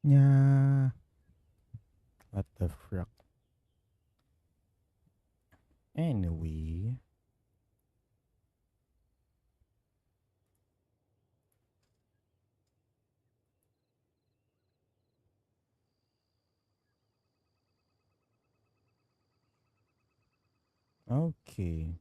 Yeah. What the frick? Anyway. Okay.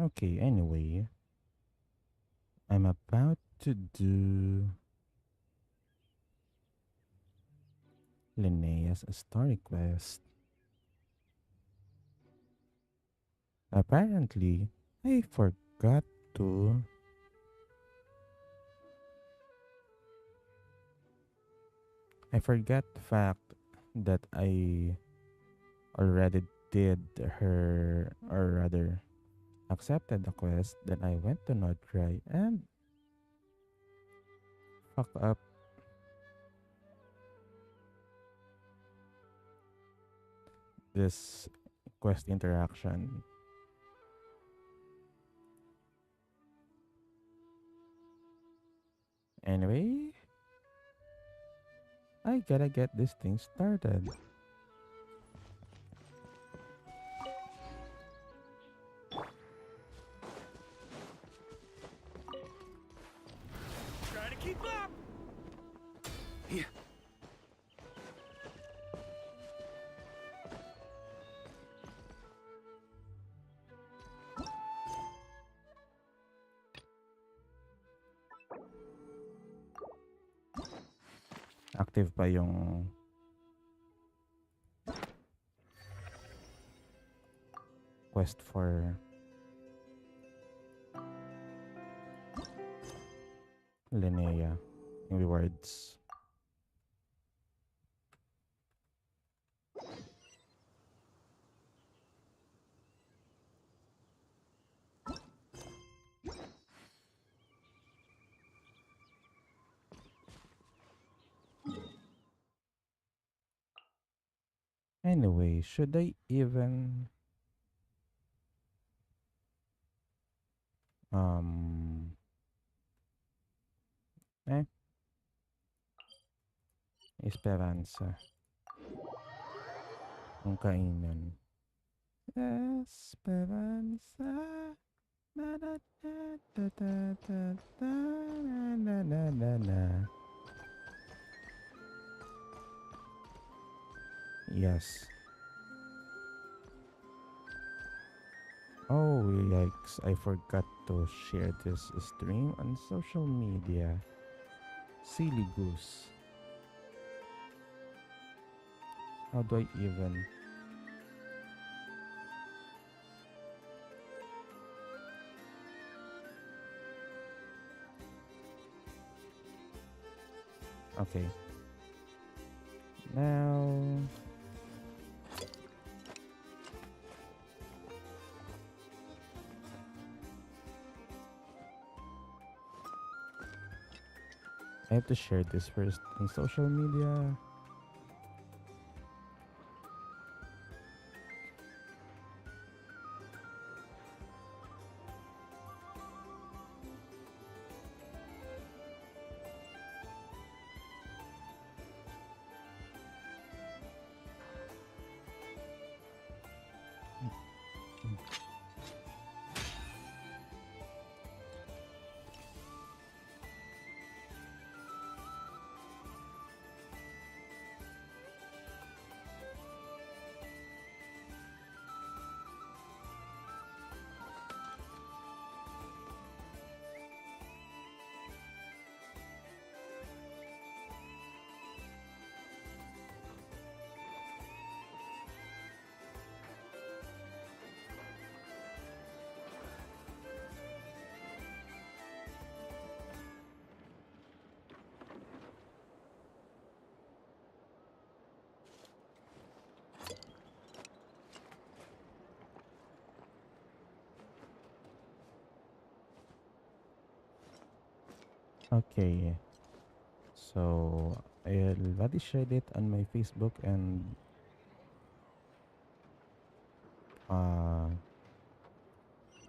Okay, anyway. I'm about to do Linnea's story quest. Apparently, I forgot to. I forgot the fact that I already did her, or rather, accepted the quest. Then I went to Nod-Krai and fuck up this quest interaction. Anyway, I gotta get this thing started. Try to keep up. Yeah. Active pa yung quest for Linnea. Yung rewards. Anyway, should I even um eh Esperanza ang kainan? Esperanza na na na na na na na na na na. Yes. Oh, yikes. I forgot to share this stream on social media. Silly goose. How do I even... Okay. Now... I have to share this first on social media. Okay, so I'll already shared it on my Facebook and uh,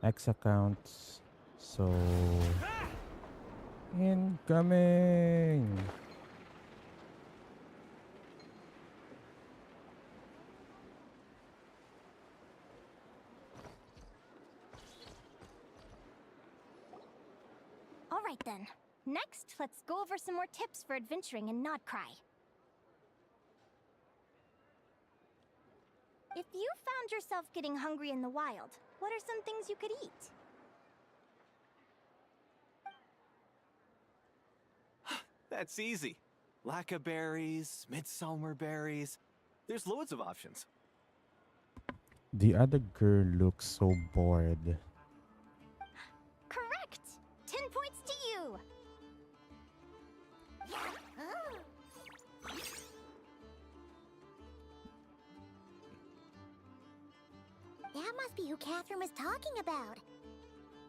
X accounts. So incoming. All right then. Next, let's go over some more tips for adventuring in Nod-Krai. If you found yourself getting hungry in the wild, what are some things you could eat? That's easy. Lacca berries, midsummer berries. There's loads of options. The other girl looks so bored. Correct! 10 points to you! That must be who Catherine was talking about.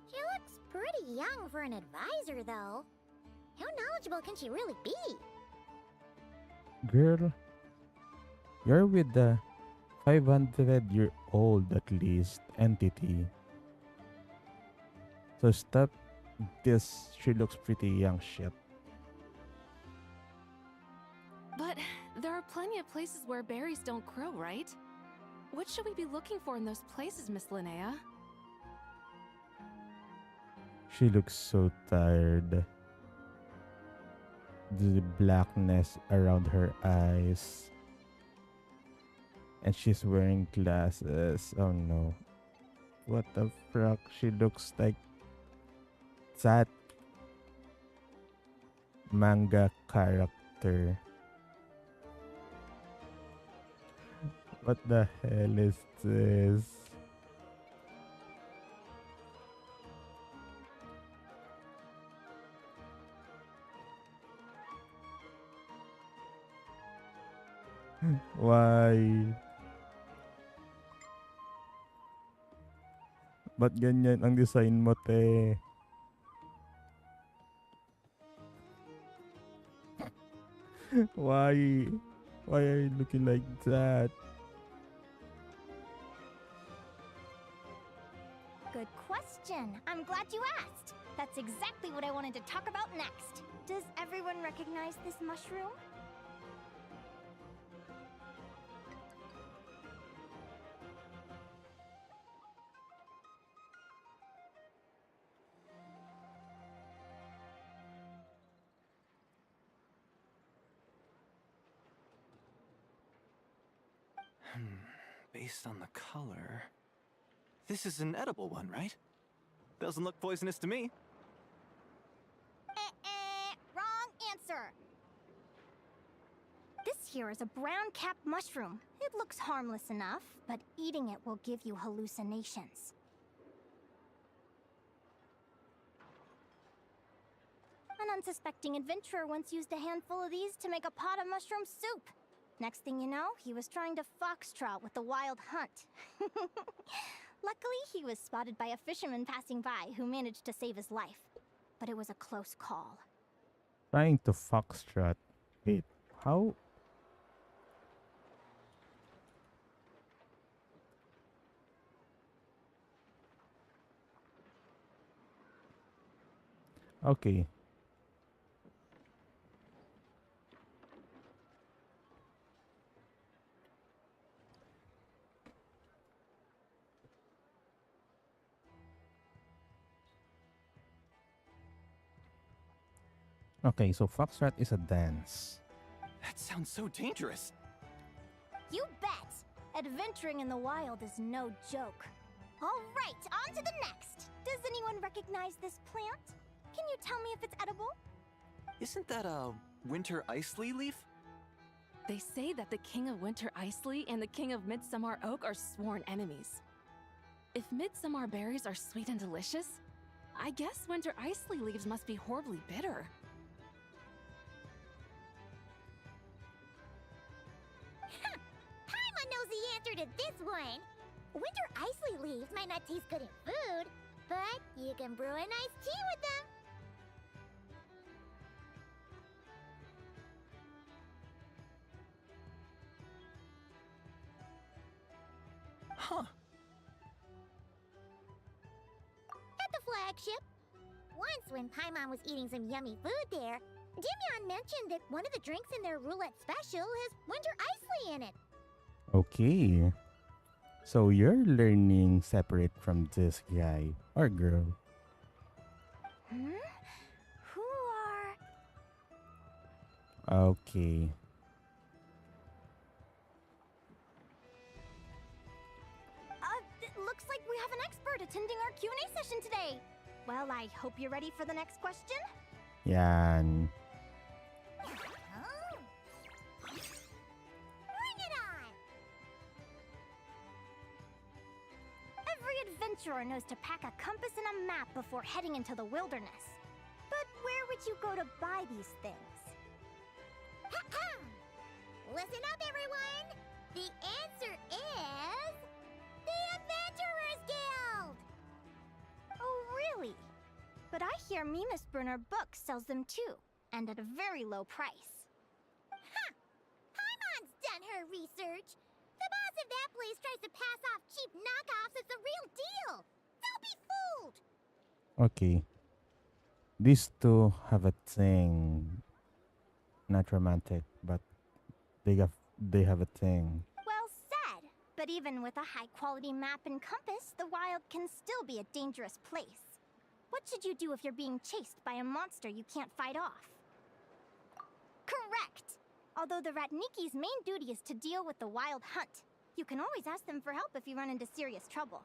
She looks pretty young for an advisor, though. How knowledgeable can she really be? Girl, you're with the 500-year-old at least entity. So stop this. She looks pretty young shit. But there are plenty of places where berries don't grow, right? What should we be looking for in those places, Miss Linnea? She looks so tired. The blackness around her eyes. And she's wearing glasses. Oh no. What the fuck? She looks like that manga character. What the hell is this? Why? Ba't ganyan ang design mo, te? Why? Why are you looking like that? Good question. I'm glad you asked. That's exactly what I wanted to talk about next. Does everyone recognize this mushroom? Based on the color... This is an edible one, right? Doesn't look poisonous to me. Wrong answer. This here is a brown cap mushroom. It looks harmless enough, but eating it will give you hallucinations. An unsuspecting adventurer once used a handful of these to make a pot of mushroom soup. Next thing you know, he was trying to foxtrot with the wild hunt. Luckily, he was spotted by a fisherman passing by who managed to save his life. But it was a close call. Trying to foxtrot. Wait, how? Okay. Okay, so foxtrot is a dance. That sounds so dangerous. You bet! Adventuring in the wild is no joke. All right, on to the next. Does anyone recognize this plant? Can you tell me if it's edible? Isn't that a winter ice-lee leaf? They say that the King of Winter Iceley and the King of Midsummer Oak are sworn enemies. If midsummer berries are sweet and delicious, I guess Winter Iceley leaves must be horribly bitter. Paimon knows the answer to this one. Winter icy leaves might not taste good in food, but you can brew a nice tea with them. Huh. At the flagship. Once when Paimon was eating some yummy food there, Dimyon mentioned that one of the drinks in their roulette special has Winter Isley in it. Okay. So you're learning separate from this guy or girl. Hmm? Who are... Okay. It looks like we have an expert attending our Q&A session today. Well, I hope you're ready for the next question. Yan. Oh. Bring it on! Every adventurer knows to pack a compass and a map before heading into the wilderness. But where would you go to buy these things? Listen up, everyone! The answer is... the Adventurers Guild! Oh, really? But I hear Mimas Brunner Books sells them too, and at a very low price. Ha! Paimon's done her research! The boss of that place tries to pass off cheap knockoffs as the real deal! Don't be fooled! Okay. These two have a thing. Not romantic, but they have a thing. Well said! But even with a high-quality map and compass, the wild can still be a dangerous place. What should you do if you're being chased by a monster you can't fight off? Correct! Although the Ratniki's main duty is to deal with the wild hunt, you can always ask them for help if you run into serious trouble.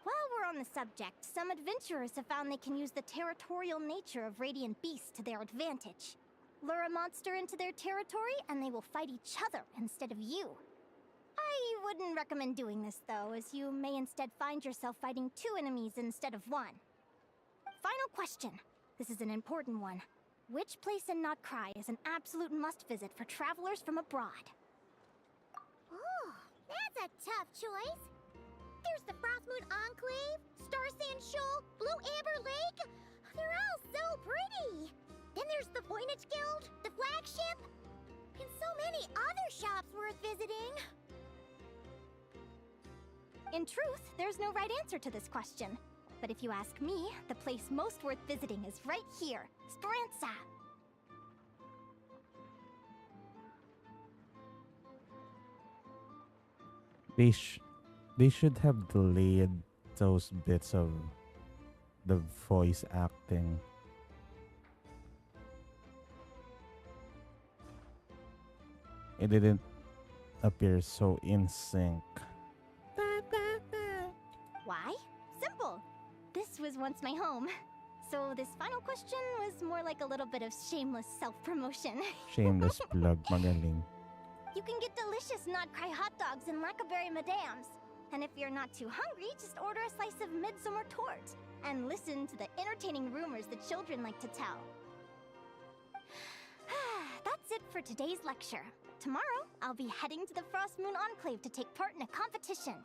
While we're on the subject, some adventurers have found they can use the territorial nature of radiant beasts to their advantage. Lure a monster into their territory and they will fight each other instead of you. I wouldn't recommend doing this though, as you may instead find yourself fighting two enemies instead of one. Final question. This is an important one. Which place in Nod-Krai is an absolute must-visit for travelers from abroad? Oh, that's a tough choice. There's the Frostmoon Enclave, Star Sand Shoal, Blue Amber Lake. They're all so pretty. Then there's the Voynich Guild, the flagship, and so many other shops worth visiting. In truth, there's no right answer to this question. But if you ask me, the place most worth visiting is right here, Speranza. They should have delayed those bits of the voice acting. It didn't appear so in sync. Why? Simple. This was once my home. So this final question was more like a little bit of shameless self-promotion. Shameless plug, magaling. You can get delicious Nod-Krai hot dogs and Lackaberry Madams. And if you're not too hungry, just order a slice of midsummer tort. And listen to the entertaining rumors the children like to tell. That's it for today's lecture. Tomorrow, I'll be heading to the Frostmoon Enclave to take part in a competition.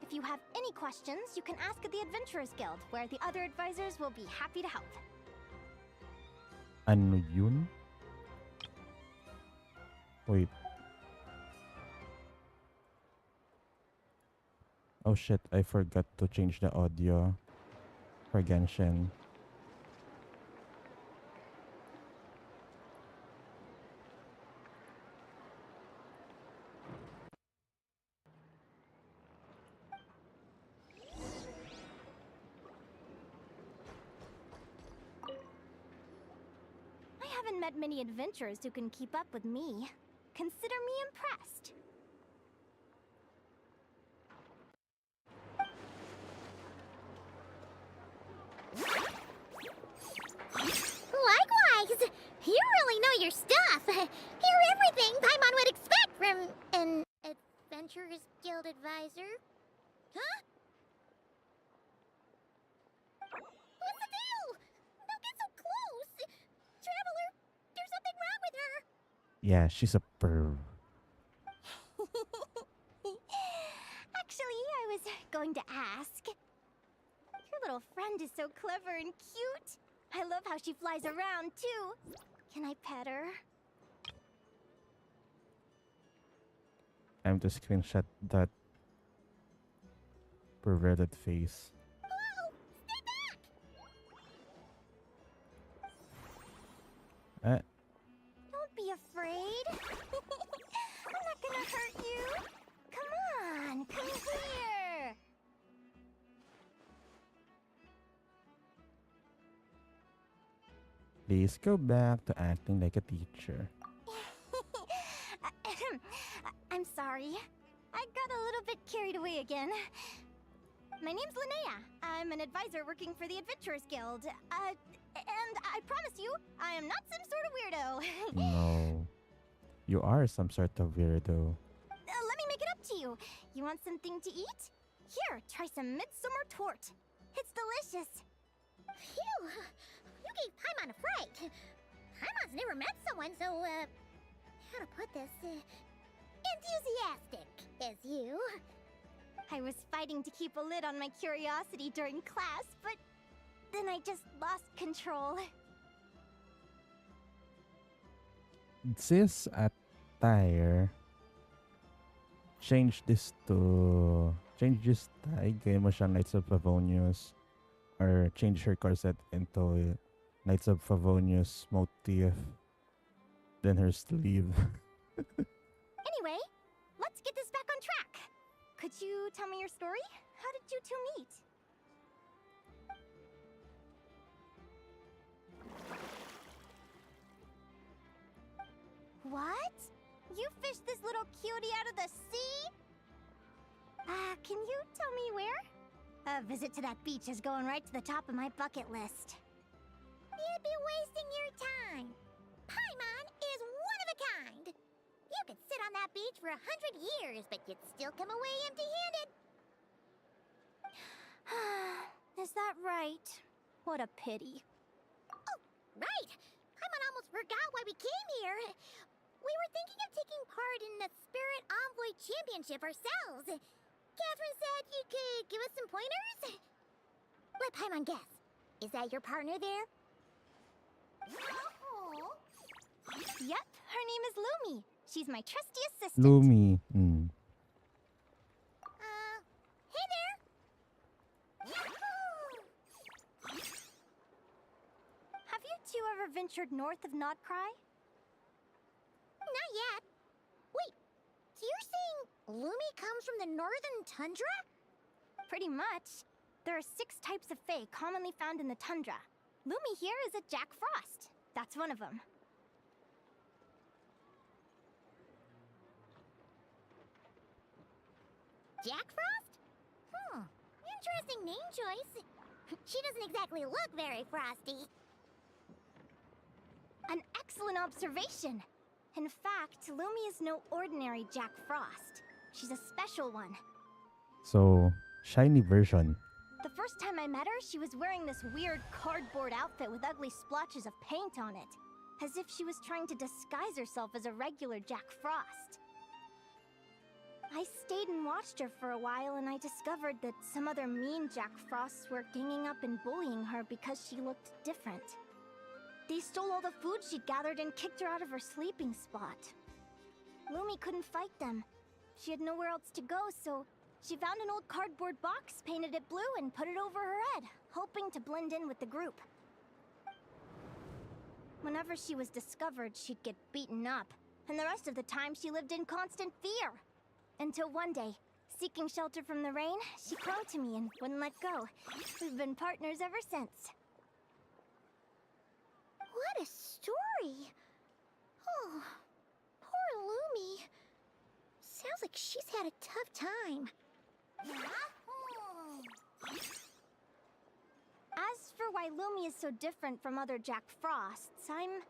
If you have any questions, you can ask at the Adventurers Guild, where the other advisors will be happy to help. Ano yun? Wait. Oh shit, I forgot to change the audio for Genshin. I haven't met many adventurers who can keep up with me. Consider me impressed. Likewise! You really know your stuff! You're everything Paimon would expect from an Adventurers Guild advisor. Huh? What's the deal? Don't get so close! Traveler, there's something wrong with her! Yeah, she's a perv. Actually, I was going to ask. Your little friend is so clever and cute. I love how she flies around, too. Can I pet her? Time to screenshot that perverted face. Whoa! Stay back! Eh, Don't be afraid. I'm not gonna hurt you. Come on, come here. please go back to acting like a teacher. I'm sorry. I got a little bit carried away again. My name's Linnea. I'm an advisor working for the Adventurers Guild. And I promise you, I am not some sort of weirdo. No. You are some sort of weirdo. Let me make it up to you. You want something to eat? Here, try some midsummer tort. It's delicious. Phew! You gave Paimon a fright. Paimon's never met someone so, how to put this, enthusiastic as you. I was fighting to keep a lid on my curiosity during class, but then I just lost control. This attire change this tie gaya mo siyang Knights of Favonius or change her corset into Knights of Favonius motif, then her sleeve. Anyway, let's get this back on track. Could you tell me your story? How did you two meet? What? You fished this little cutie out of the sea? Can you tell me where? A visit to that beach is going right to the top of my bucket list. You'd be wasting your time. Paimon is one of a kind. You could sit on that beach for 100 years, but you'd still come away empty-handed. Is that right? What a pity. Oh, right. Paimon almost forgot why we came here. We were thinking of taking part in the Spirit Envoy Championship ourselves. Catherine said you could give us some pointers. Let Paimon guess. Is that your partner there? Yep, her name is Lumi. She's my trusty assistant. Lumi. Hey there. Have you two ever ventured north of Nod-Krai? Not yet. Wait, so you're saying Lumi comes from the northern tundra? Pretty much. There are 6 types of fae commonly found in the tundra. Lumi here is a Jack Frost. That's one of them. Jack Frost? Interesting name choice. She doesn't exactly look very frosty. An excellent observation. In fact, Lumi is no ordinary Jack Frost. She's a special one. So, shiny version. The first time I met her, she was wearing this weird cardboard outfit with ugly splotches of paint on it. As if she was trying to disguise herself as a regular Jack Frost. I stayed and watched her for a while, and I discovered that some other mean Jack Frosts were ganging up and bullying her because she looked different. They stole all the food she'd gathered and kicked her out of her sleeping spot. Lumi couldn't fight them. She had nowhere else to go, so she found an old cardboard box, painted it blue, and put it over her head, hoping to blend in with the group. Whenever she was discovered, she'd get beaten up, and the rest of the time she lived in constant fear. Until one day, seeking shelter from the rain, she clung to me and wouldn't let go. We've been partners ever since. What a story. Oh, poor Lumi. Sounds like she's had a tough time. As for why Lumi is so different from other Jack Frosts, I'm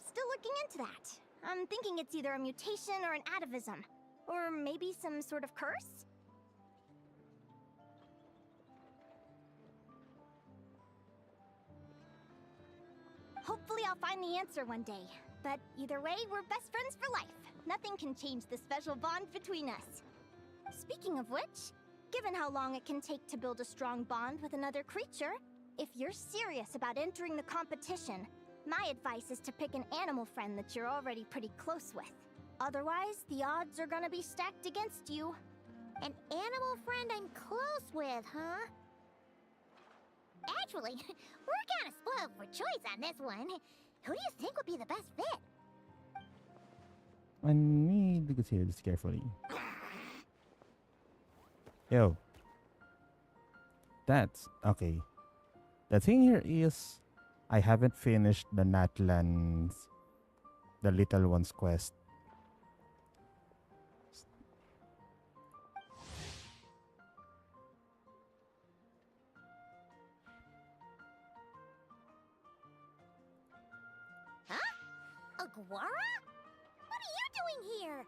still looking into that. I'm thinking it's either a mutation or an atavism. Or maybe some sort of curse? Hopefully I'll find the answer one day. But either way, we're best friends for life. Nothing can change the special bond between us. Speaking of which, given how long it can take to build a strong bond with another creature, if you're serious about entering the competition, my advice is to pick an animal friend that you're already pretty close with. Otherwise, the odds are gonna be stacked against you. An animal friend I'm close with, huh? Actually, we're kind of spoiled for choice on this one. Who do you think would be the best fit? I need to consider this carefully. Yo, that's okay. The thing here is, I haven't finished the Natlan's, the Little One's quest. Huh? Aguara? What are you doing here?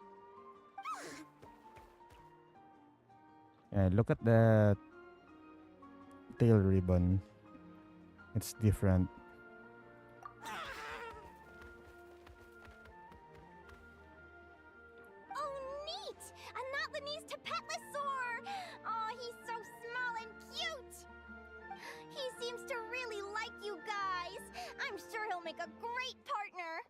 Look at the tail ribbon. It's different. Oh, neat! A Notlanese Tapetlosaur! Oh, he's so small and cute! He seems to really like you guys. I'm sure he'll make a great partner.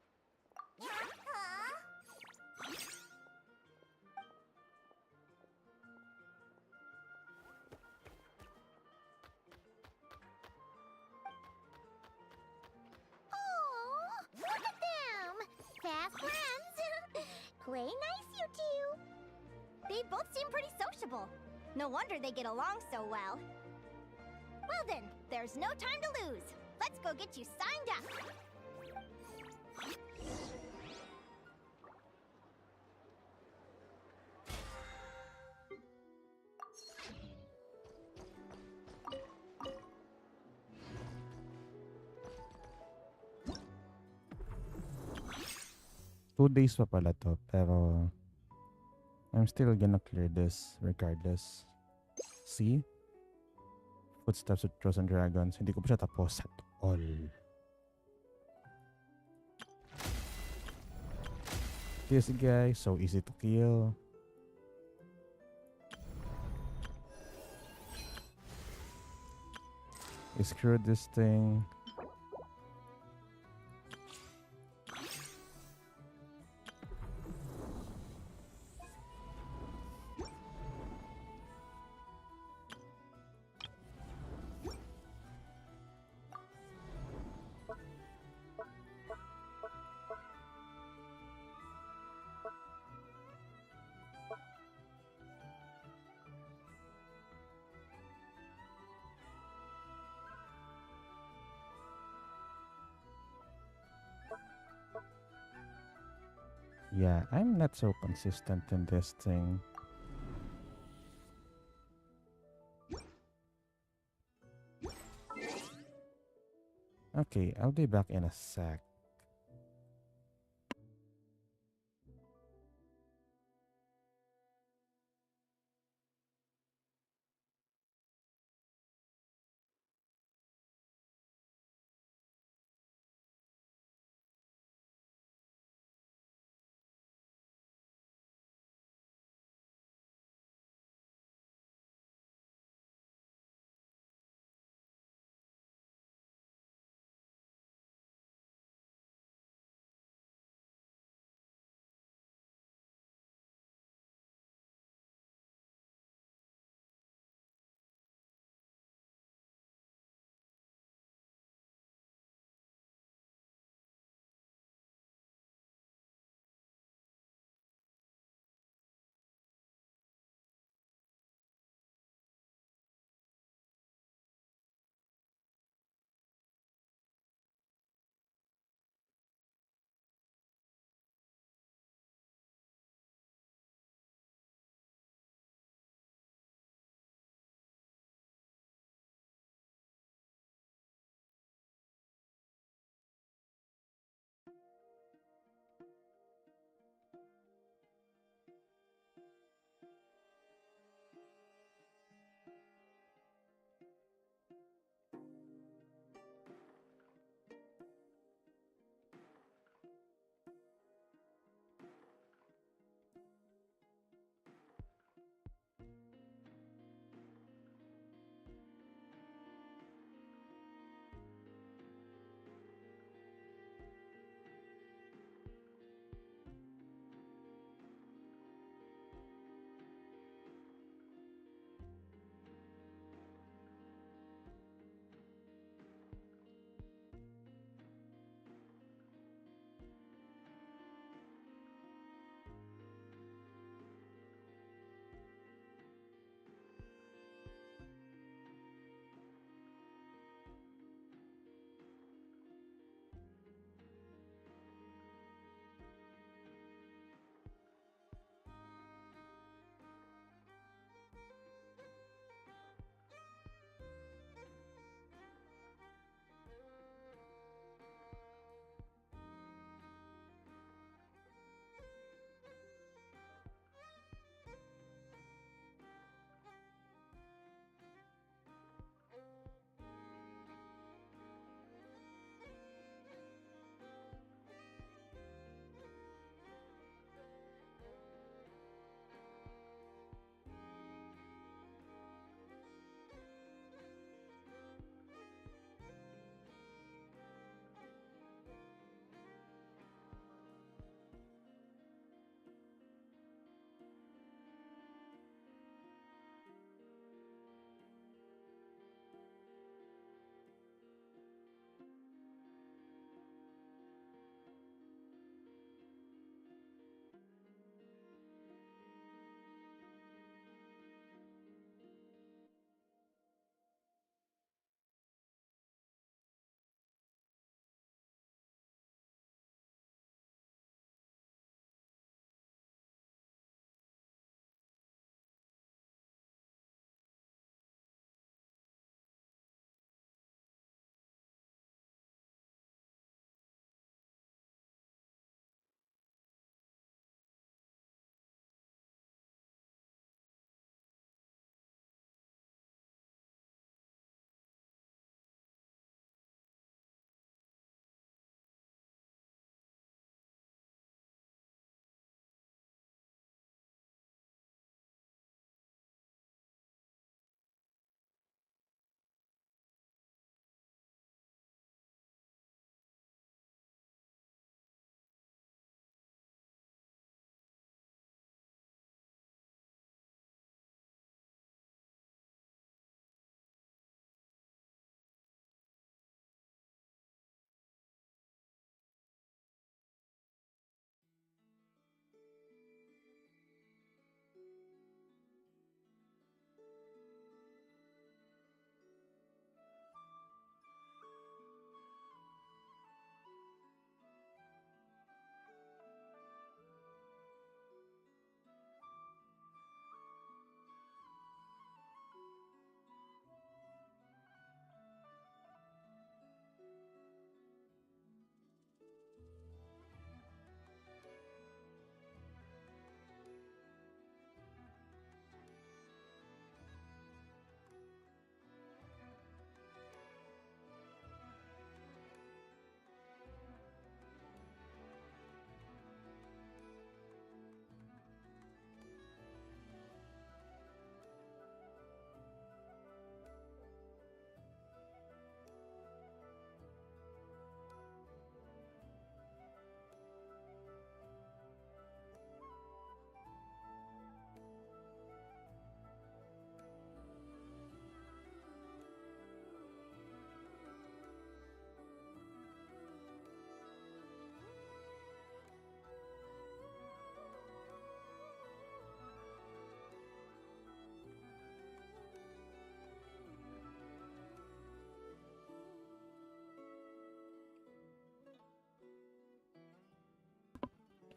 Oh, look at them! Fast friends! Play nice, you two! They both seem pretty sociable. No wonder they get along so well. Well then, there's no time to lose. Let's go get you signed up. 2 days pa pala to, pero I'm still gonna clear this regardless. See? Footsteps of Trolls and Dragons. Hindi ko pa siya tapos at all. This guy, so easy to kill. Screw this thing. Yeah, I'm not so consistent in this thing. Okay, I'll be back in a sec.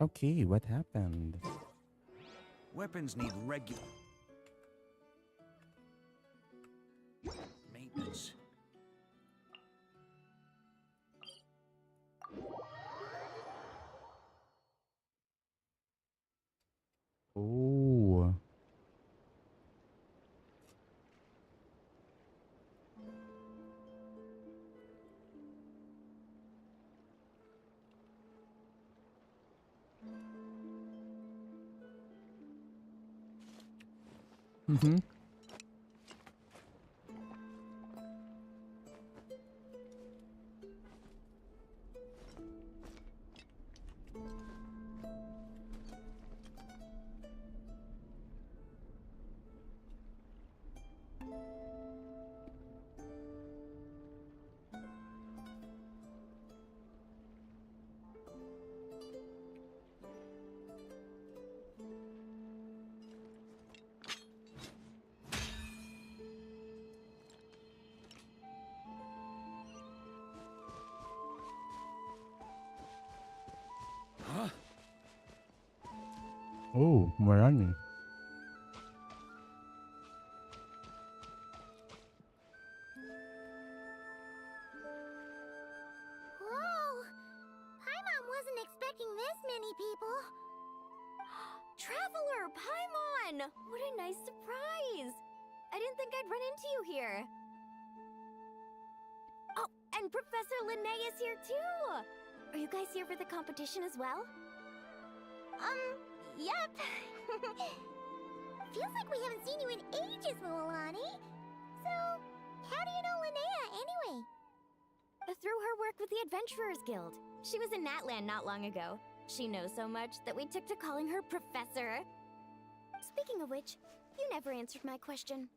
Okay, what happened? Weapons need regular maintenance. Oh. Mm-hmm. Huh? Oh, marami. Whoa! Paimon wasn't expecting this many people. Traveler, Paimon! What a nice surprise! I didn't think I'd run into you here. Oh, and Professor Linnea is here too! Are you guys here for the competition as well? Yep. Feels like we haven't seen you in ages, Mualani. So, how do you know Linnea anyway? Through her work with the Adventurers Guild. She was in Natland not long ago. She knows so much that we took to calling her Professor. Speaking of which, you never answered my question.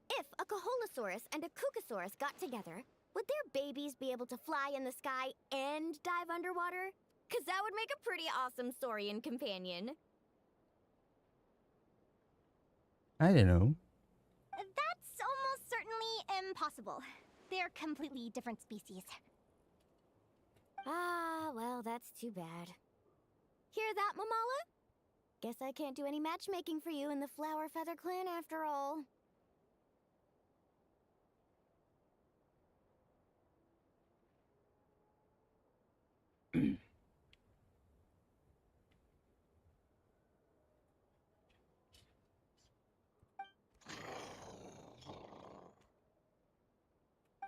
If a Caholosaurus and a Kookasaurus got together, would their babies be able to fly in the sky and dive underwater? 'Cause that would make a pretty awesome Saurian companion. I don't know. That's almost certainly impossible. They're completely different species. Ah, well, that's too bad. Hear that, Mamala? Guess I can't do any matchmaking for you in the Flower Feather Clan after all.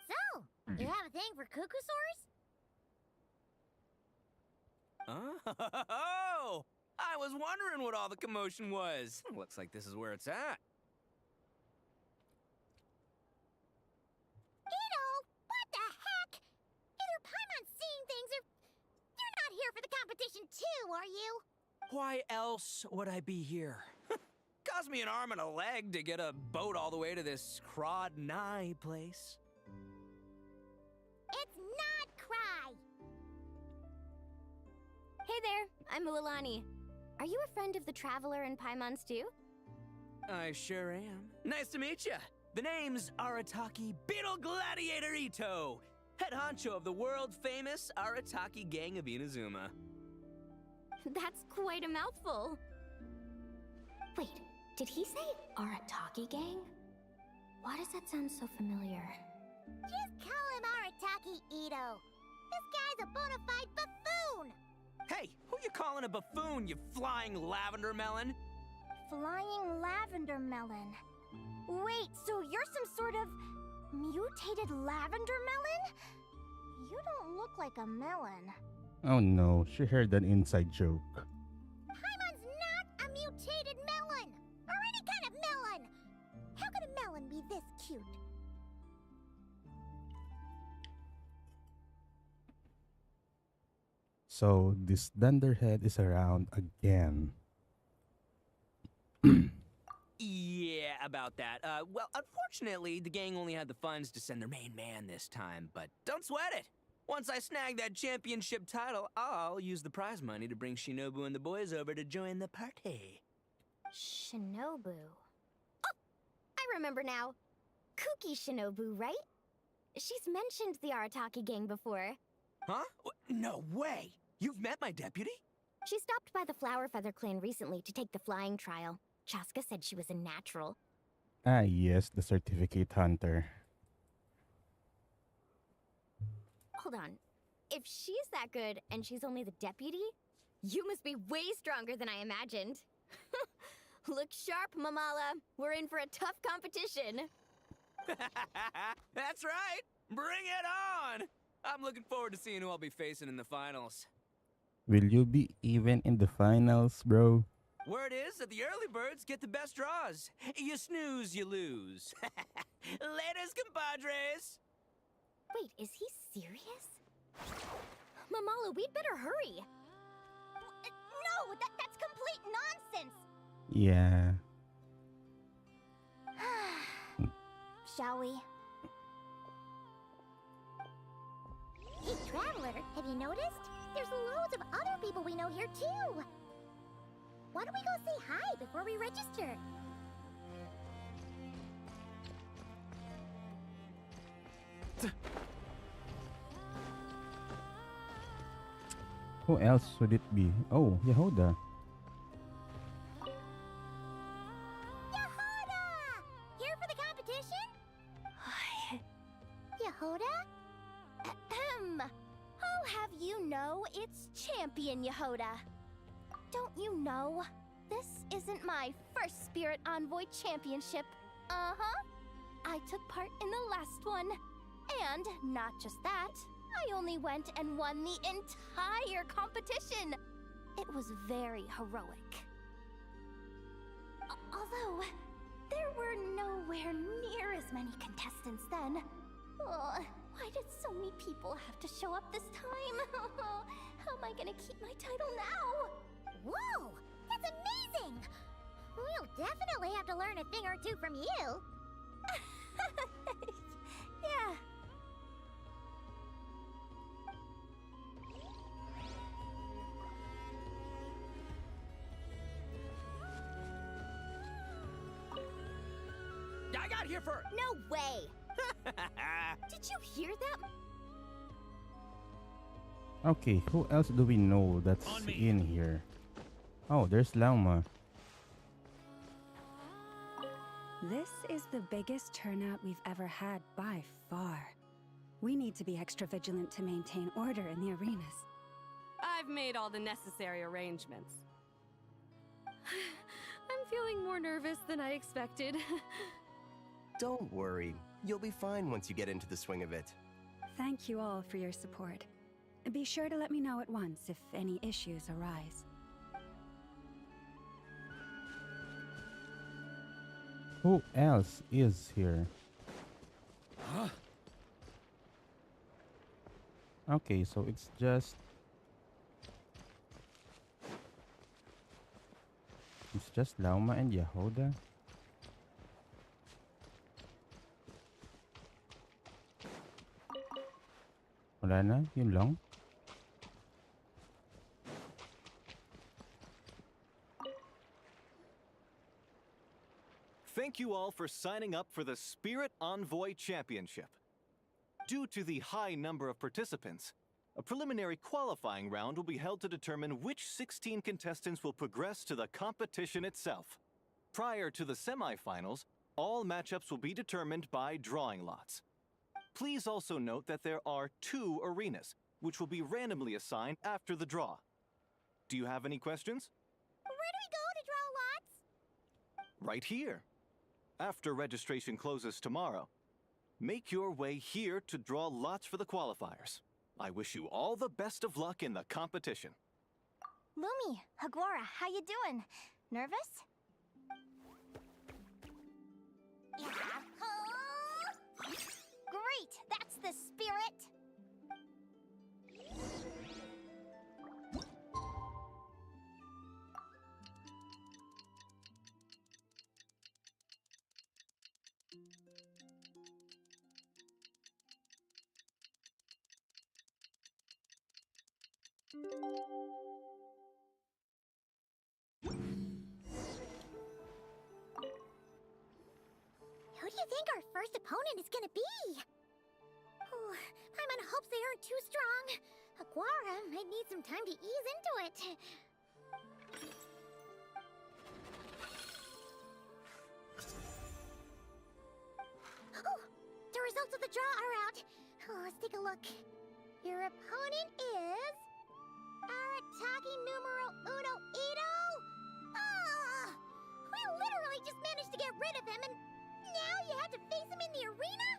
So, you have a thing for Kookasaurs? Oh! I was wondering what all the commotion was. Looks like this is where it's at. Ito, what the heck? Either Paimon's seeing things or you're not here for the competition too, are you? Why else would I be here? Cost me an arm and a leg to get a boat all the way to this Nod-Krai place. It's Nod-Krai. Hey there, I'm Mualani. Are you a friend of the Traveler and Paimon's too? I sure am. Nice to meet you. The name's Arataki Beetle Gladiator Ito, head honcho of the world-famous Arataki gang of Inazuma. That's quite a mouthful. Wait, did he say Arataki gang? Why does that sound so familiar? Just call him Arataki Ito. This guy's a bona fide buffoon. Hey, who you calling a buffoon, you flying lavender melon? Flying lavender melon. Wait, so you're some sort of mutated lavender melon? You don't look like a melon. Oh no, she heard an inside joke. Paimon's not a mutated melon, or any kind of melon. How could a melon be this cute? So this Dunderhead is around again. Yeah, about that. Well, unfortunately, the gang only had the funds to send their main man this time, but don't sweat it. Once I snag that championship title, I'll use the prize money to bring Shinobu and the boys over to join the party. Shinobu. Oh, I remember now. Kuki Shinobu, right? She's mentioned the Arataki gang before. Huh? No way! You've met my deputy? She stopped by the Flower Feather clan recently to take the flying trial. Chaska said she was a natural. Ah, yes, the certificate hunter. Hold on. If she's that good and she's only the deputy, you must be way stronger than I imagined. Look sharp, Mamala. We're in for a tough competition. That's right! Bring it on! I'm looking forward to seeing who I'll be facing in the finals. Will you be even in the finals, bro? Word is that the early birds get the best draws. You snooze, you lose. Laters, compadres! Wait, is he serious? Mamala, we'd better hurry. No, that's complete nonsense! Yeah. Shall we? Hey, Traveler, have you noticed? There's loads of other people we know here, too. Why don't we go say hi before we register? Who else would it be? Oh, Yehuda. Yehuda! Here for the competition? Yehuda? Ahem. I'll have you know it's Champion Yehuda. Don't you know? This isn't my first Spirit Envoy Championship. Uh-huh. I took part in the last one. And not just that, I only went and won the entire competition. It was very heroic. Although, there were nowhere near as many contestants then. Oh, why did so many people have to show up this time? How am I gonna keep my title now? Whoa! That's amazing! We'll definitely have to learn a thing or two from you. Yeah. I got here first! No way! Did you hear that? Okay, who else do we know that's in here? Oh, there's Lauma. This is the biggest turnout we've ever had by far. We need to be extra vigilant to maintain order in the arenas. I've made all the necessary arrangements. I'm feeling more nervous than I expected. Don't worry. You'll be fine once you get into the swing of it. Thank you all for your support. Be sure to let me know at once if any issues arise. Who else is here? Huh? Okay, so it's just... It's just Lauma and Yehuda? Wala na? Yun lang? Thank you all for signing up for the Spirit Envoy Championship. Due to the high number of participants, a preliminary qualifying round will be held to determine which 16 contestants will progress to the competition itself. Prior to the semifinals, all matchups will be determined by drawing lots. Please also note that there are 2 arenas, which will be randomly assigned after the draw. Do you have any questions? Where do we go to draw lots? Right here. After registration closes tomorrow, make your way here to draw lots for the qualifiers. I wish you all the best of luck in the competition. Lumi, Haguara, how you doing? Nervous? Great, that's the spirit! Who do you think our first opponent is gonna be? Oh, Paimon hopes they aren't too strong. Aguara might need some time to ease into it. of the draw are out. Oh, let's take a look. Your opponent is... Arataki numero uno Ito? Ah! We literally just managed to get rid of him, and now you have to face him in the arena?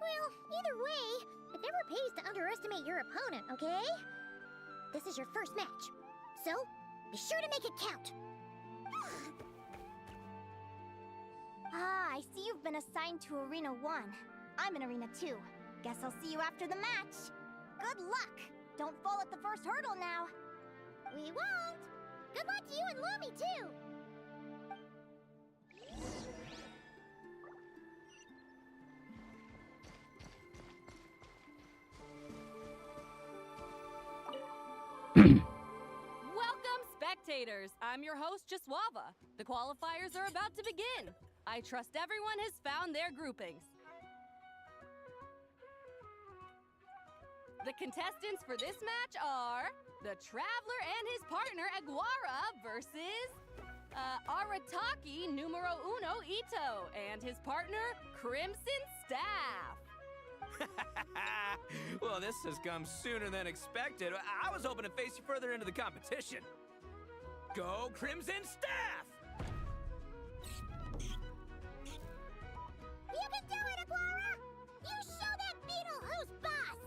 Well, either way, it never pays to underestimate your opponent, okay? This is your first match, so be sure to make it count. Ah, I see you've been assigned to Arena 1. I'm in Arena 2. Guess I'll see you after the match. Good luck! Don't fall at the first hurdle now. We won't! Good luck to you and Lumi, too! Welcome, spectators! I'm your host, Jaswava. The qualifiers are about to begin. I trust everyone has found their groupings. The contestants for this match are the Traveler and his partner Aguara versus Arataki numero uno Ito and his partner Crimson Staff. Well, this has come sooner than expected. I was hoping to face you further into the competition. Go Crimson Staff! You can do it, Aguara! You show that beetle who's boss!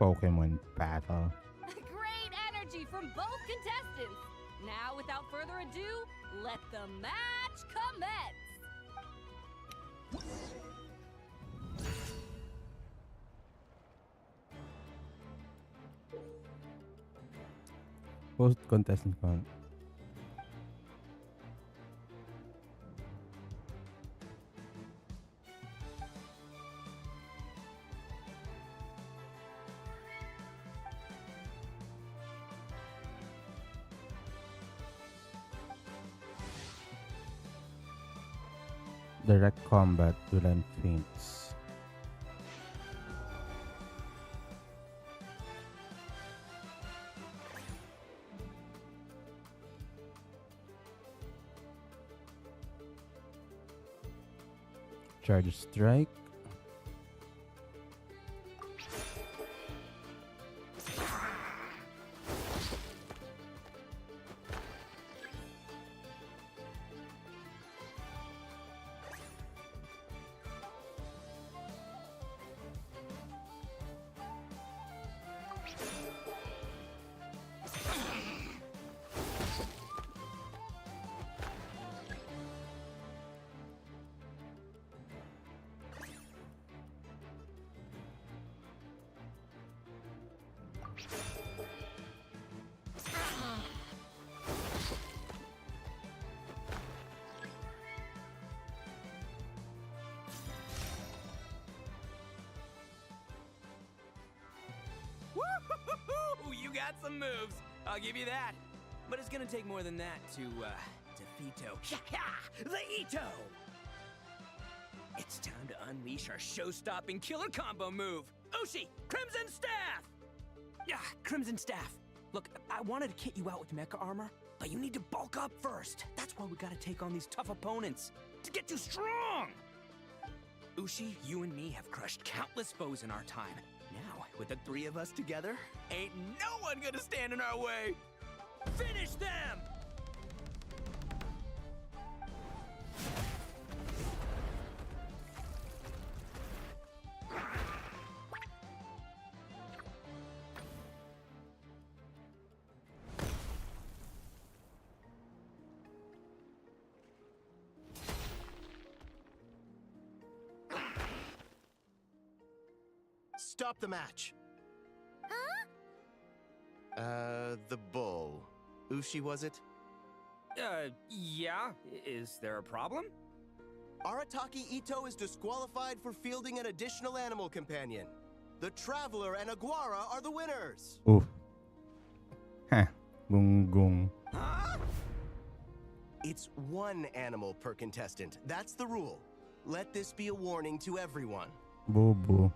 Pokemon battle. Great energy from both contestants. Now, without further ado, let the match commence. Post contestant count. Direct combat will end feints. Charge strike. Woo-hoo-hoo-hoo! You got some moves. I'll give you that. But it's gonna take more than that to defeat the Ito! It's time to unleash our show-stopping killer combo move. Ushi, Crimson Staff! Yeah, Crimson Staff. Look, I wanted to kit you out with mecha armor, but you need to bulk up first. That's why we gotta take on these tough opponents to get you strong. Ushi, you and me have crushed countless foes in our time. Now, with the three of us together, ain't no one gonna stand in our way. Finish them! Stop the match. Huh? The bull. Ushi, was it? Yeah. Is there a problem? Arataki Ito is disqualified for fielding an additional animal companion. The Traveler and Aguara are the winners. Oof. Heh. Gung gung. Huh? It's one animal per contestant. That's the rule. Let this be a warning to everyone. Boo boo.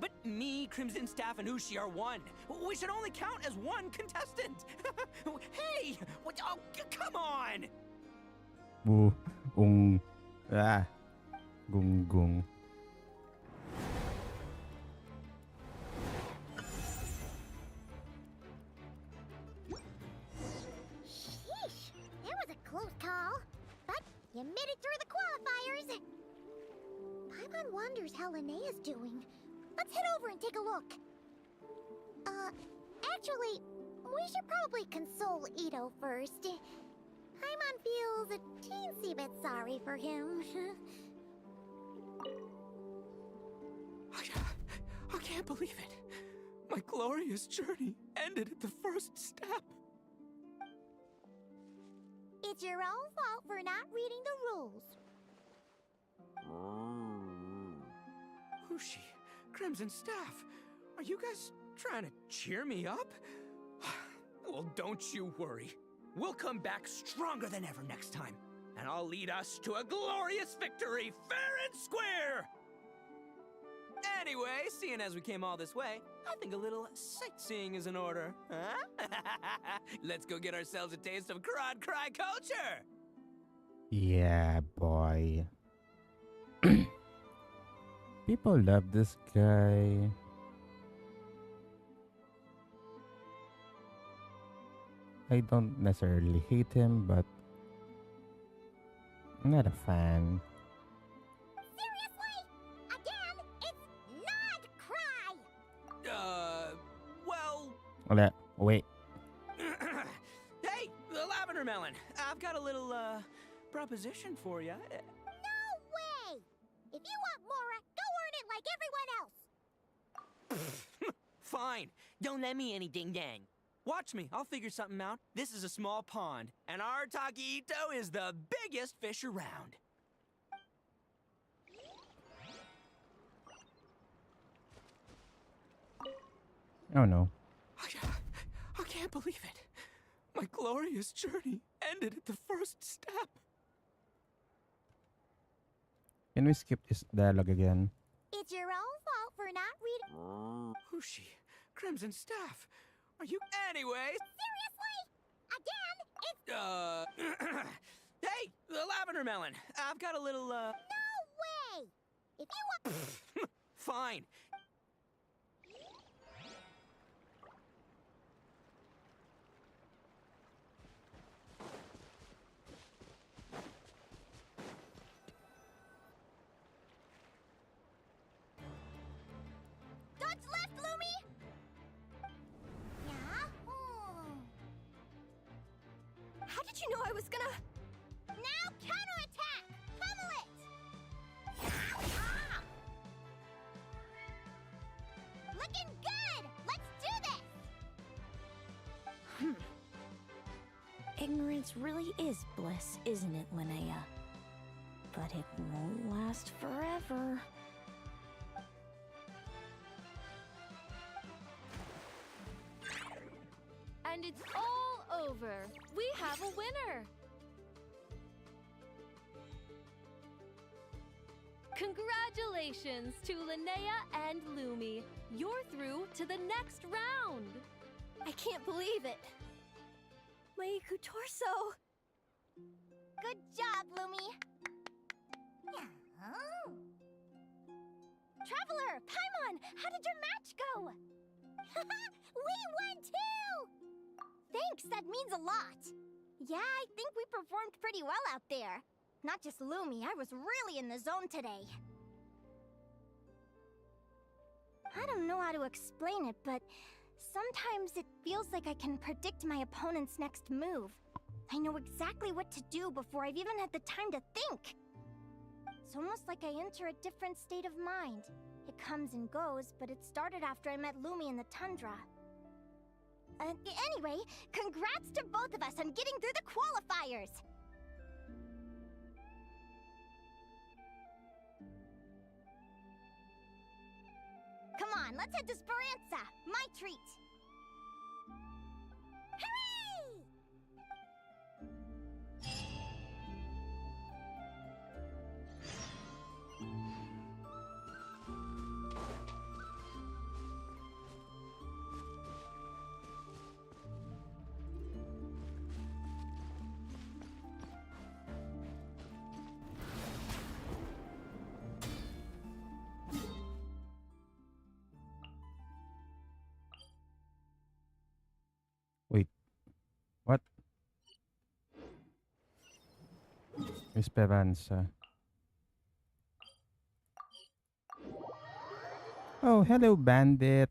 But me, Crimson Staff, and Ushi are one. We should only count as one contestant. Hey! What, oh, come on! Ooh, ah, gung. Sheesh, that was a close call. But you made it through the qualifiers. Paimon wonders how Linnea's doing. Let's head over and take a look. Actually, we should probably console Ito first. Paimon feels a teensy bit sorry for him. I can't believe it. My glorious journey ended at the first step. It's your own fault for not reading the rules. Ushi, Crimson Staff, are you guys trying to cheer me up? Well, don't you worry. We'll come back stronger than ever next time, and I'll lead us to a glorious victory, fair and square! Anyway, seeing as we came all this way, I think a little sightseeing is in order, huh? Let's go get ourselves a taste of Nod-Krai culture! Yeah, boy. People love this guy. I don't necessarily hate him, but I'm not a fan. Seriously? Again? It's Nod-Krai! Well... Wait. Hey, the lavender melon. I've got a little, proposition for you. No way! If you want Mora, go earn it like everyone else! Fine. Don't let me any ding-dang. Watch me. I'll figure something out. This is a small pond, and Arataki Ito is the biggest fish around. Oh no. I can't believe it. My glorious journey ended at the first step. Can we skip this dialogue again? It's your own fault for not reading. Ushi, Crimson Staff, are you... Anyway... Seriously? Again? It's... Hey, the lavender melon. I've got a little, No way! If you want... Fine. Dodge left, Lumi! Yeah? How did you know I was gonna... Now counterattack! Pummel it! Looking good! Let's do this! Ignorance really is bliss, isn't it, Linnea? But it won't last forever. And it's all over. We have a winner. Congratulations to Linnea and Lumi. You're through to the next round. I can't believe it. My Torso. Good job, Lumi! Oh. Traveler, Paimon, how did your match go? We won too! Thanks, that means a lot. Yeah, I think we performed pretty well out there. Not just Lumi, I was really in the zone today. I don't know how to explain it, but sometimes it feels like I can predict my opponent's next move. I know exactly what to do before I've even had the time to think. It's almost like I enter a different state of mind. It comes and goes, but it started after I met Lumi in the tundra. Anyway, congrats to both of us on getting through the qualifiers! Come on, let's head to Speranza, my treat! Hooray! Esperanza. Oh, hello, bandit.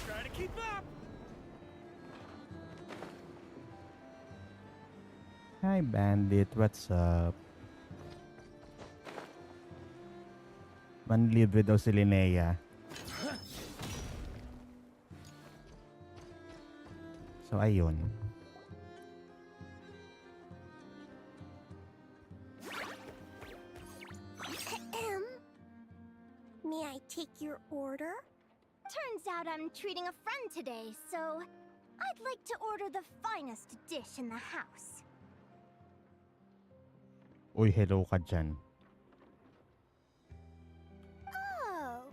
Try to keep up! Hi, bandit. What's up? Manlibre daw si Linnea. So, ayun. May I take your order? Turns out I'm treating a friend today, so I'd like to order the finest dish in the house. Uy, hello ka dyan. Oh.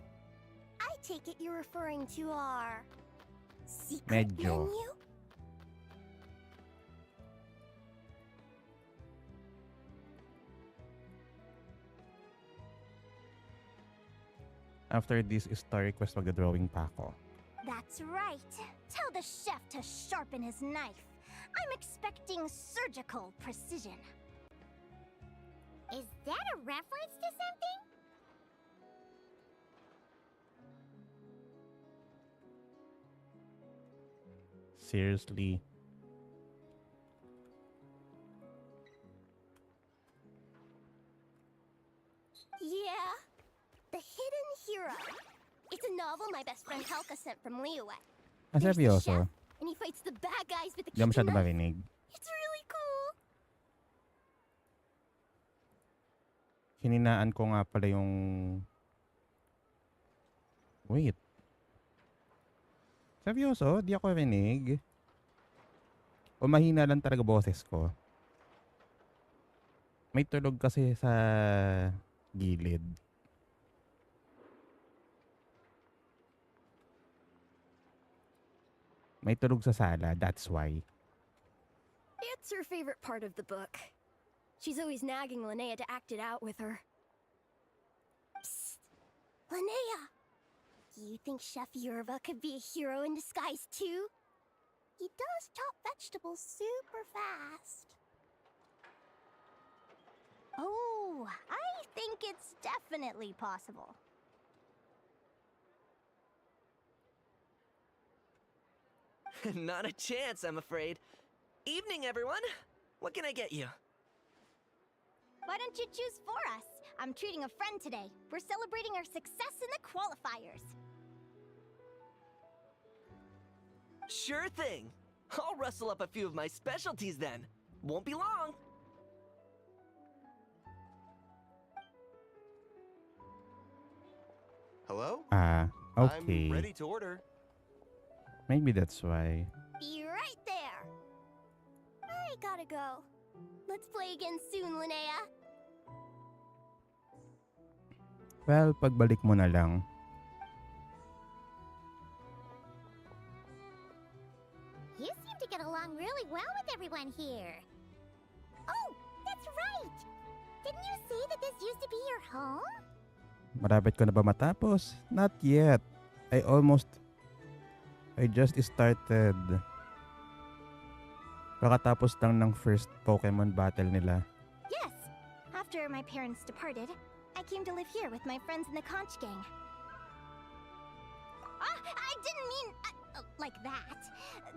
I take it you're referring to our secret Medyo. menu? After this story quest, mag-drawing pa ako. That's right. Tell the chef to sharpen his knife. I'm expecting surgical precision. Is that a reference to something? Seriously. Yeah. The Hidden Hero. It's a novel my best friend Helka sent from Liyue. Ah, There's the seryoso? chef, and he fights the bad guys with the Di ako masyado kitchen knife. marinig. It's really cool. Hininaan ko nga pala yung... Wait. Seryoso? Di ako marinig? O mahina lang talaga boses ko? May tulog kasi sa gilid. May tulog sa sala, that's why. It's her favorite part of the book. She's always nagging Linnea to act it out with her. Psst. Linnea. You think Chef Yerva could be a hero in disguise too? He does chop vegetables super fast. Oh, I think it's definitely possible. Not a chance, I'm afraid. Evening, everyone. What can I get you? Why don't you choose for us? I'm treating a friend today. We're celebrating our success in the qualifiers. Sure thing. I'll rustle up a few of my specialties then. Won't be long. Hello? Ah, okay. I'm ready to order. Maybe that's why. Be right there. I gotta go. Let's play again soon, Linnea. Well, pagbalik mo na lang. You seem to get along really well with everyone here. Oh, that's right. Didn't you say that this used to be your home? Marapit ko na ba matapos? Not yet. I just started. Kakatapos lang ng first Pokemon battle nila. Yes. After my parents departed, I came to live here with my friends in the conch gang. I didn't mean like that.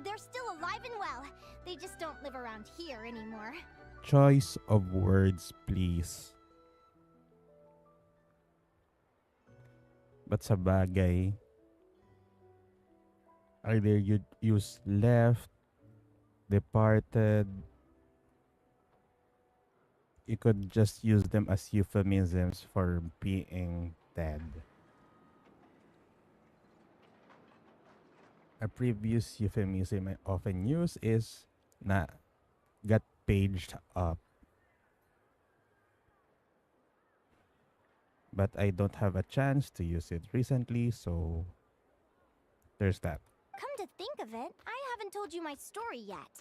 They're still alive and well. They just don't live around here anymore. Choice of words, please. But sa bagay, either you'd use left, departed. You could just use them as euphemisms for being dead. A previous euphemism I often use is na got paged up. But I don't have a chance to use it recently, so there's that. Come to think of it, I haven't told you my story yet.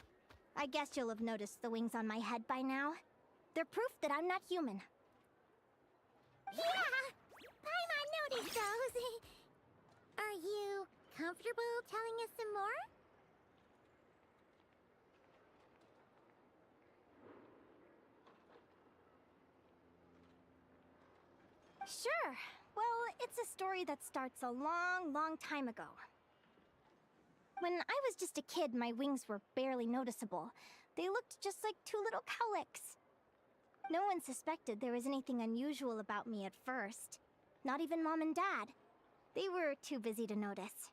I guess you'll have noticed the wings on my head by now. They're proof that I'm not human. Yeah! Paimon noticed those. Are you comfortable telling us some more? Sure. Well, it's a story that starts a long, long time ago. When I was just a kid, my wings were barely noticeable. They looked just like two little cowlicks. No one suspected there was anything unusual about me at first. Not even Mom and Dad. They were too busy to notice.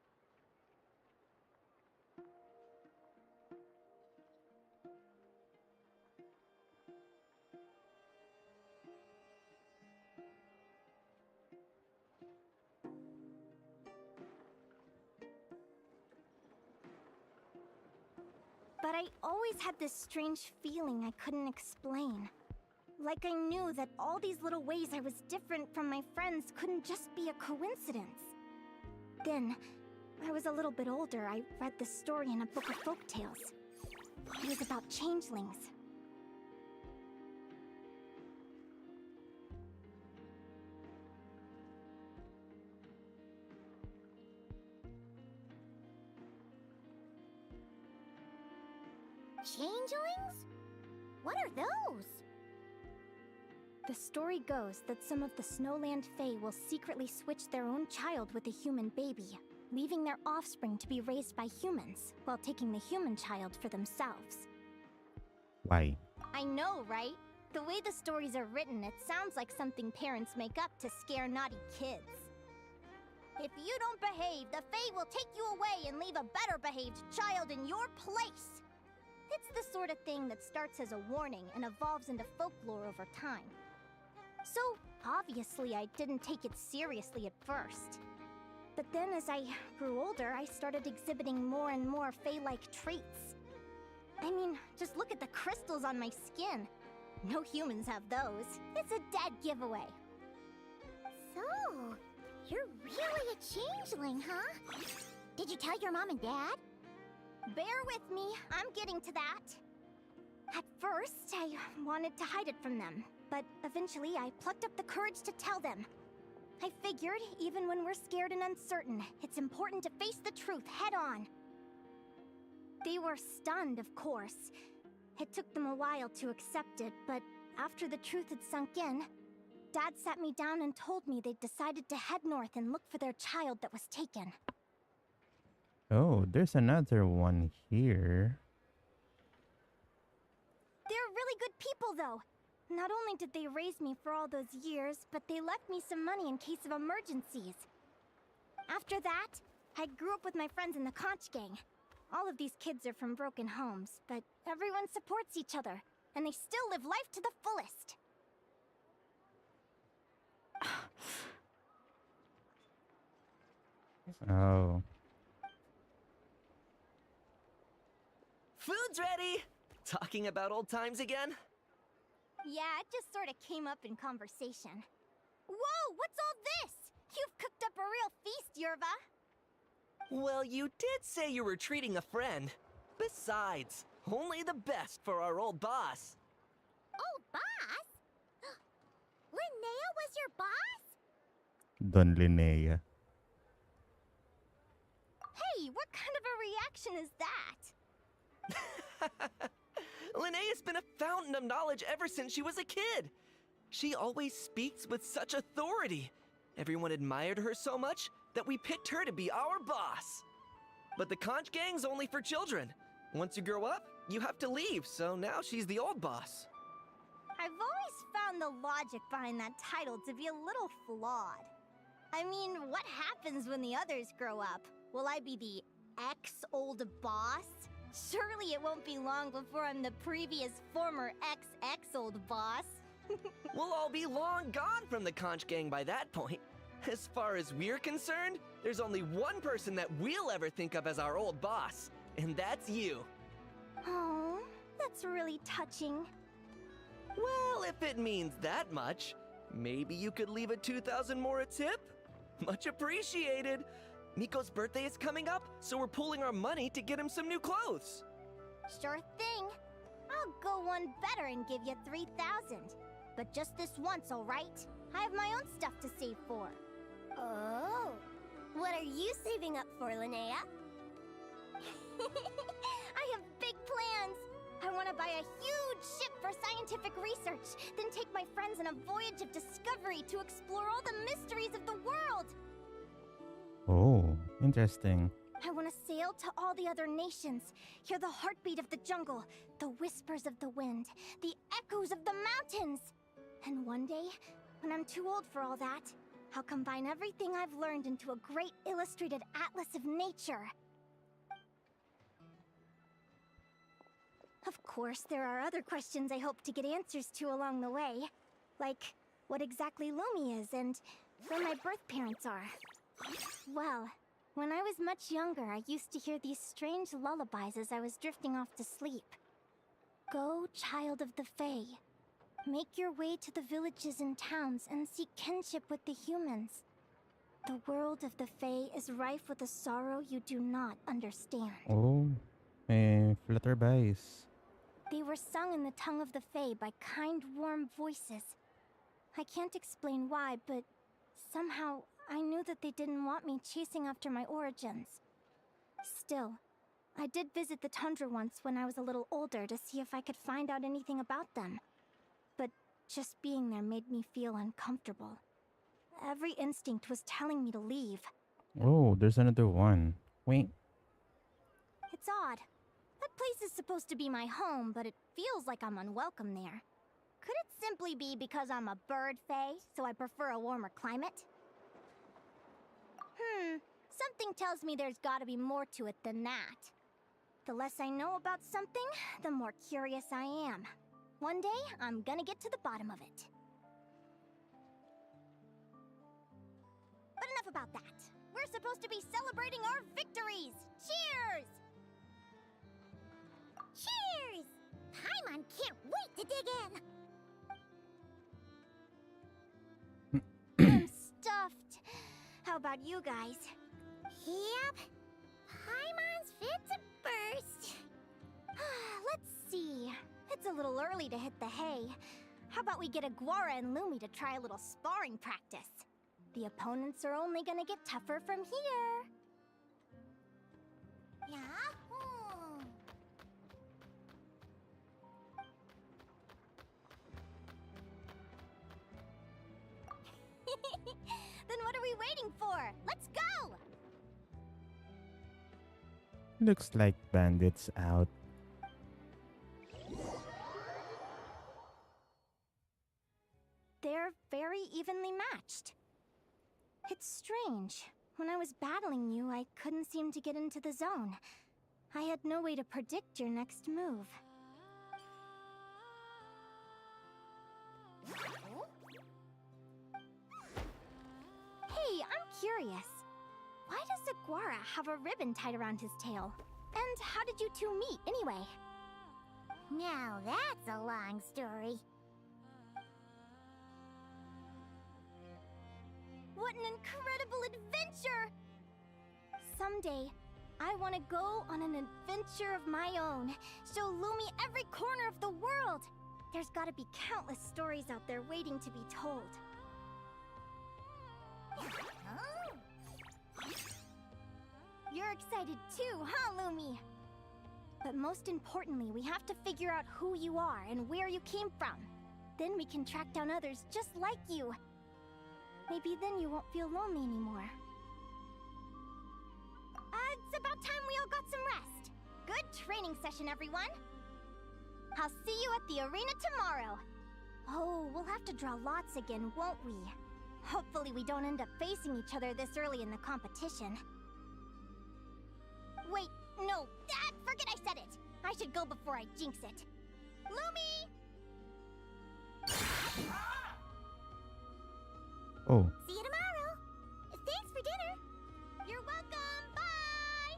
But I always had this strange feeling I couldn't explain. Like I knew that all these little ways I was different from my friends couldn't just be a coincidence. Then, when I was a little bit older, I read this story in a book of folktales. It was about changelings. Changelings? What are those? The story goes that some of the Snowland Fae will secretly switch their own child with a human baby, leaving their offspring to be raised by humans, while taking the human child for themselves. Why? I know, right? The way the stories are written, it sounds like something parents make up to scare naughty kids. If you don't behave, the Fae will take you away and leave a better behaved child in your place. It's the sort of thing that starts as a warning and evolves into folklore over time. So, obviously, I didn't take it seriously at first. But then as I grew older, I started exhibiting more and more Fae-like traits. I mean, just look at the crystals on my skin. No humans have those. It's a dead giveaway. So, you're really a changeling, huh? Did you tell your mom and dad? Bear with me, I'm getting to that. At first, I wanted to hide it from them, but eventually I plucked up the courage to tell them. I figured, even when we're scared and uncertain, it's important to face the truth head on. They were stunned, of course. It took them a while to accept it, but after the truth had sunk in, Dad sat me down and told me they'd decided to head north and look for their child that was taken. Oh, there's another one here. They're really good people, though. Not only did they raise me for all those years, but they left me some money in case of emergencies. After that, I grew up with my friends in the Conch Gang. All of these kids are from broken homes, but everyone supports each other, and they still live life to the fullest. Oh. Food's ready! Talking about old times again? Yeah, it just sort of came up in conversation. Whoa, what's all this? You've cooked up a real feast, Yerva. Well, you did say you were treating a friend. Besides, only the best for our old boss. Old boss? Linnea was your boss? Don Linnea. Hey, what kind of a reaction is that? Linnea's been a fountain of knowledge ever since she was a kid. She always speaks with such authority. Everyone admired her so much that we picked her to be our boss. But the Conch Gang's only for children. Once you grow up, you have to leave, so now she's the old boss. I've always found the logic behind that title to be a little flawed. I mean, what happens when the others grow up? Will I be the ex-old boss? Surely it won't be long before I'm the previous former ex-old boss. We'll all be long gone from the Conch Gang by that point. As far as we're concerned, there's only one person that we'll ever think of as our old boss, and that's you. Oh, that's really touching. Well, if it means that much, maybe you could leave a 2,000 more a tip? Much appreciated. Miko's birthday is coming up, so we're pooling our money to get him some new clothes. Sure thing. I'll go one better and give you 3,000. But just this once, alright? I have my own stuff to save for. Oh. What are you saving up for, Linnea? I have big plans! I want to buy a huge ship for scientific research, then take my friends on a voyage of discovery to explore all the mysteries of the world! Oh, interesting. I want to sail to all the other nations, hear the heartbeat of the jungle, the whispers of the wind, the echoes of the mountains! And one day, when I'm too old for all that, I'll combine everything I've learned into a great illustrated atlas of nature. Of course, there are other questions I hope to get answers to along the way. Like, what exactly Lumi is and where my birth parents are. Well, when I was much younger, I used to hear these strange lullabies as I was drifting off to sleep. Go, child of the Fae. Make your way to the villages and towns and seek kinship with the humans. The world of the Fae is rife with a sorrow you do not understand. Oh, may flutterbies. They were sung in the tongue of the Fae by kind, warm voices. I can't explain why, but somehow I knew that they didn't want me chasing after my origins. Still, I did visit the tundra once when I was a little older to see if I could find out anything about them. But just being there made me feel uncomfortable. Every instinct was telling me to leave. Oh, there's another one. Wait. It's odd. That place is supposed to be my home, but it feels like I'm unwelcome there. Could it simply be because I'm a bird fae, so I prefer a warmer climate? Something tells me there's gotta be more to it than that. The less I know about something, the more curious I am. One day, I'm gonna get to the bottom of it. But enough about that. We're supposed to be celebrating our victories! Cheers! Cheers! Paimon can't wait to dig in! I'm stuffed. How about you guys? Yep. Paimon's fit to burst. Let's see. It's a little early to hit the hay. How about we get Aguara and Lumi to try a little sparring practice? The opponents are only gonna get tougher from here. Yahoo! Then what are we waiting for? Let's go! Looks like bandits out. They're very evenly matched. It's strange. When I was battling you, I couldn't seem to get into the zone. I had no way to predict your next move. Hey, I'm curious. Why does Aguara have a ribbon tied around his tail? And how did you two meet, anyway? Now that's a long story. What an incredible adventure! Someday, I want to go on an adventure of my own. Show Lumi every corner of the world. There's gotta be countless stories out there waiting to be told. You're excited too, huh, Lumi? But most importantly, we have to figure out who you are and where you came from. Then we can track down others just like you. Maybe then you won't feel lonely anymore. It's about time we all got some rest. Good training session, everyone. I'll see you at the arena tomorrow. Oh, we'll have to draw lots again, won't we? Hopefully we don't end up facing each other this early in the competition. Wait, no, forget I said it. I should go before I jinx it. Lumi! Oh, See you tomorrow. Thanks for dinner. You're welcome, bye!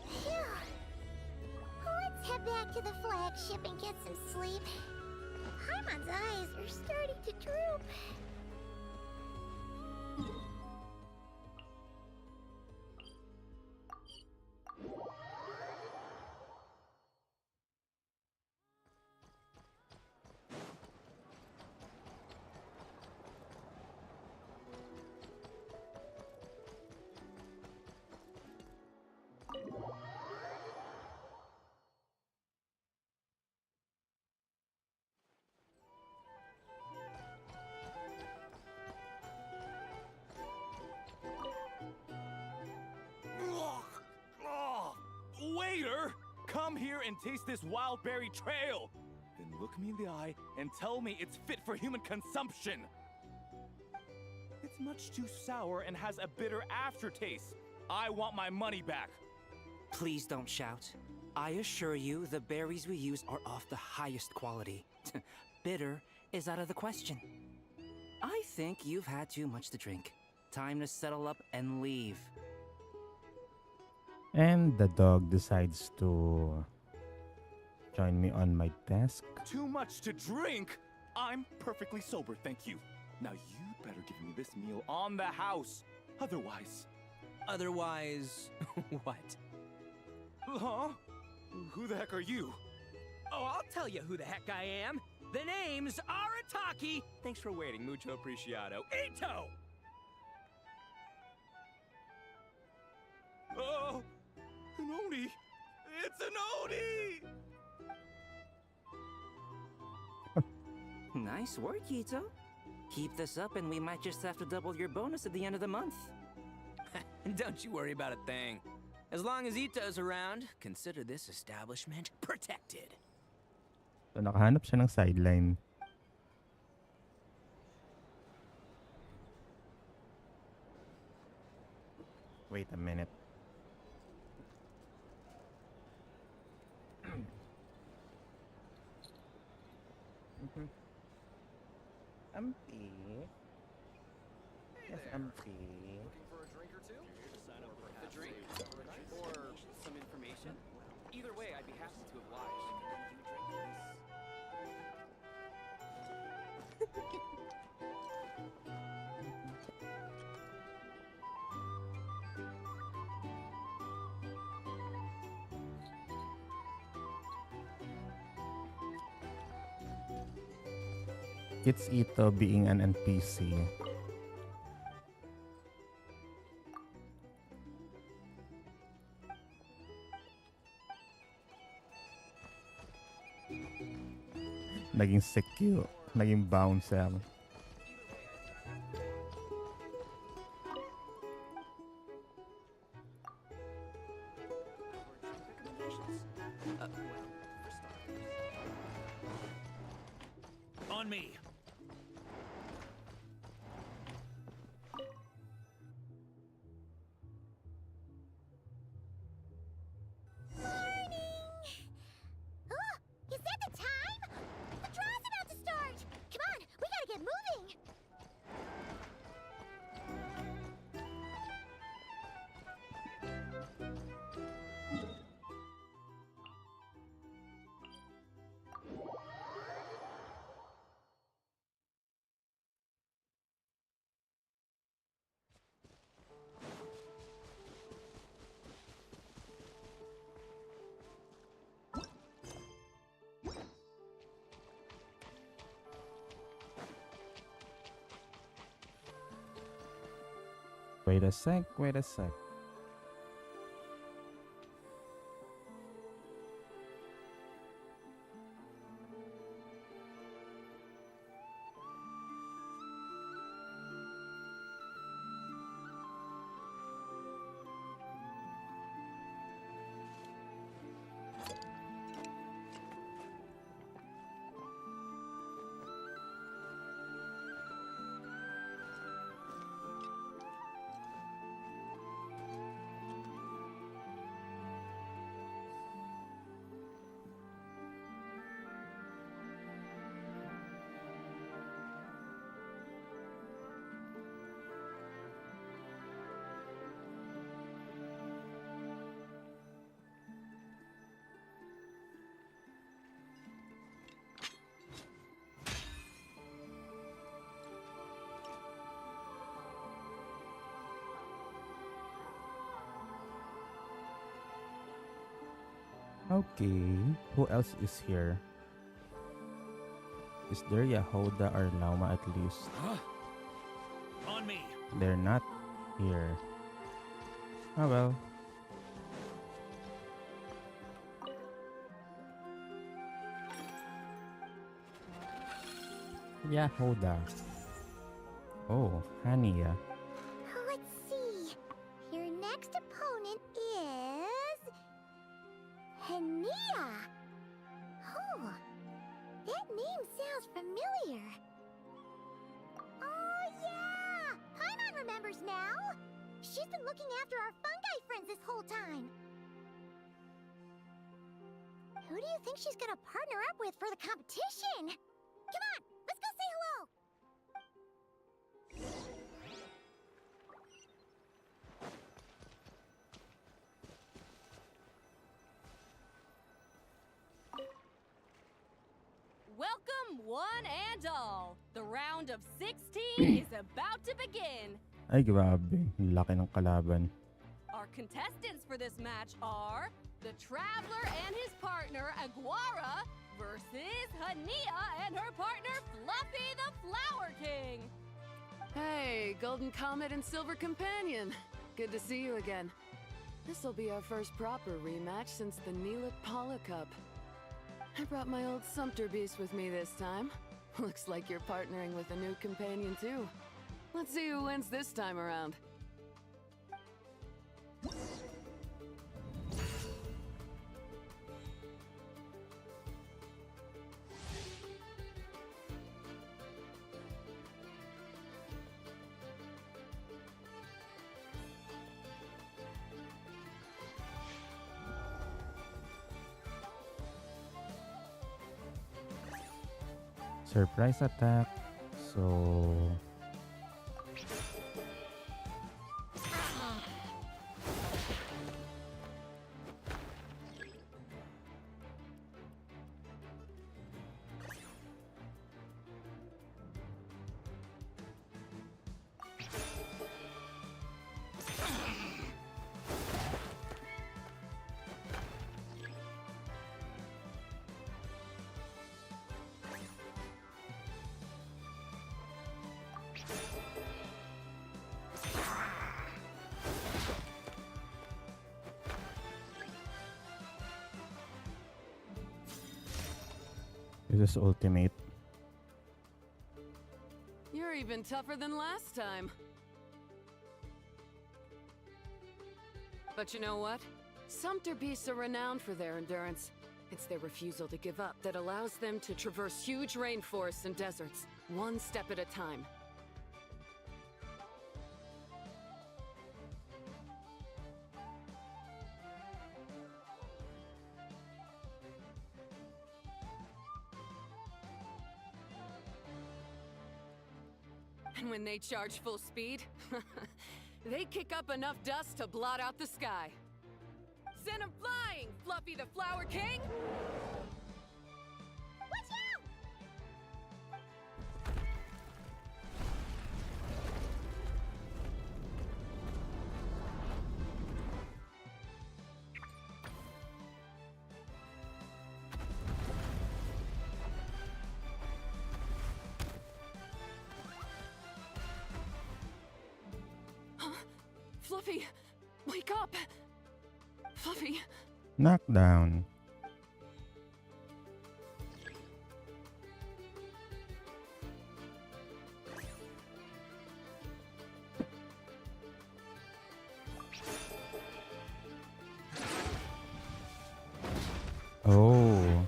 Phew. Let's head back to the flagship and get some sleep. Paimon's eyes are starting to droop. Come here and taste this wild berry trail. Then look me in the eye and tell me it's fit for human consumption. It's much too sour and has a bitter aftertaste. I want my money back. Please don't shout. I assure you, the berries we use are of the highest quality. Bitter is out of the question. I think you've had too much to drink. Time to settle up and leave. And the dog decides to join me on my desk. Too much to drink? I'm perfectly sober, thank you. Now you'd better give me this meal on the house. Otherwise... Otherwise, what? Huh? Who the heck are you? Oh, I'll tell you who the heck I am. The name's Arataki. Thanks for waiting, mucho apreciado. Ito! Oh, an Oni! It's an Oni! Nice work, Ito. Keep this up and we might just have to double your bonus at the end of the month. Don't you worry about a thing. As long as Ito's around, consider this establishment protected. So, nakahanap siya ng sideline. Wait a minute. Ampy. Yes, Ampy. Looking for a drink or two? The drink? Or some information? Either way, I'd be happy to oblige. It's Ito being an NPC. Naging secure, naging bouncer. On me. Is that the time? The draw's about to start! Come on, we gotta get moving! Wait a sec, wait a sec. Okay, who else is here? Is there Yahoda or Lauma at least? On me. They're not here. Oh well. Yahoda. Oh, Hania. Let's see. Your next opponent is... Linnea! Oh, that name sounds familiar. Oh, yeah! Paimon remembers now! She's been looking after our fungi friends this whole time. Who do you think she's gonna partner up with for the competition? Come on, let's go say hello! Welcome, one and all. The round of 16 is about to begin. Ay, grabe. Laki ng kalaban. Our contestants for this match are the Traveler and his partner, Aguara, versus Hania and her partner, Fluffy the Flower King. Hey, Golden Comet and Silver Companion. Good to see you again. This'll be our first proper rematch since the Nod-Krai Cup. I brought my old Sumpter Beast with me this time. Looks like you're partnering with a new companion too. Let's see who wins this time around. Surprise attack. So... This is ultimate. You're even tougher than last time. But you know what? Sumpter Beasts are renowned for their endurance. It's their refusal to give up that allows them to traverse huge rainforests and deserts, one step at a time. And when they charge full speed, they kick up enough dust to blot out the sky. Send him flying, Fluffy the Flower King! Watch out! Fluffy, wake up! Fluffy! Knockdown. Oh.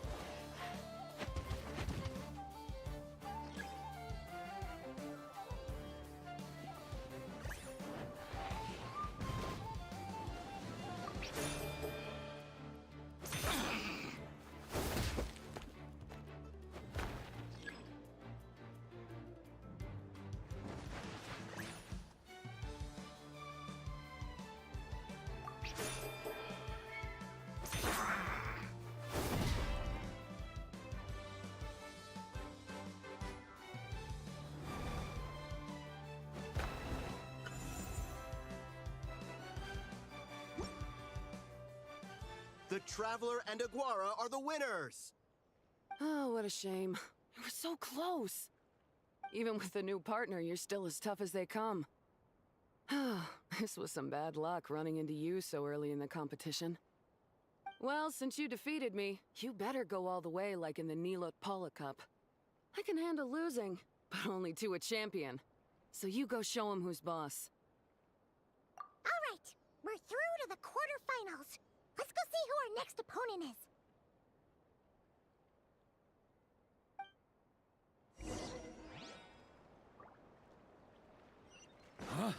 The Traveler and Aguara are the winners! Oh, what a shame. You were so close. Even with the new partner, you're still as tough as they come. This was some bad luck running into you so early in the competition. Well, since you defeated me, you better go all the way like in the Nod-Krai Cup. I can handle losing, but only to a champion. So you go show him who's boss. All right, we're through to the quarterfinals. Let's go see who our next opponent is. Huh?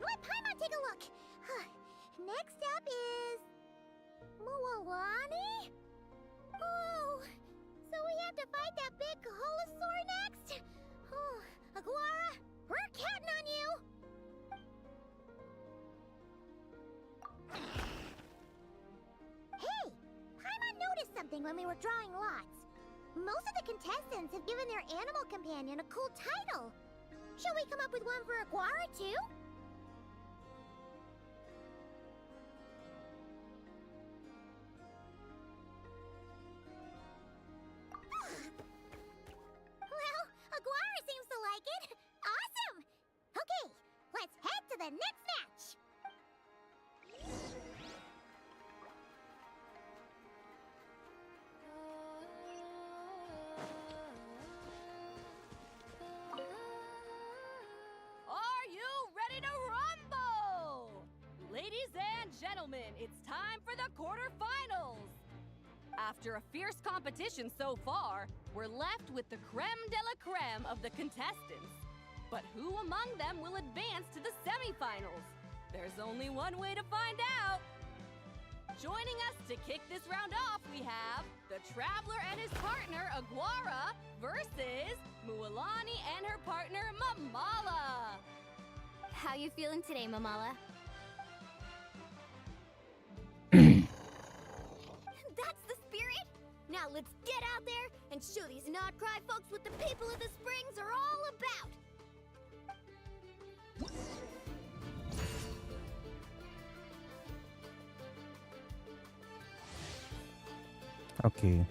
Let Paimon take a look. Next up is... Mualani? Oh, so we have to fight that big Holosaur next? Oh, Aguara, we're counting on you! Hey, Paimon noticed something when we were drawing lots. Most of the contestants have given their animal companion a cool title. Shall we come up with one for Aguara, too? Well, Aguara seems to like it. Awesome! Okay, let's head to the next match! Are you ready to rumble? Ladies and gentlemen, it's time for the quarterfinals. After a fierce competition so far, we're left with the creme de la creme of the contestants. But who among them will advance to the semifinals? There's only one way to find out. Joining us to kick this round off, we have the Traveler and his partner, Aguara, versus Mualani and her partner, Mamala. How you feeling today, Mamala? That's the spirit! Now let's get out there and show these Nod-Krai folks what the people of the Springs are all about! Okay.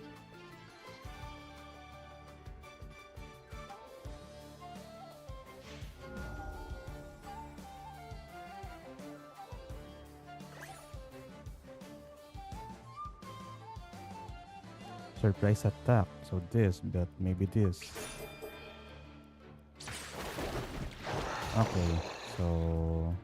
Surprise attack. So this, but maybe this. Okay, so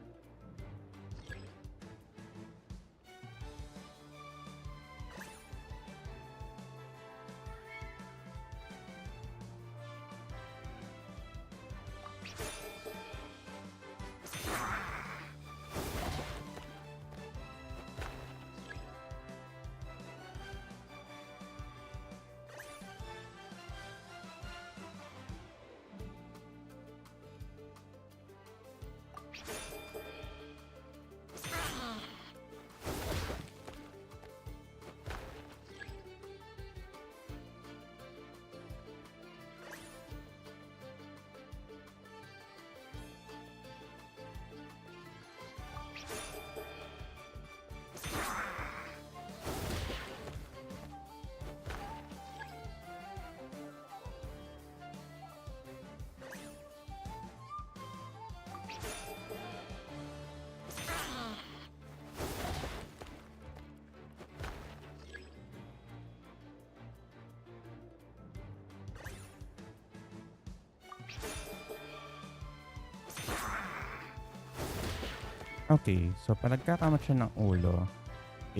okay, so pag nagkakamot siya ng ulo,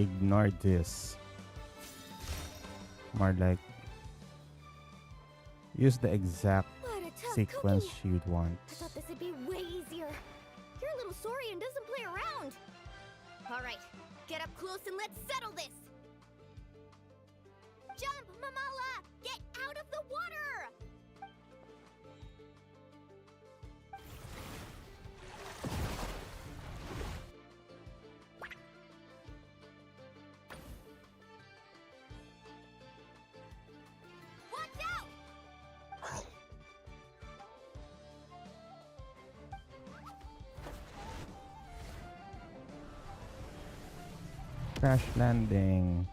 ignore this. More like, use the exact What a tough sequence cookie. you'd want. I thought this would be way easier. Your little Saurian doesn't play around. Alright, get up close and let's settle this! Jump, Mamala! Get out of the water! Watch out! Crash landing.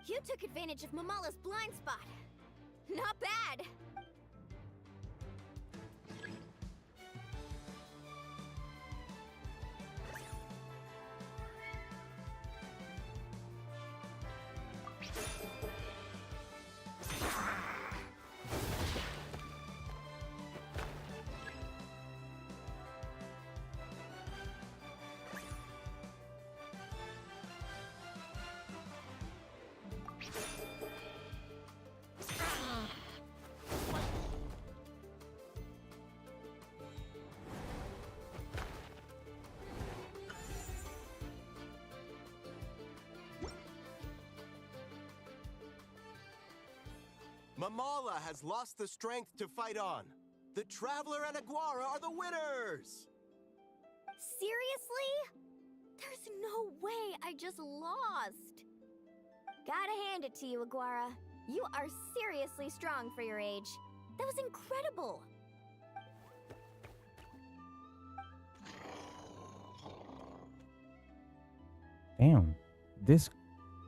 You took advantage of Mamala's blind spot. Not bad. Mamala has lost the strength to fight on. The Traveler and Aguara are the winners! Seriously? There's no way I just lost. Gotta hand it to you, Aguara. You are seriously strong for your age. That was incredible. Damn, this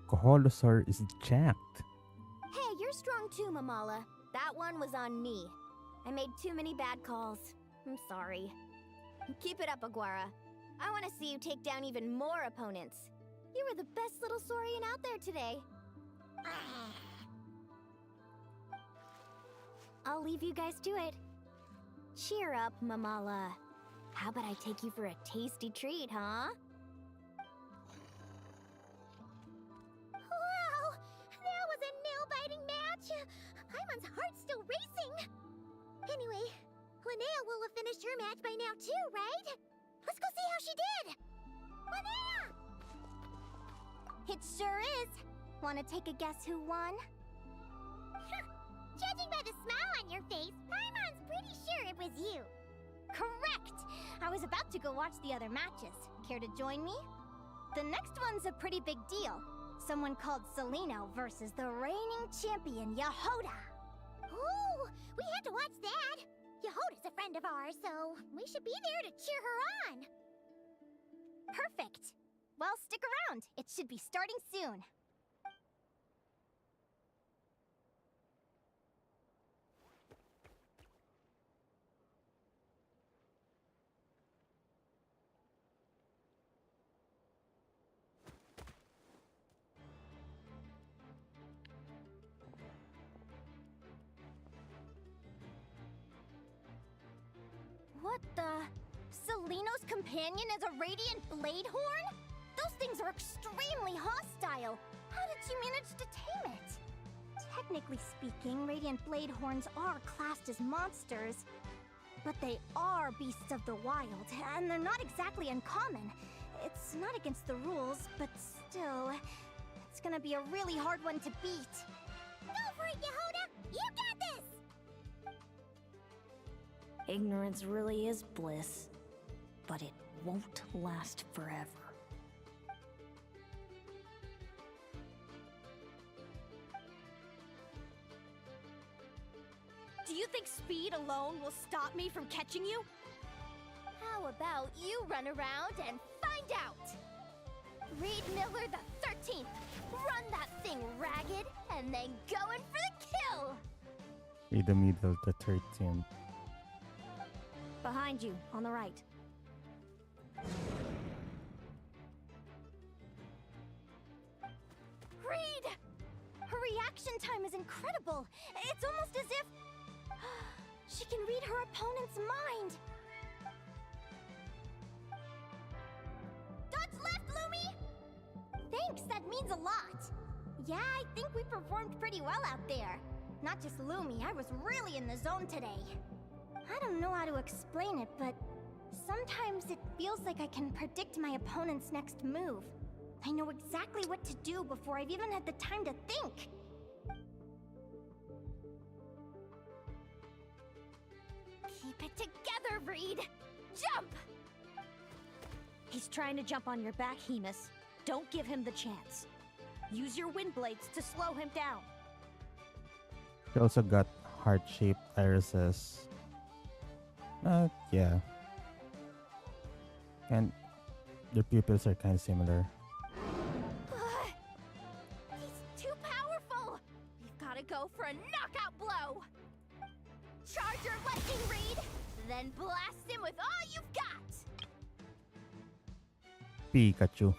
Koholosaur is jacked. Hey, you're strong too, Mamala. That one was on me. I made too many bad calls. I'm sorry. Keep it up, Aguara. I want to see you take down even more opponents. You were the best little Saurian out there today. I'll leave you guys to it. Cheer up, Mamala. How about I take you for a tasty treat, huh? Wow! That was a nail-biting match! Paimon's heart's still racing! Anyway, Linnea will have finished her match by now too, right? Let's go see how she did! Linnea! It sure is. Wanna take a guess who won? Judging by the smile on your face, Paimon's pretty sure it was you. Correct! I was about to go watch the other matches. Care to join me? The next one's a pretty big deal. Someone called Celino versus the reigning champion, Yehoda. Ooh, we have to watch that. Yehoda's a friend of ours, so we should be there to cheer her on. Perfect. Well, stick around. It should be starting soon. What the? Celino's companion is a radiant blade horn? Those things are extremely hostile. How did you manage to tame it? Technically speaking, radiant blade horns are classed as monsters. But they are beasts of the wild, and they're not exactly uncommon. It's not against the rules, but still, it's gonna be a really hard one to beat. Go for it, Yehoda! You got this! Ignorance really is bliss, but it won't last forever. Do you think speed alone will stop me from catching you? How about you run around and find out? Reed Miller the 13th, run that thing ragged, and then go in for the kill! In the middle, the 13th. Behind you, on the right. Reed! Her reaction time is incredible. It's almost as if she can read her opponent's mind. Dodge left, Lumi! Thanks, that means a lot. Yeah, I think we performed pretty well out there. Not just Lumi, I was really in the zone today. I don't know how to explain it, but sometimes it feels like I can predict my opponent's next move. I know exactly what to do before I've even had the time to think. Keep it together, Reed! Jump! He's trying to jump on your back, Hemus. Don't give him the chance. Use your wind blades to slow him down. She also got heart-shaped irises. Yeah. And their pupils are kind of similar. He's too powerful! We've gotta go for a knockout blow! Charge your lightning, Reed! Then blast him with all you've got! Pikachu.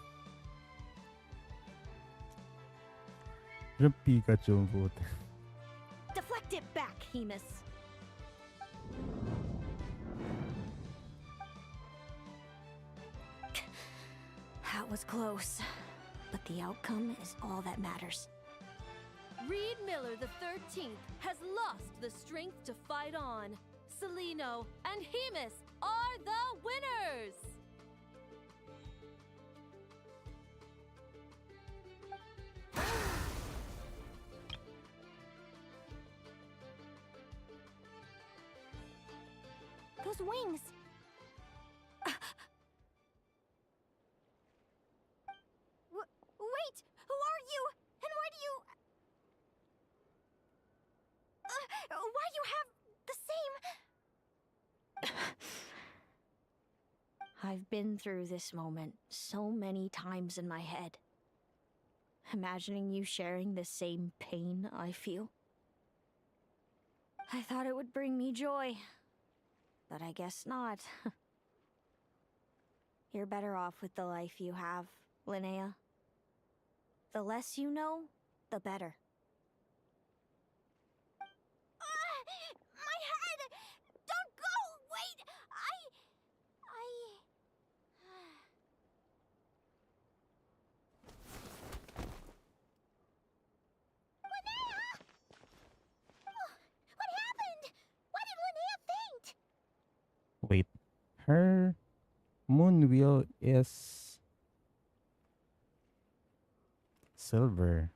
Yung Pikachu ang puta. Deflect it back, Hemus. That was close, but the outcome is all that matters. Reed Miller the 13th has lost the strength to fight on. Celino and Hemus are the winners! those wings? Wait! Who are you? And why do you... why do you have the same... I've been through this moment so many times in my head. Imagining you sharing the same pain I feel. I thought it would bring me joy, but I guess not. You're better off with the life you have, Linnea. The less you know, the better. My head! Don't go! Wait! Linnea! Oh, what happened? Why did Linnea faint? Wait, her moon wheel is silver.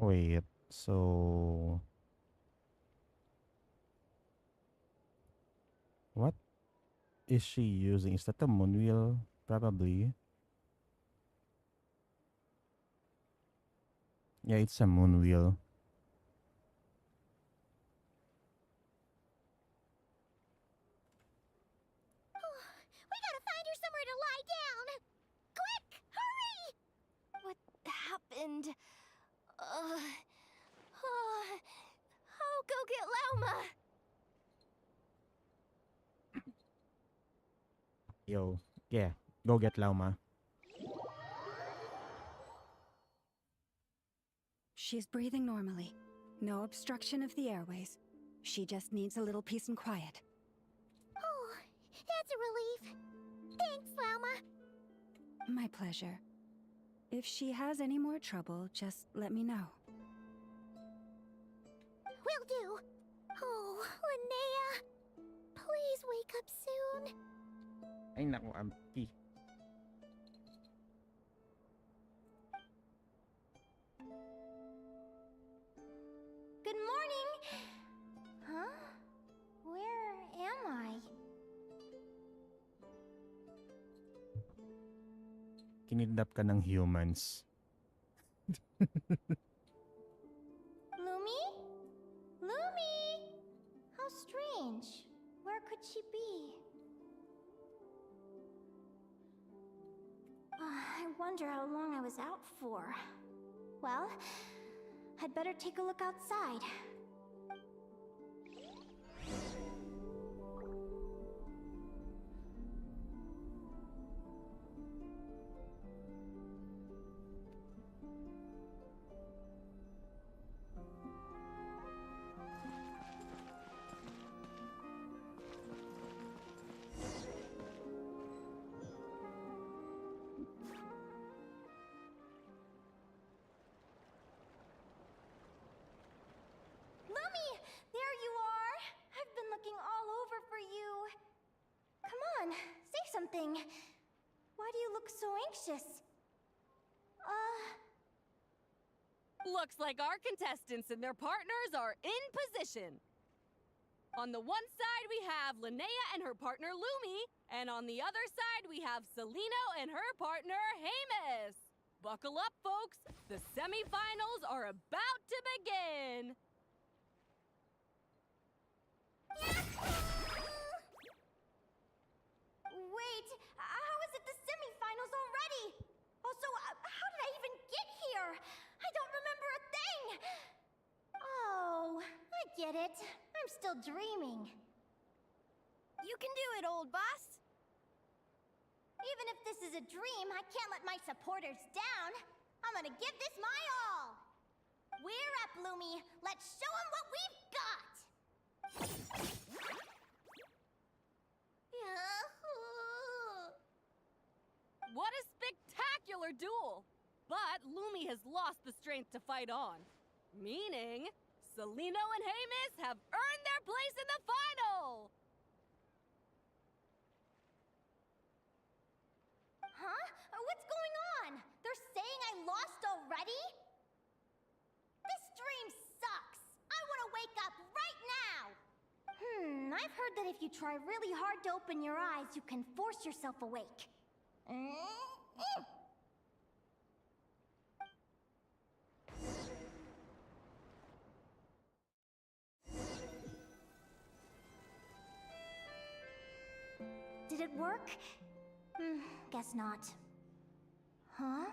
Wait, so what is she using? Is that a moon wheel? Probably. Yeah, it's a moon wheel. We gotta find her somewhere to lie down! Quick! Hurry! What happened? I'll go get Lauma. Yo, yeah, go get Lauma. She's breathing normally. No obstruction of the airways. She just needs a little peace and quiet. Oh, that's a relief. Thanks, Lauma. My pleasure. If she has any more trouble, just let me know. Will do. Oh, Linnea. Please wake up soon. Ay naku, Ampi. Good morning. Huh? Where am I? Kinidnap ka ng humans. Lumi? Lumi! How strange. Where could she be? I wonder how long I was out for. Well, I'd better take a look outside. Lumi! There you are! I've been looking all over for you. Come on, say something. Why do you look so anxious? Looks like our contestants and their partners are in position. On the one side, we have Linnea and her partner Lumi, and on the other side, we have Celino and her partner Hamus. Buckle up, folks. The semifinals are about to begin. Wait, how is it the semifinals already? Also, how did I even get here? I don't remember a thing! Oh, I get it. I'm still dreaming. You can do it, old boss. Even if this is a dream, I can't let my supporters down. I'm gonna give this my all! We're up, Lumi! Let's show 'em what we've got! What a spectacular duel! But Lumi has lost the strength to fight on. Meaning, Celino and Hamis have earned their place in the final! Huh? What's going on? They're saying I lost already? This dream sucks! I want to wake up right now! I've heard that if you try really hard to open your eyes, you can force yourself awake. Did it work? Guess not. Huh?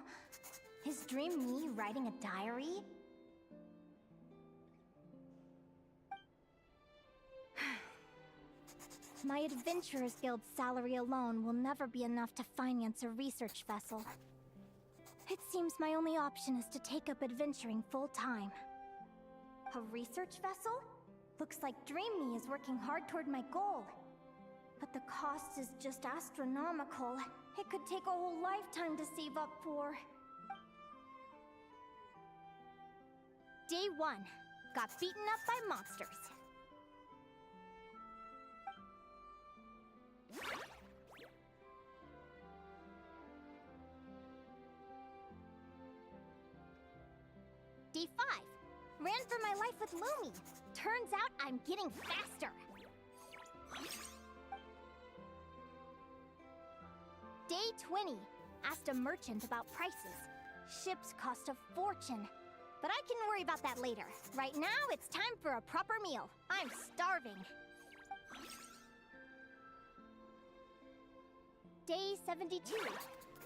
Is Dream me writing a diary? My Adventurers Guild salary alone will never be enough to finance a research vessel. It seems my only option is to take up adventuring full-time. A research vessel? Looks like Dream Me is working hard toward my goal. But the cost is just astronomical. It could take a whole lifetime to save up for. Day 1. Got beaten up by monsters. Day 5. Ran for my life with Lumi. Turns out I'm getting faster. Day 20. Asked a merchant about prices. Ships cost a fortune. But I can worry about that later. Right now, it's time for a proper meal. I'm starving. Day 72.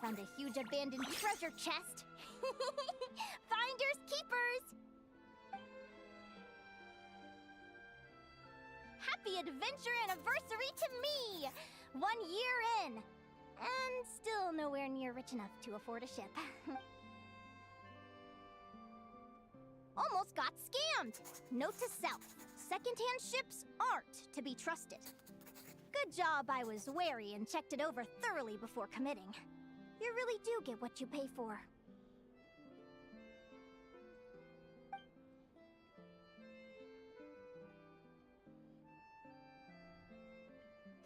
Found a huge abandoned treasure chest. Finders keepers! Happy adventure anniversary to me! 1 year in. And still nowhere near rich enough to afford a ship. Almost got scammed! Note to self, secondhand ships aren't to be trusted. Good job I was wary and checked it over thoroughly before committing. You really do get what you pay for.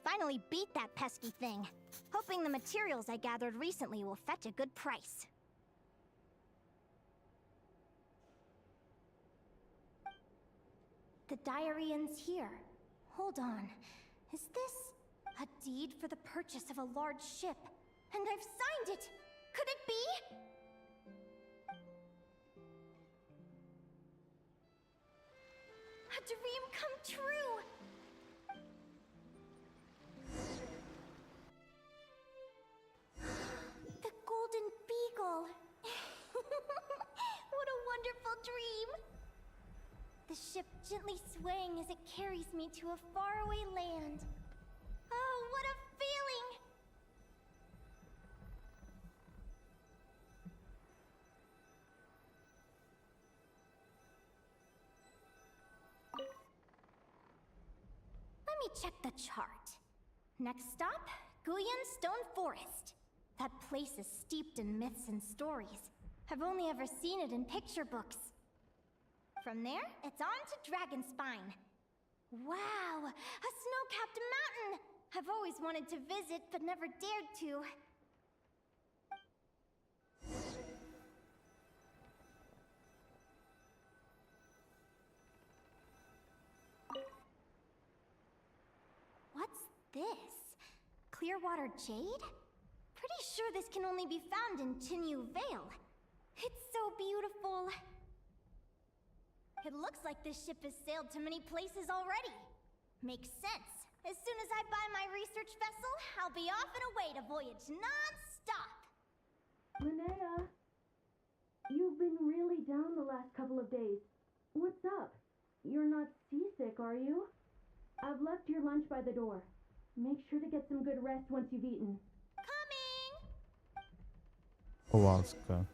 Finally beat that pesky thing. Hoping the materials I gathered recently will fetch a good price. The diary ends here. Hold on. Is this a deed for the purchase of a large ship? And I've signed it! Could it be? A dream come true! The Golden Beagle! What a wonderful dream! The ship gently swaying as it carries me to a faraway land. Oh, what a feeling! Let me check the chart. Next stop, Guyan Stone Forest. That place is steeped in myths and stories. I've only ever seen it in picture books. From there, it's on to Dragonspine. Wow, a snow-capped mountain! I've always wanted to visit, but never dared to. What's this? Clearwater jade? Pretty sure this can only be found in Chinyu Vale. It's so beautiful. It looks like this ship has sailed to many places already. Makes sense. As soon as I buy my research vessel, I'll be off and away to voyage non-stop. Linnea, you've been really down the last couple of days. What's up? You're not seasick, are you? I've left your lunch by the door. Make sure to get some good rest once you've eaten. Kowalska.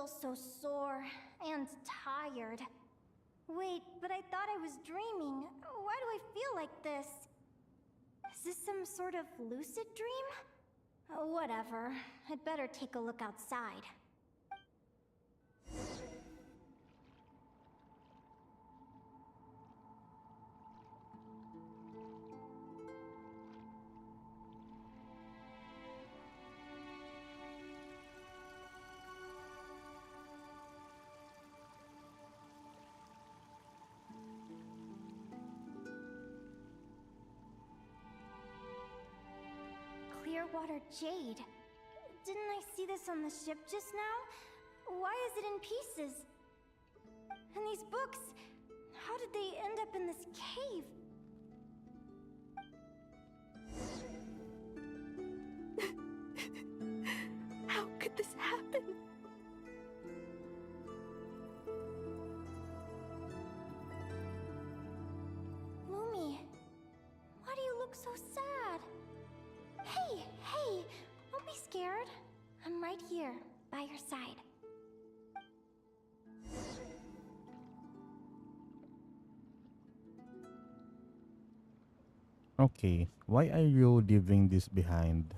still so sore and tired. Wait, but I thought I was dreaming. Why do I feel like this? Is this some sort of lucid dream? Whatever. I'd better take a look outside. Clearwater jade. Didn't I see this on the ship just now? Why is it in pieces? And these books, how did they end up in this cave? How could this happen? Lumi, why do you look so sad? Hey, don't be scared. I'm right here, by your side. Okay, why are you leaving this behind?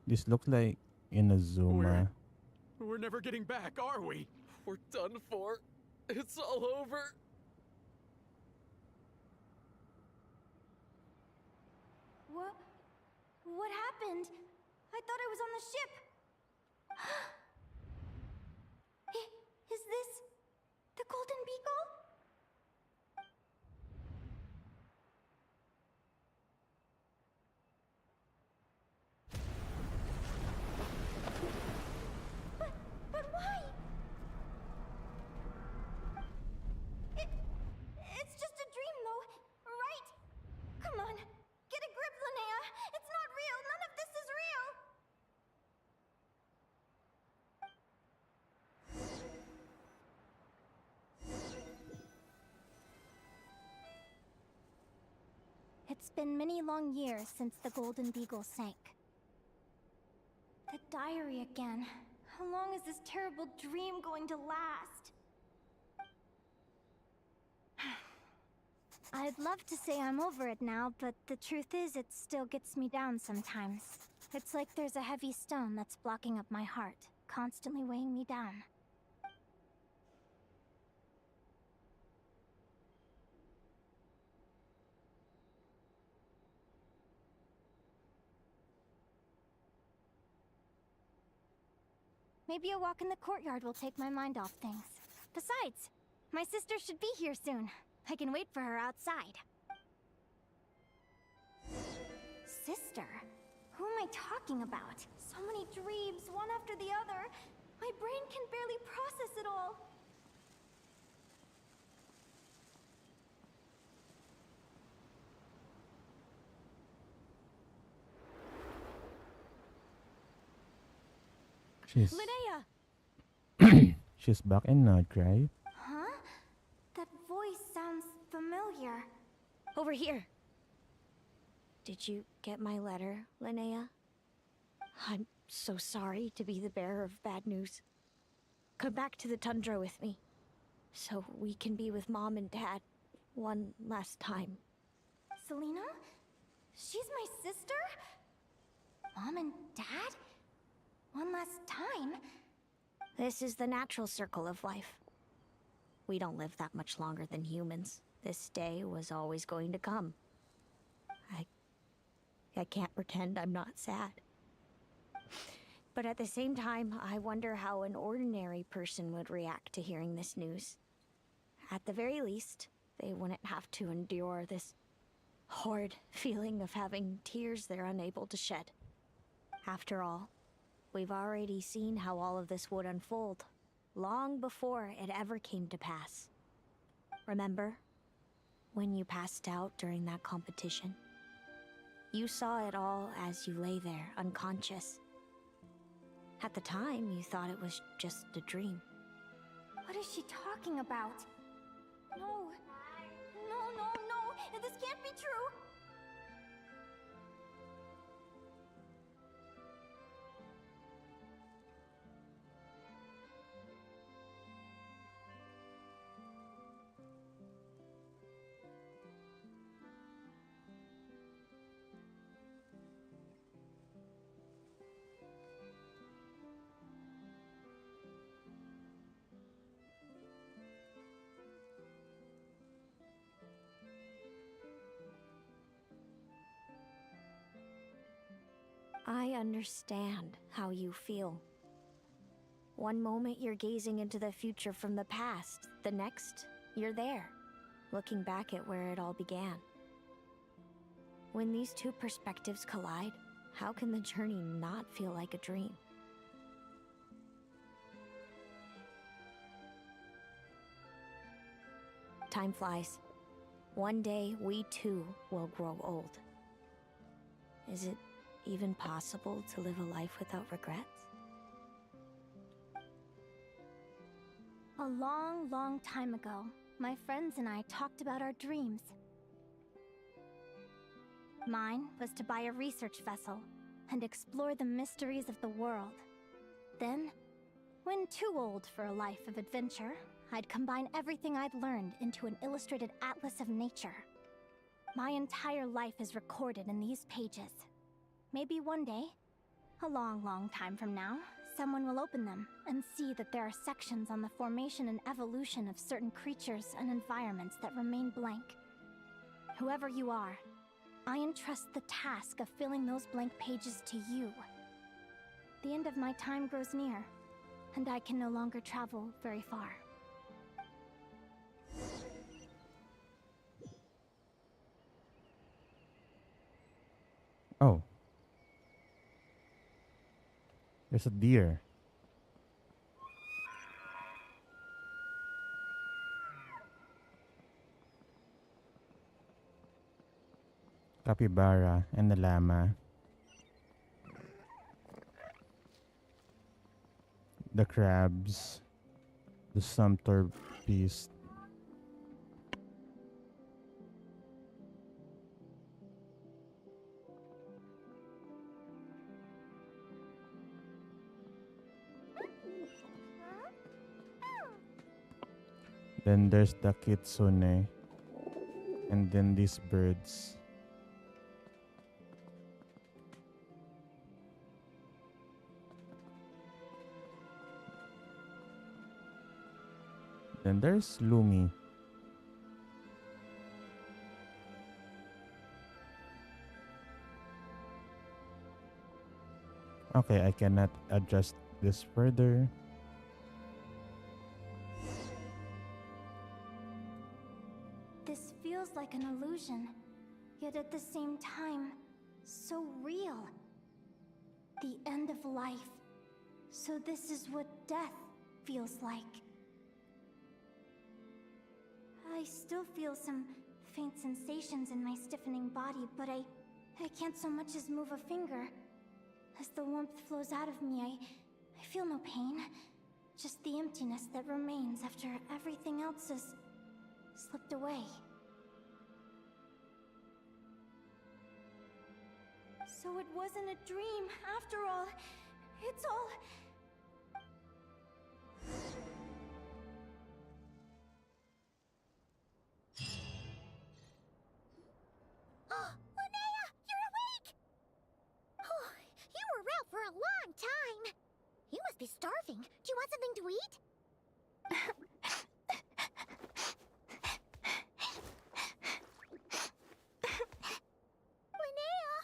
This looks like Inazuma. We're never getting back, are we? We're done for. It's all over. What happened? I thought I was on the ship. Is this the Golden Beagle? But why? It's just a dream, though, right? Come on, get a grip, Linnea. It's not real. None of this is real. It's been many long years since the Golden Beagle sank. The diary again. How long is this terrible dream going to last? I'd love to say I'm over it now, but the truth is it still gets me down sometimes. It's like there's a heavy stone that's blocking up my heart, constantly weighing me down. Maybe a walk in the courtyard will take my mind off things. Besides, my sister should be here soon. I can wait for her outside. Sister? Who am I talking about? So many dreams, one after the other. My brain can barely process it all. Linnea! She's back in Nod-Krai. Huh? That voice sounds familiar. Over here. Did you get my letter, Linnea? I'm so sorry to be the bearer of bad news. Come back to the tundra with me, so we can be with Mom and Dad one last time. Selena? She's my sister? Mom and Dad? One last time? This is the natural circle of life. We don't live that much longer than humans. This day was always going to come. I can't pretend I'm not sad. But at the same time, I wonder how an ordinary person would react to hearing this news. At the very least, they wouldn't have to endure this horrid feeling of having tears they're unable to shed. After all, we've already seen how all of this would unfold, long before it ever came to pass. Remember, when you passed out during that competition? You saw it all as you lay there, unconscious. At the time, you thought it was just a dream. What is she talking about? No. This can't be true. I understand how you feel. One moment you're gazing into the future from the past, the next, you're there, looking back at where it all began. When these two perspectives collide, how can the journey not feel like a dream? Time flies. One day, we too will grow old. Is it even possible to live a life without regrets? A long, long time ago, my friends and I talked about our dreams. Mine was to buy a research vessel and explore the mysteries of the world. Then, when too old for a life of adventure, I'd combine everything I'd learned into an illustrated atlas of nature. My entire life is recorded in these pages. Maybe one day, a long, long time from now, someone will open them and see that there are sections on the formation and evolution of certain creatures and environments that remain blank. Whoever you are, I entrust the task of filling those blank pages to you. The end of my time grows near, and I can no longer travel very far. Oh. There's a deer. Capybara and the llama. The crabs. The sumpter beast. Then there's the kitsune. And then these birds. Then there's Lumi. Okay, I cannot adjust this further. This feels like an illusion, yet at the same time, so real. The end of life. So this is what death feels like. I still feel some faint sensations in my stiffening body, but I can't so much as move a finger. As the warmth flows out of me, I feel no pain. Just the emptiness that remains after everything else has slipped away. So it wasn't a dream, after all. It's all... Linnea, you're awake! Oh, you were out for a long time. You must be starving. Do you want something to eat? Linnea,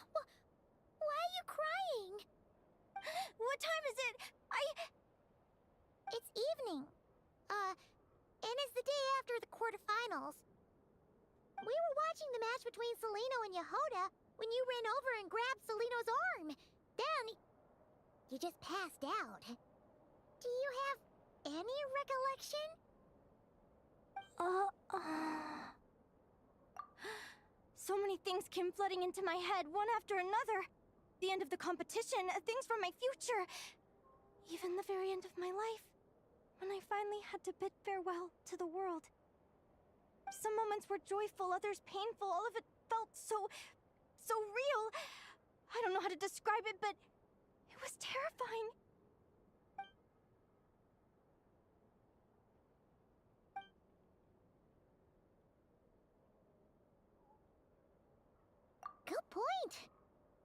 why are you crying? What time is it? It's evening. And it's the day after the quarterfinals. We were watching the match between Celino and Yehoda when you ran over and grabbed Celino's arm. Then, you just passed out. Do you have any recollection? So many things came flooding into my head, one after another. The end of the competition, things from my future. Even the very end of my life. When I finally had to bid farewell to the world. Some moments were joyful, others painful. All of it felt so real. I don't know how to describe it, but it was terrifying. Good point.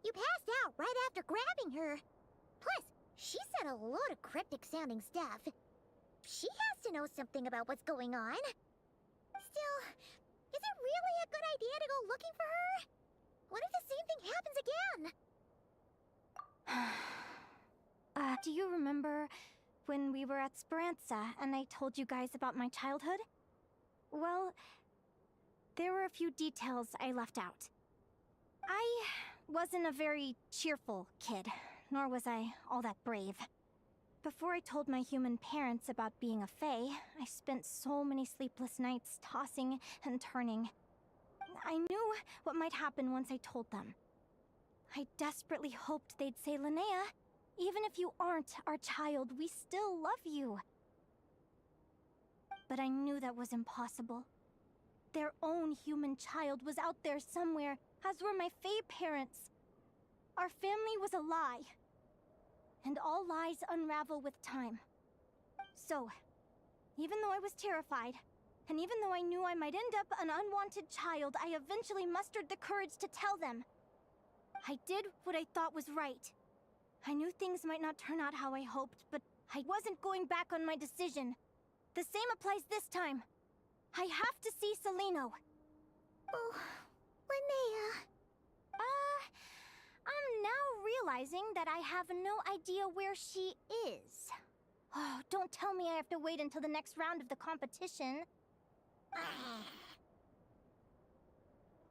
You passed out right after grabbing her. Plus, she said a load of cryptic-sounding stuff. She has to know something about what's going on. Still, is it really a good idea to go looking for her? What if the same thing happens again? Do you remember when we were at Speranza and I told you guys about my childhood? Well, there were a few details I left out. I wasn't a very cheerful kid, nor was I all that brave. Before I told my human parents about being a fae, I spent so many sleepless nights tossing and turning. I knew what might happen once I told them. I desperately hoped they'd say, Linnea, even if you aren't our child, we still love you. But I knew that was impossible. Their own human child was out there somewhere, as were my fae parents. Our family was a lie. And all lies unravel with time. So, even though I was terrified, and even though I knew I might end up an unwanted child, I eventually mustered the courage to tell them. I did what I thought was right. I knew things might not turn out how I hoped, but I wasn't going back on my decision. The same applies this time. I have to see Celino. Oh, Linnea. I'm now realizing that I have no idea where she is. Oh, don't tell me I have to wait until the next round of the competition.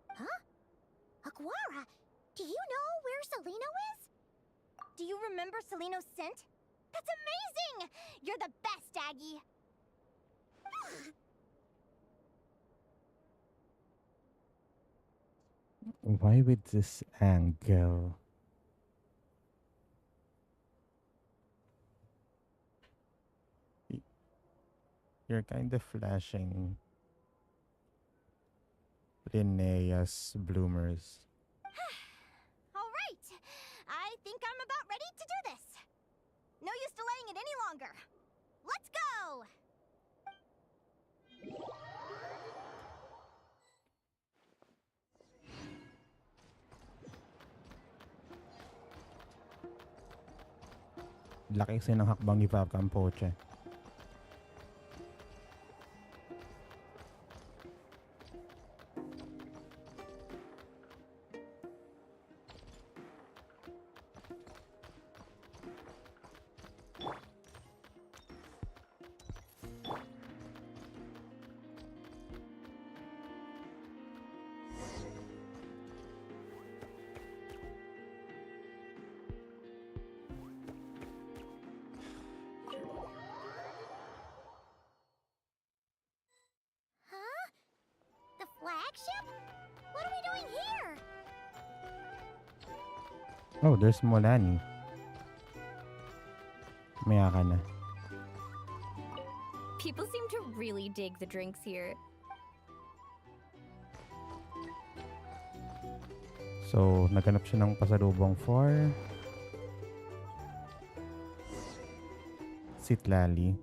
Huh? Aguara, do you know where Celino is? Do you remember Celino's scent? That's amazing! You're the best, Aggie! Why with this angle? You're kind of flashing Linnea's bloomers. Alright! I think I'm about ready to do this. No use delaying it any longer. Let's go! Laki kasi ng hakbang ni Papa Campoche. Huh? The flagship? What are we doing here? Oh, there's Molani. Maya ka na. People seem to really dig the drinks here. So, naghanap siya ng pasalubong for Citlali.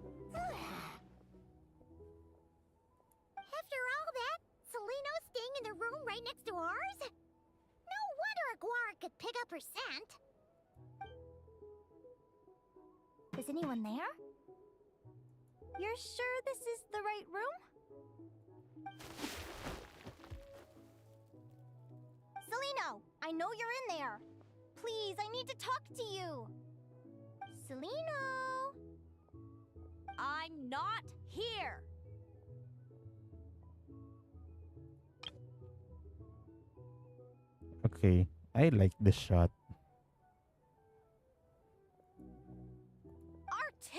After all that, Celino's staying in the room right next to ours? No wonder Aguara could pick up her scent. Is anyone there? You're sure this is the right room? Celino, I know you're in there. Please, I need to talk to you. Celino! I'm not here! Okay, I like this shot. R2?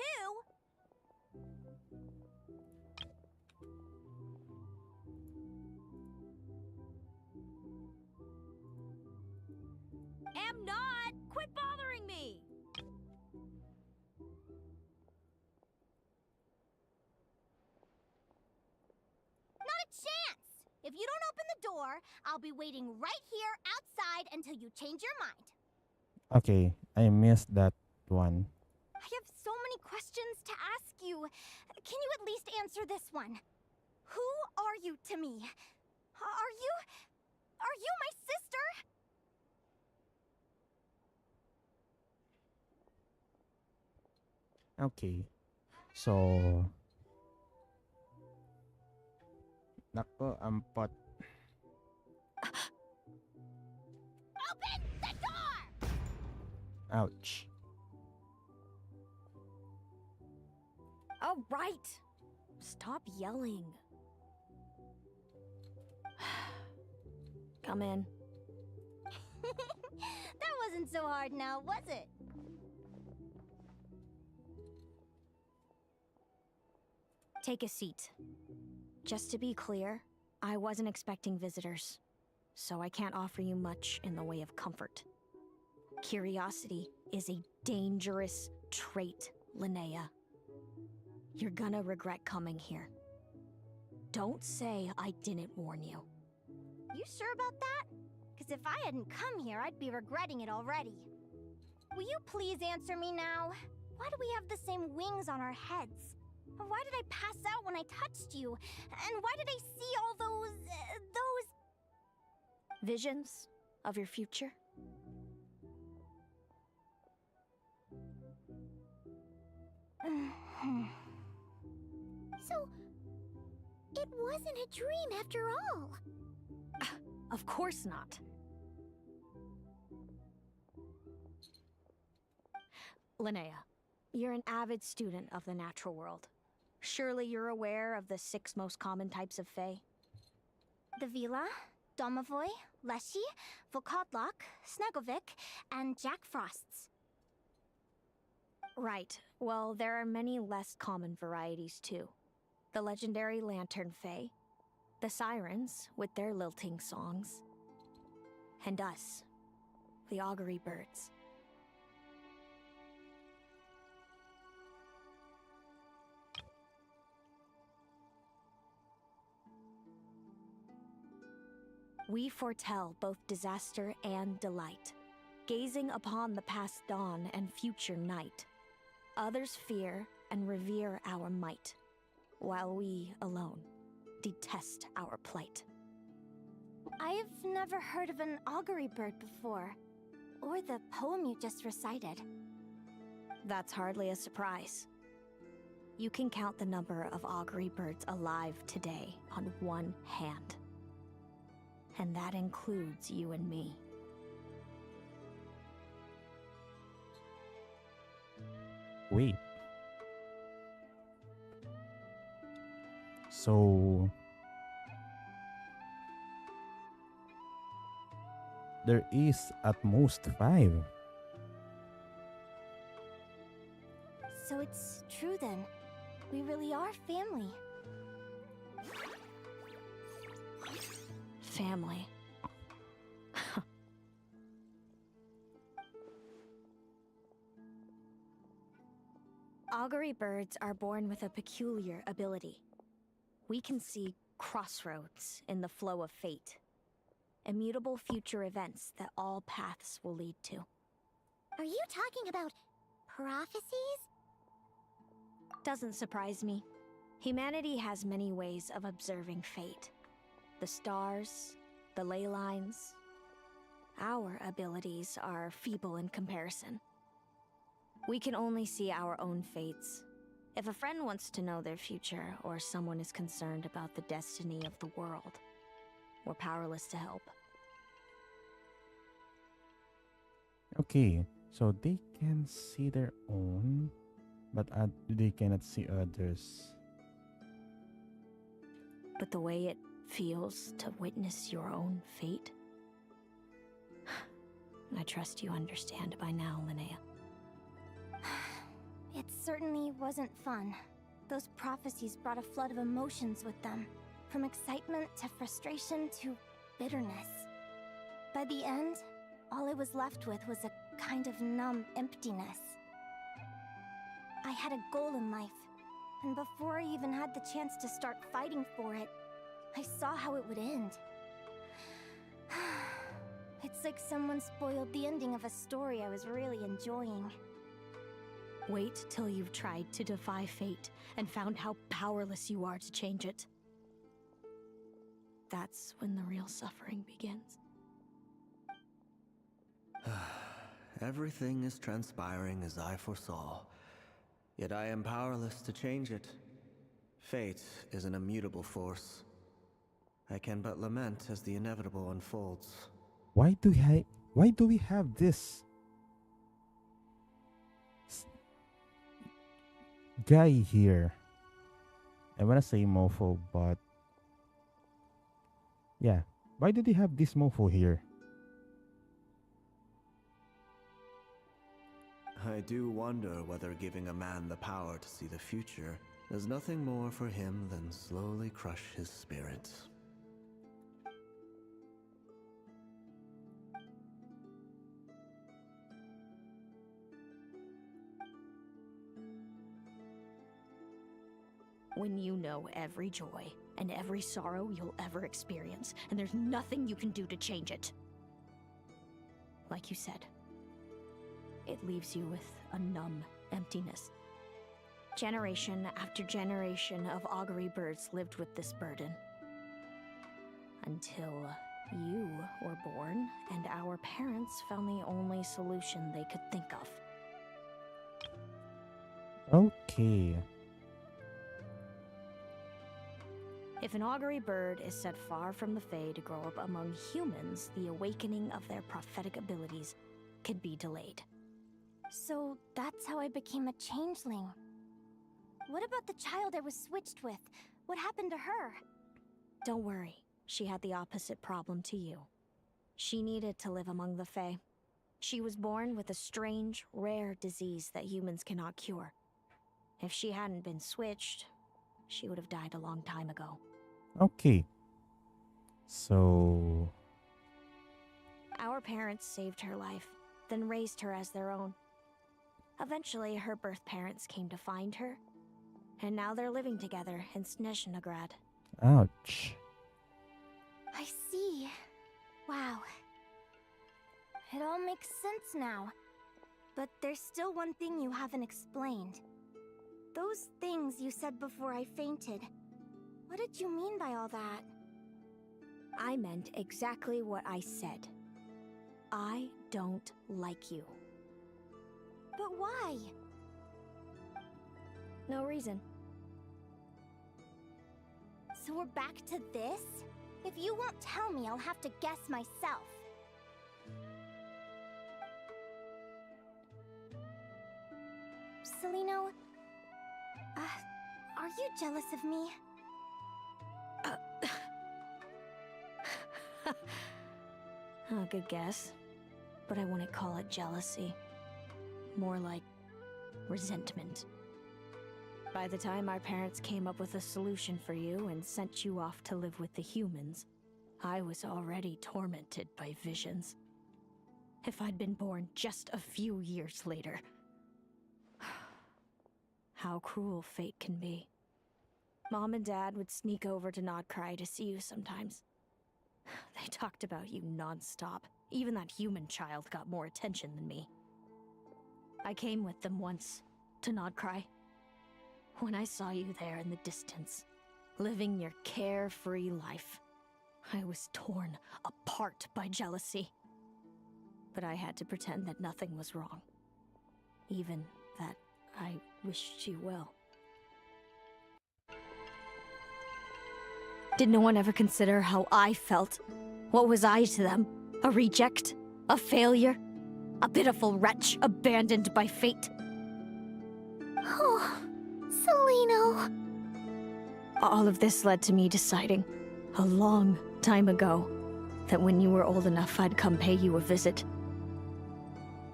Am not! Quit bothering me! Not a chance! If you don't open the door, I'll be waiting right here outside until you change your mind. Okay, I missed that one. I have so many questions to ask you. Can you at least answer this one? Who are you to me? Are you my sister? Okay. So, nako, ampot. Open the door! Ouch. All right. Stop yelling. Come in. That wasn't so hard now, was it? Take a seat. Just to be clear, I wasn't expecting visitors, so I can't offer you much in the way of comfort. Curiosity is a dangerous trait, Linnea. You're gonna regret coming here. Don't say I didn't warn you. You sure about that? Because if I hadn't come here, I'd be regretting it already. Will you please answer me now? Why do we have the same wings on our heads? Why did I pass out when I touched you? And why did I see all those... Visions of your future? So, it wasn't a dream after all. Of course not. Linnea, you're an avid student of the natural world. Surely you're aware of the 6 most common types of Fae? The Vila, Domovoy, Leshy, Volkodlok, Snegovik, and Jack Frosts. Right. Well, there are many less common varieties too. The legendary Lantern Fae, the Sirens with their lilting songs, and us, the Augury Birds. We foretell both disaster and delight, gazing upon the past dawn and future night. Others fear and revere our might, while we alone detest our plight. I've never heard of an augury bird before, or the poem you just recited. That's hardly a surprise. You can count the number of augury birds alive today on one hand. And that includes you and me. Wait. So there is at most 5. So it's true then. We really are family. Family. Augury birds are born with a peculiar ability. We can see crossroads in the flow of fate. Immutable future events that all paths will lead to. Are you talking about prophecies? Doesn't surprise me. Humanity has many ways of observing fate. The stars, the ley lines. Our abilities are feeble in comparison. We can only see our own fates. If a friend wants to know their future, or someone is concerned about the destiny of the world, we're powerless to help. Okay, so they can see their own, but they cannot see others. But the way it feels to witness your own fate, I trust you understand by now, Linnea. It certainly wasn't fun. Those prophecies brought a flood of emotions with them, from excitement to frustration to bitterness. By the end, all I was left with was a kind of numb emptiness. I had a goal in life, and before I even had the chance to start fighting for it, I saw how it would end. It's like someone spoiled the ending of a story I was really enjoying. Wait till you've tried to defy fate and found how powerless you are to change it. That's when the real suffering begins. Everything is transpiring as I foresaw, yet I am powerless to change it. Fate is an immutable force. I can but lament as the inevitable unfolds. Why do we have this guy here? I wanna say mofo, but yeah. Why do they have this mofo here? I do wonder whether giving a man the power to see the future does nothing more for him than slowly crush his spirit. When you know every joy and every sorrow you'll ever experience, and there's nothing you can do to change it. Like you said, it leaves you with a numb emptiness. Generation after generation of augury birds lived with this burden. Until you were born, and our parents found the only solution they could think of. Okay. If an augury bird is set far from the Fae to grow up among humans, the awakening of their prophetic abilities could be delayed. So that's how I became a changeling. What about the child I was switched with? What happened to her? Don't worry, she had the opposite problem to you. She needed to live among the Fae. She was born with a strange, rare disease that humans cannot cure. If she hadn't been switched, she would have died a long time ago. Okay. So... Our parents saved her life, then raised her as their own. Eventually, her birth parents came to find her, and now they're living together in Snezhnegrad. Ouch. I see. Wow. It all makes sense now. But there's still one thing you haven't explained. Those things you said before I fainted. What did you mean by all that? I meant exactly what I said. I don't like you. But why? No reason. So we're back to this? If you won't tell me, I'll have to guess myself. Celino, are you jealous of me? Good guess. But I wouldn't call it jealousy. More like resentment. By the time our parents came up with a solution for you and sent you off to live with the humans, I was already tormented by visions. If I'd been born just a few years later. How cruel fate can be. Mom and Dad would sneak over to Nod-Krai to see you sometimes. They talked about you non-stop. Even that human child got more attention than me. I came with them once, to Nod-Krai. When I saw you there in the distance, living your carefree life, I was torn apart by jealousy. But I had to pretend that nothing was wrong. Even that I wished you well. Did no one ever consider how I felt? What was I to them? A reject? A failure? A pitiful wretch abandoned by fate? Oh, Celino. All of this led to me deciding, a long time ago, that when you were old enough I'd come pay you a visit.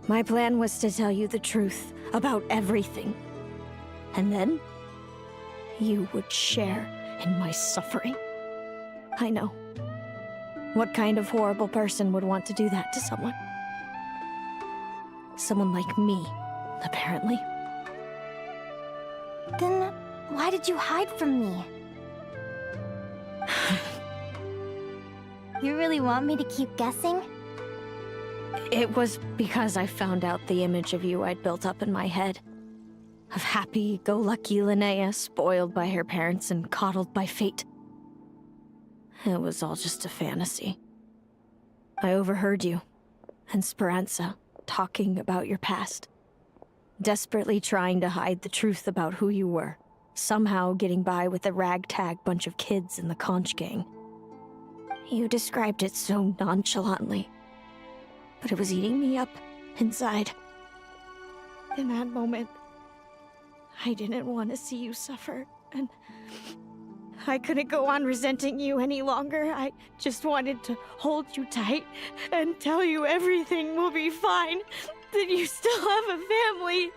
My plan was to tell you the truth about everything. And then, you would share in my suffering. I know. What kind of horrible person would want to do that to someone? Someone like me, apparently. Then, why did you hide from me? You really want me to keep guessing? It was because I found out the image of you I'd built up in my head. Of happy-go-lucky Linnea, spoiled by her parents and coddled by fate. It was all just a fantasy. I overheard you and Speranza talking about your past. Desperately trying to hide the truth about who you were. Somehow getting by with a ragtag bunch of kids in the conch gang. You described it so nonchalantly. But it was eating me up inside. In that moment, I didn't want to see you suffer. and I couldn't go on resenting you any longer. I just wanted to hold you tight and tell you everything will be fine, that you still have a family.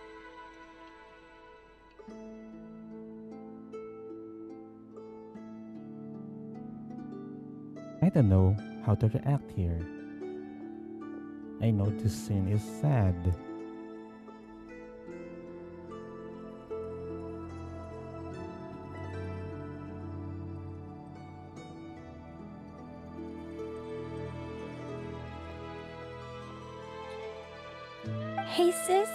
I don't know how to react here. I know this scene is sad. Hey, sis.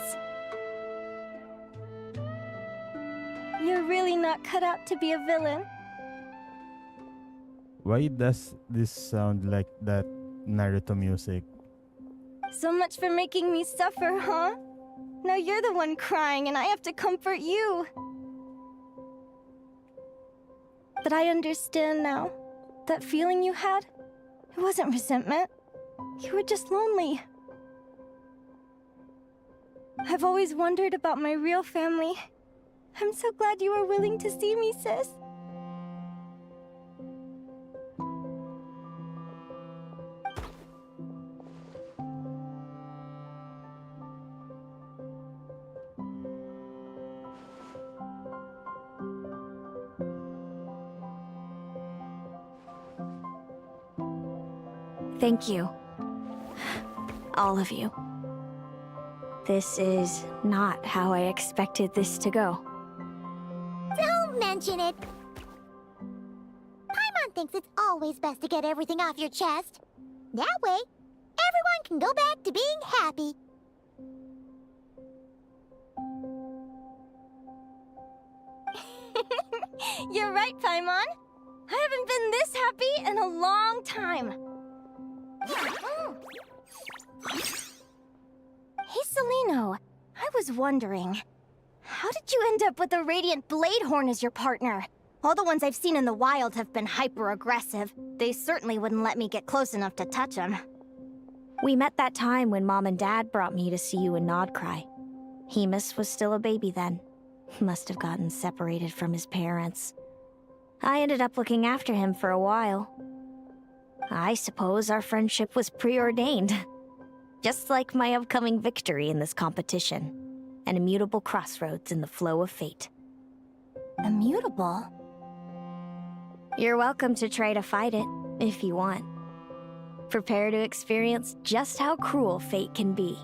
You're really not cut out to be a villain. Why does this sound like that Naruto music? So much for making me suffer, huh? Now you're the one crying and I have to comfort you. But I understand now. That feeling you had, it wasn't resentment. You were just lonely. I've always wondered about my real family. I'm so glad you were willing to see me, sis. Thank you. All of you. This is not how I expected this to go. Don't mention it. Paimon thinks it's always best to get everything off your chest. That way, everyone can go back to being happy. You're right, Paimon. I haven't been this happy in a long time. Hey, Celino. I was wondering, how did you end up with a Radiant Bladehorn as your partner? All the ones I've seen in the wild have been hyper-aggressive. They certainly wouldn't let me get close enough to touch them. We met that time when Mom and Dad brought me to see you in Nod-Krai. Hemus was still a baby then. Must have gotten separated from his parents. I ended up looking after him for a while. I suppose our friendship was preordained. Just like my upcoming victory in this competition. An immutable crossroads in the flow of fate. Immutable? You're welcome to try to fight it, if you want. Prepare to experience just how cruel fate can be.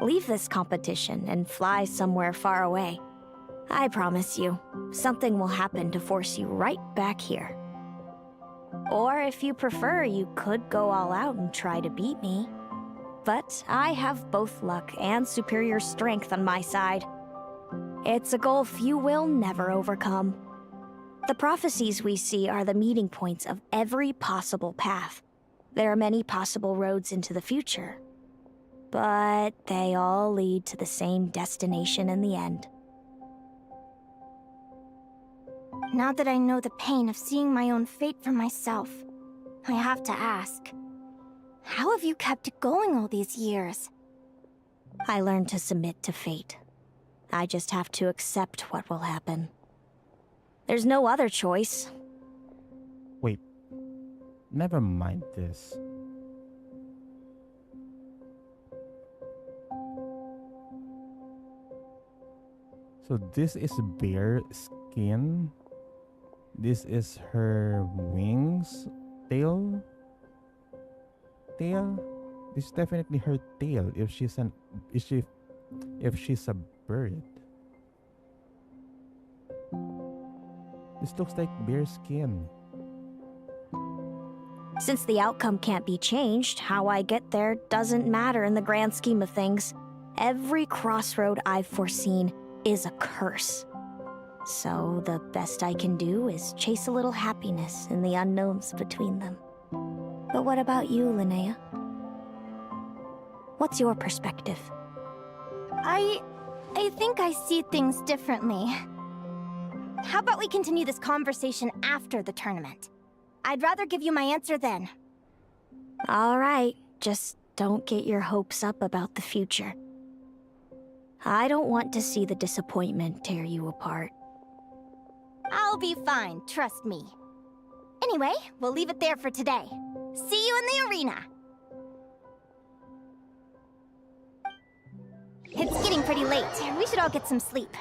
Leave this competition and fly somewhere far away. I promise you, something will happen to force you right back here. Or if you prefer, you could go all out and try to beat me. But I have both luck and superior strength on my side. It's a gulf you will never overcome. The prophecies we see are the meeting points of every possible path. There are many possible roads into the future. But they all lead to the same destination in the end. Now that I know the pain of seeing my own fate for myself, I have to ask, how have you kept it going all these years? I learned to submit to fate. I just have to accept what will happen. There's no other choice. Wait, never mind this. So this is bare skin. This is her wings, tail. This is definitely her tail. If she's a bird. This looks like bare skin. Since the outcome can't be changed, how I get there doesn't matter in the grand scheme of things. Every crossroad I've foreseen is a curse. So the best I can do is chase a little happiness in the unknowns between them. But what about you, Linnea? What's your perspective? I think I see things differently. How about we continue this conversation after the tournament? I'd rather give you my answer then. All right, just don't get your hopes up about the future. I don't want to see the disappointment tear you apart. I'll be fine, trust me. Anyway, we'll leave it there for today. See you in the arena! It's getting pretty late. We should all get some sleep.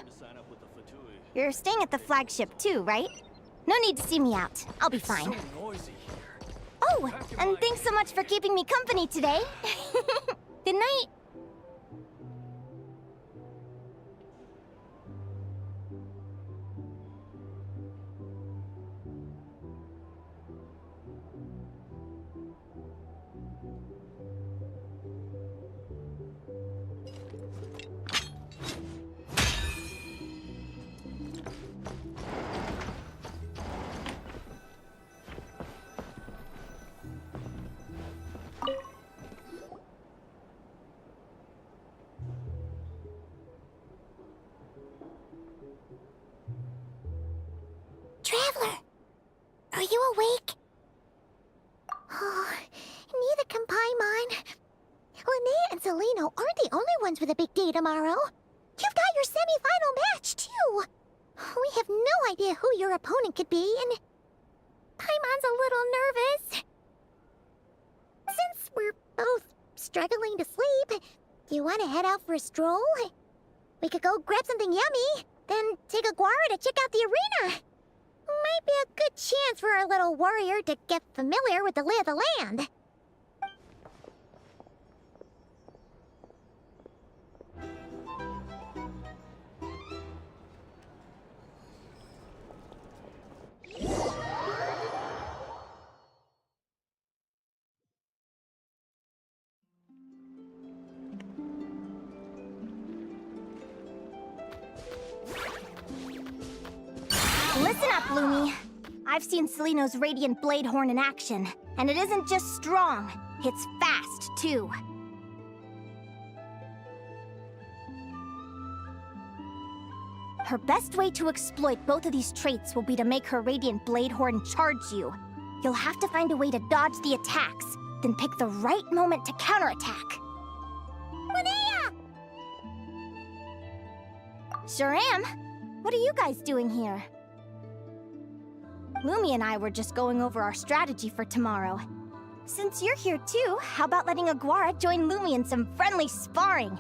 You're staying at the flagship too, right? No need to see me out. I'll be fine. Oh, and thanks so much for keeping me company today. Good night. Traveler! Are you awake? Oh, neither can Paimon. Linnea and Celino aren't the only ones with a big day tomorrow. You've got your semi-final match, too. We have no idea who your opponent could be, and Paimon's a little nervous. Since we're both struggling to sleep, do you want to head out for a stroll? We could go grab something yummy, then take a guara to check out the arena. Might be a good chance for our little warrior to get familiar with the lay of the land. Listen up, Lumi. I've seen Celino's Radiant Blade Horn in action, and it isn't just strong, it's fast, too. Her best way to exploit both of these traits will be to make her Radiant Blade Horn charge you. You'll have to find a way to dodge the attacks, then pick the right moment to counterattack. Linnea! Sure am. What are you guys doing here? Lumi and I were just going over our strategy for tomorrow. Since you're here too, how about letting Aguara join Lumi in some friendly sparring?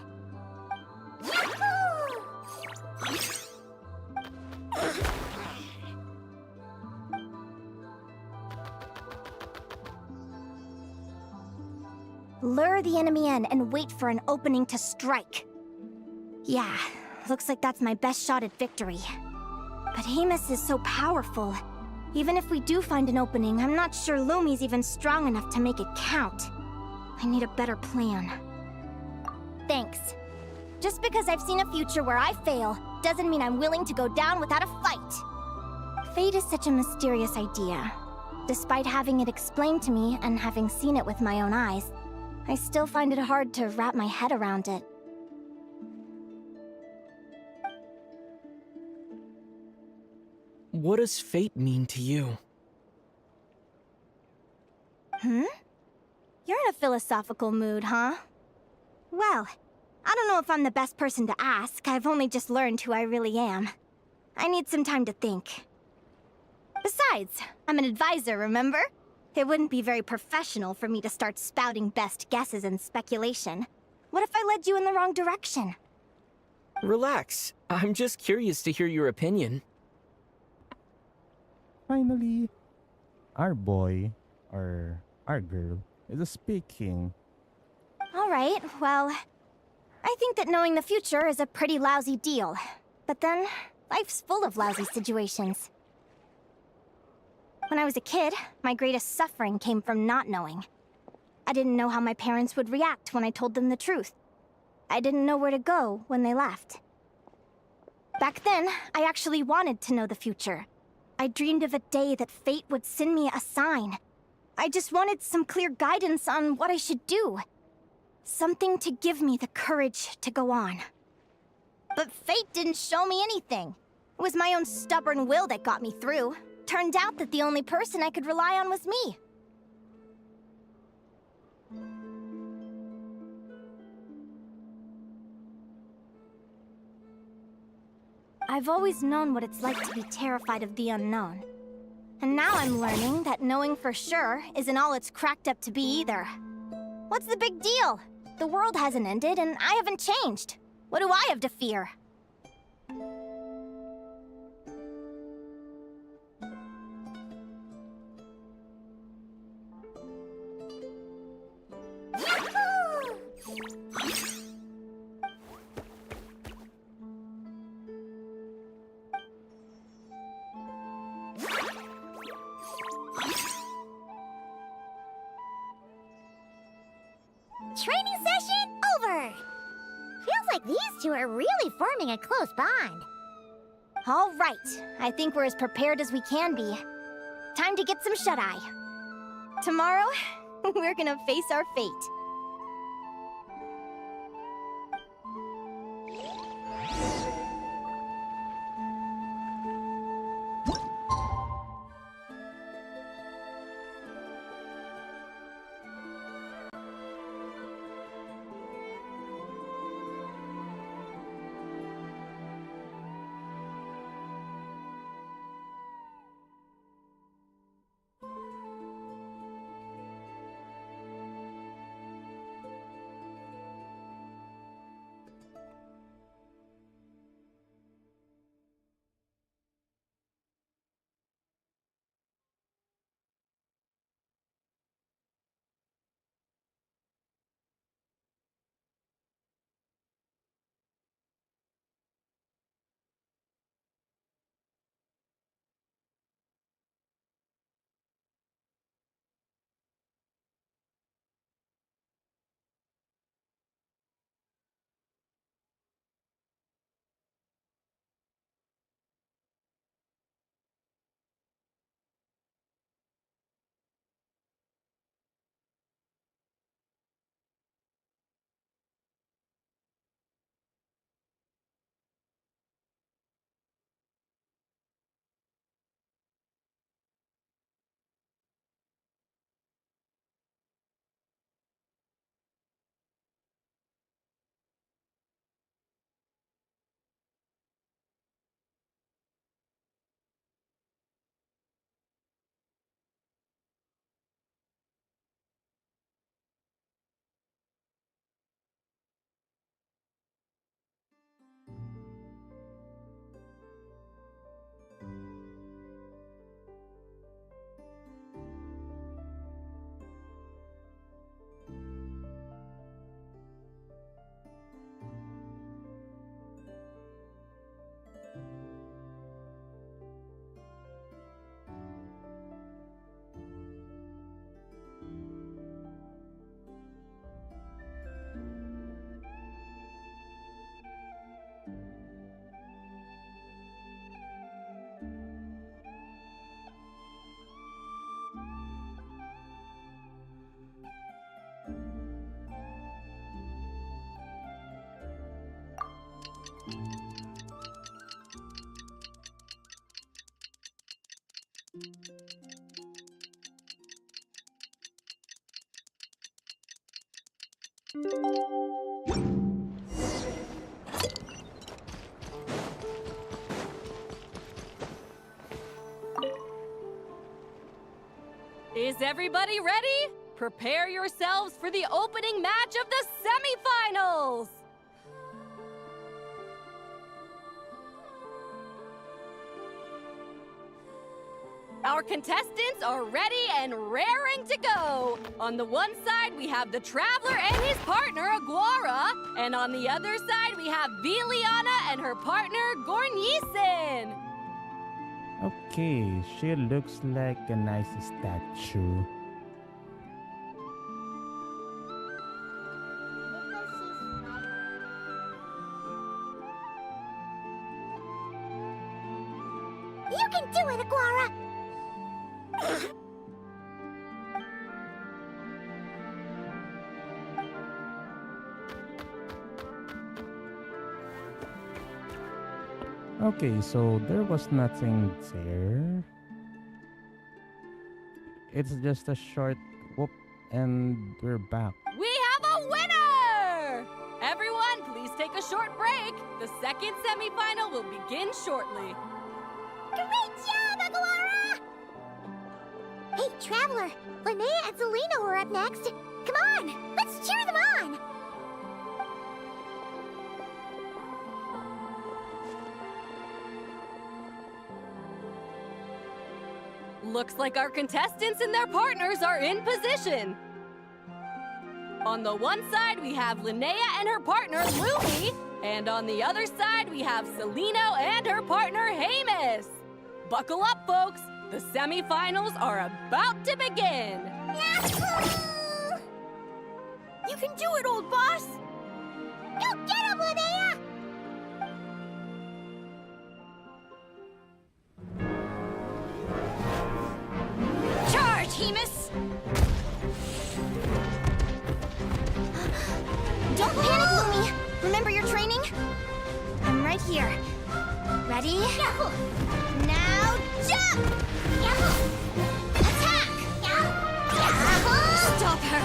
Lure the enemy in and wait for an opening to strike. Yeah, looks like that's my best shot at victory. But Hemus is so powerful. Even if we do find an opening, I'm not sure Lumi's even strong enough to make it count. I need a better plan. Thanks. Just because I've seen a future where I fail, doesn't mean I'm willing to go down without a fight. Fate is such a mysterious idea. Despite having it explained to me and having seen it with my own eyes, I still find it hard to wrap my head around it. What does fate mean to you? Hmm? You're in a philosophical mood, huh? Well, I don't know if I'm the best person to ask. I've only just learned who I really am. I need some time to think. Besides, I'm an advisor, remember? It wouldn't be very professional for me to start spouting best guesses and speculation. What if I led you in the wrong direction? Relax. I'm just curious to hear your opinion. Finally, our boy, or our girl, is speaking. Alright, well, I think that knowing the future is a pretty lousy deal. But then, life's full of lousy situations. When I was a kid, my greatest suffering came from not knowing. I didn't know how my parents would react when I told them the truth. I didn't know where to go when they left. Back then, I actually wanted to know the future. I dreamed of a day that fate would send me a sign. I just wanted some clear guidance on what I should do. Something to give me the courage to go on. But fate didn't show me anything. It was my own stubborn will that got me through. Turned out that the only person I could rely on was me. I've always known what it's like to be terrified of the unknown. And now I'm learning that knowing for sure isn't all it's cracked up to be either. What's the big deal? The world hasn't ended and I haven't changed. What do I have to fear? Training session over! Feels like these two are really forming a close bond. All right, I think we're as prepared as we can be. Time to get some shut-eye. Tomorrow, we're gonna face our fate. Is everybody ready? Prepare yourselves for the opening match of the semifinals! Our contestants are ready and raring to go. On the one side, we have the Traveler and his partner, Aguara. And on the other side, we have Viliana and her partner, Gornisen. Okay, she looks like a nice statue. You can do it, Aguara! Okay, so there was nothing there. It's just a short whoop and we're back. We have a winner! Everyone, please take a short break. The second semifinal will begin shortly. Great job, Aguara! Hey, Traveler, Linnea and Selena are up next. Come on, let's cheer them on! Looks like our contestants and their partners are in position. On the one side, we have Linnea and her partner, Lumi. And on the other side, we have Celino and her partner, Hamus. Buckle up, folks. The semifinals are about to begin. Yahoo! You can do it, old boss! Go get him, Linnea! Charge, Hamus! Don't panic, Lumi. Remember your training? I'm right here. Ready? Yahoo! Now jump! Yahoo! Attack! Yahoo! Stop her!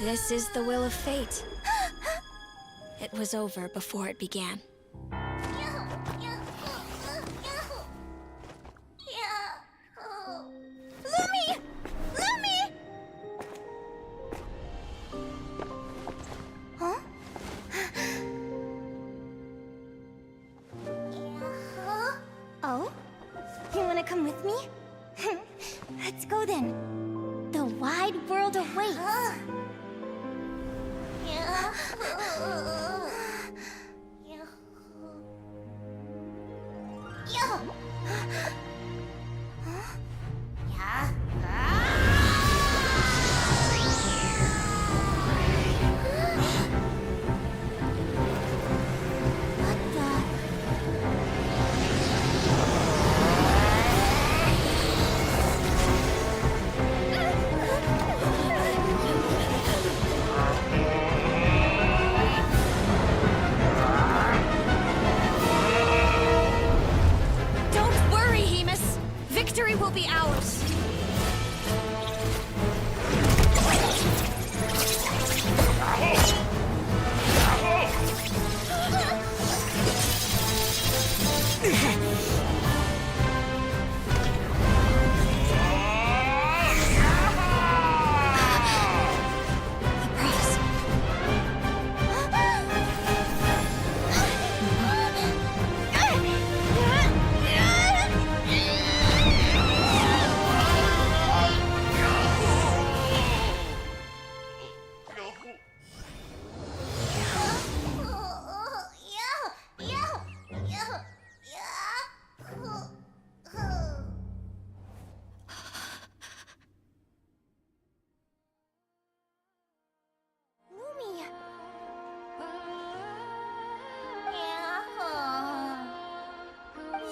This is the will of fate. It was over before it began. Lumi! Lumi! Huh? Oh? You wanna come with me? Let's go then. The wide world awaits. Don't worry, Hamus. Victory will be ours.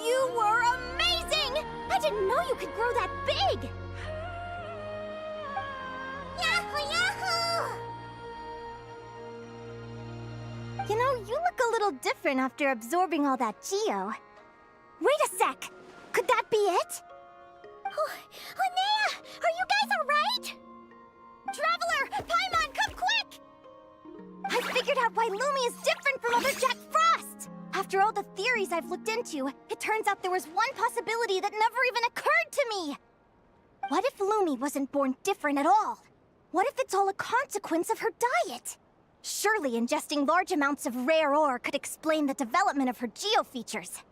You were amazing! I didn't know you could grow that big! Yahoo! Yahoo! You know, you look a little different after absorbing all that Geo. Wait a sec! Could that be it? Linnea! Are you guys alright? Traveler! Paimon, come quick! I figured out why Lumi is different from other Jack Frost! After all the theories I've looked into, it turns out there was one possibility that never even occurred to me! What if Lumi wasn't born different at all? What if it's all a consequence of her diet? Surely ingesting large amounts of rare ore could explain the development of her geo features.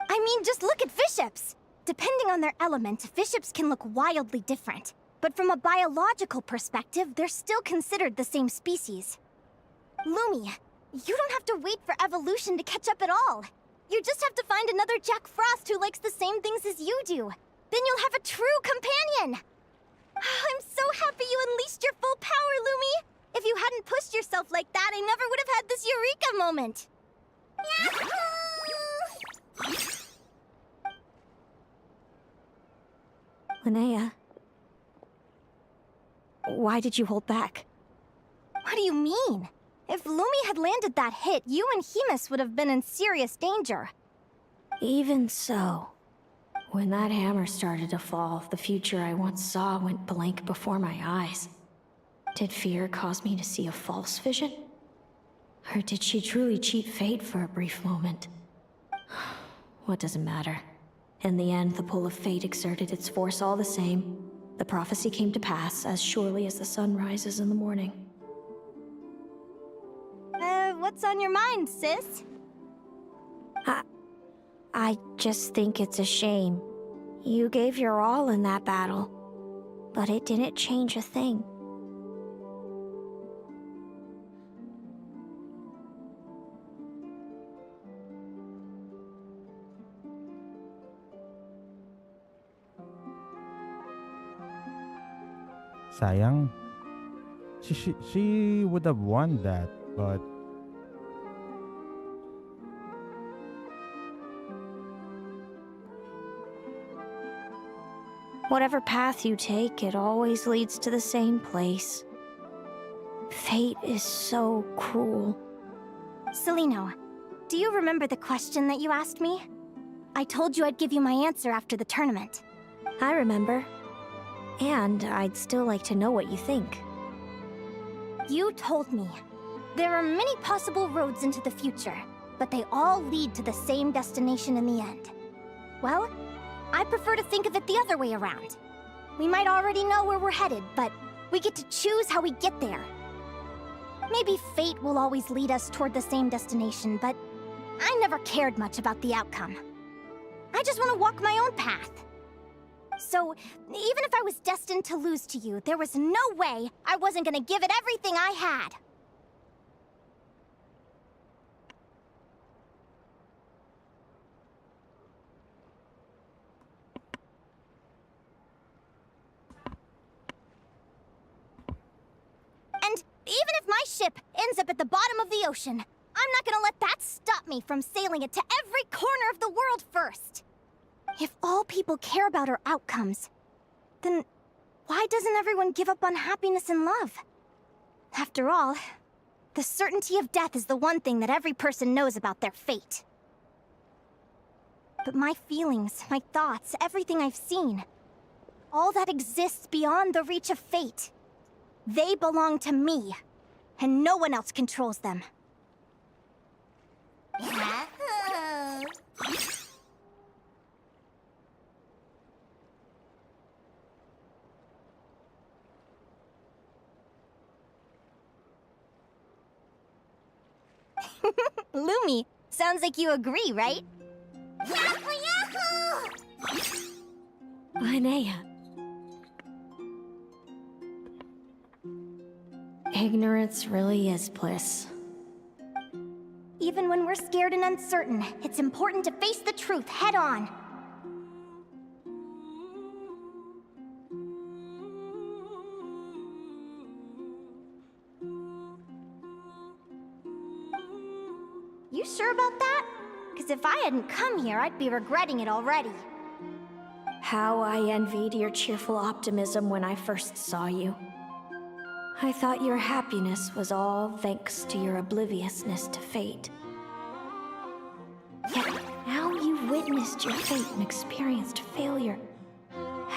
I mean, just look at fiships! Depending on their element, fiships can look wildly different. But from a biological perspective, they're still considered the same species. Lumi, you don't have to wait for evolution to catch up at all. You just have to find another Jack Frost who likes the same things as you do. Then you'll have a true companion! I'm so happy you unleashed your full power, Lumi! If you hadn't pushed yourself like that, I never would have had this eureka moment! Linnea, why did you hold back? What do you mean? If Lumi had landed that hit, you and Hemus would have been in serious danger. Even so, when that hammer started to fall, the future I once saw went blank before my eyes. Did fear cause me to see a false vision? Or did she truly cheat fate for a brief moment? What does it matter? In the end, the pull of fate exerted its force all the same. The prophecy came to pass as surely as the sun rises in the morning. What's on your mind, sis? I just think it's a shame. You gave your all in that battle, but it didn't change a thing. Sayang. She would have won that, but Whatever path you take, it always leads to the same place. Fate is so cruel. Celino, do you remember the question that you asked me? I told you I'd give you my answer after the tournament. I remember. And I'd still like to know what you think. You told me. There are many possible roads into the future, but they all lead to the same destination in the end. Well, I prefer to think of it the other way around. We might already know where we're headed, but we get to choose how we get there. Maybe fate will always lead us toward the same destination, but I never cared much about the outcome. I just want to walk my own path. So, even if I was destined to lose to you, there was no way I wasn't gonna give it everything I had. And even if my ship ends up at the bottom of the ocean, I'm not gonna let that stop me from sailing it to every corner of the world first. If all people care about are outcomes, then why doesn't everyone give up on happiness and love? After all, the certainty of death is the one thing that every person knows about their fate. But my feelings, my thoughts, everything I've seen, all that exists beyond the reach of fate, they belong to me, and no one else controls them. Lumi, sounds like you agree, right? Yahoo! Linnea. Ignorance really is bliss. Even when we're scared and uncertain, it's important to face the truth head on. You sure about that? Because if I hadn't come here, I'd be regretting it already. How I envied your cheerful optimism when I first saw you. I thought your happiness was all thanks to your obliviousness to fate. Yet now you've witnessed your fate and experienced failure.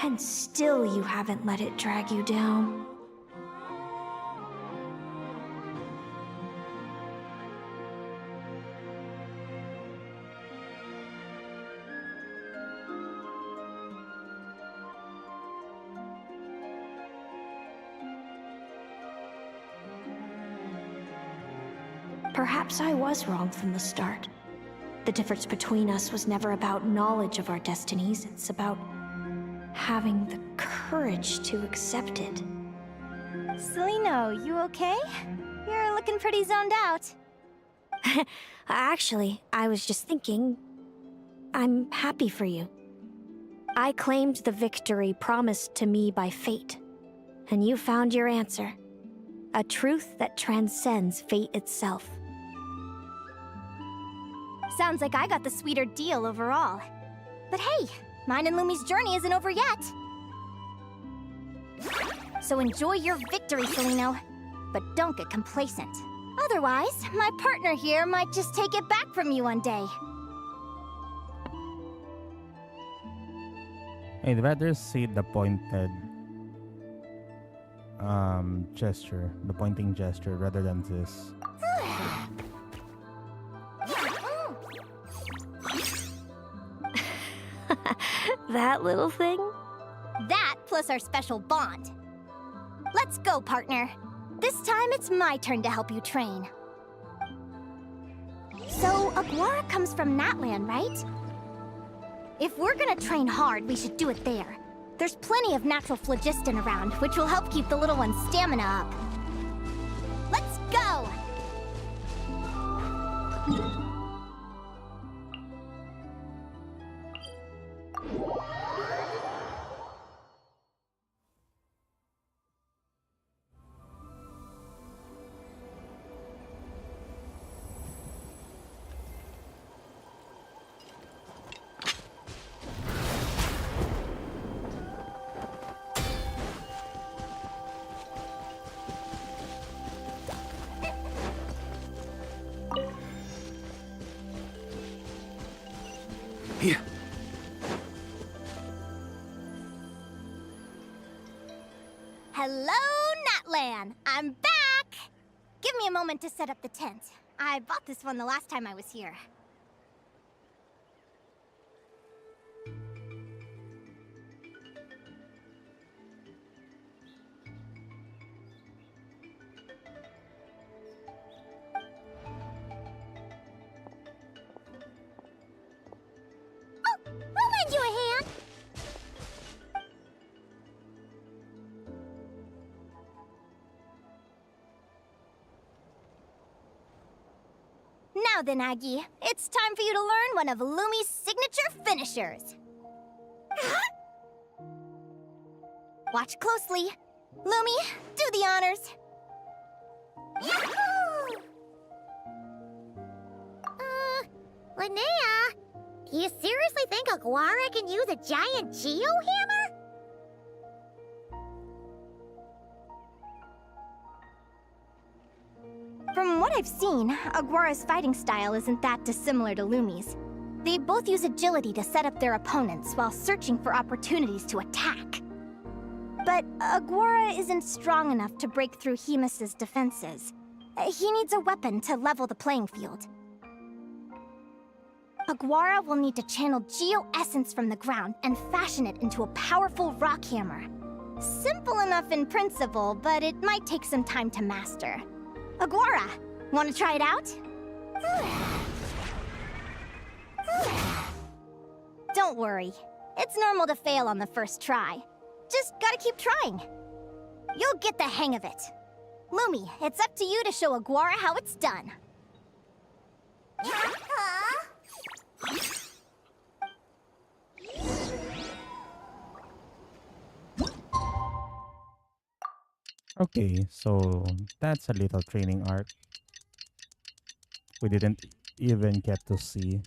And still you haven't let it drag you down. Perhaps I was wrong from the start. The difference between us was never about knowledge of our destinies, it's about having the courage to accept it. Celino, you okay? You're looking pretty zoned out. Actually, I was just thinking, I'm happy for you. I claimed the victory promised to me by fate, and you found your answer. A truth that transcends fate itself. Sounds like I got the sweeter deal overall. But hey, mine and Lumi's journey isn't over yet. So enjoy your victory, Celino. But don't get complacent. Otherwise, my partner here might just take it back from you one day. I'd rather see the pointed gesture, the pointing gesture, rather than this. That little thing? That plus our special bond. Let's go, partner. This time it's my turn to help you train. So, Aguara comes from Natland, right? If we're gonna train hard, we should do it there. There's plenty of natural phlogiston around, which will help keep the little one's stamina up. Let's go! Here. Hello, Natlan! I'm back! Give me a moment to set up the tent. I bought this one the last time I was here. I'll lend you a hand. Now then, Aggie, it's time for you to learn one of Lumi's signature finishers. Watch closely. Lumi, do the honors. Yahoo! Linnea, do you seriously think Aguara can use a giant geohammer? From what I've seen, Aguara's fighting style isn't that dissimilar to Lumi's. They both use agility to set up their opponents while searching for opportunities to attack. But Aguara isn't strong enough to break through Hemus's defenses. He needs a weapon to level the playing field. Aguara will need to channel Geo-Essence from the ground and fashion it into a powerful rock hammer. Simple enough in principle, but it might take some time to master. Aguara, want to try it out? Don't worry. It's normal to fail on the first try. Just gotta keep trying. You'll get the hang of it. Lumi, it's up to you to show Aguara how it's done. Okay, so that's a little training arc. We didn't even get to see.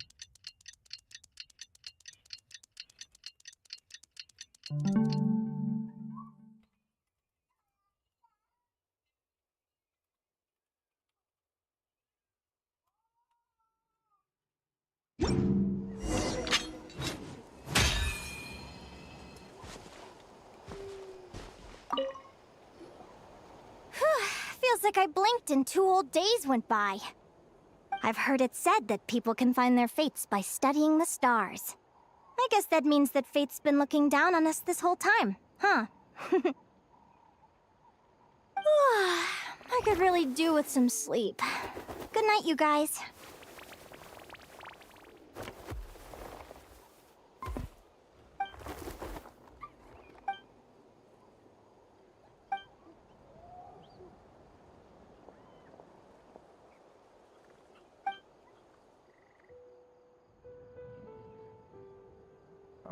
Feels like I blinked and 2 whole days went by. I've heard it said that people can find their fates by studying the stars. I guess that means that fate's been looking down on us this whole time, huh? I could really do with some sleep. Good night, you guys.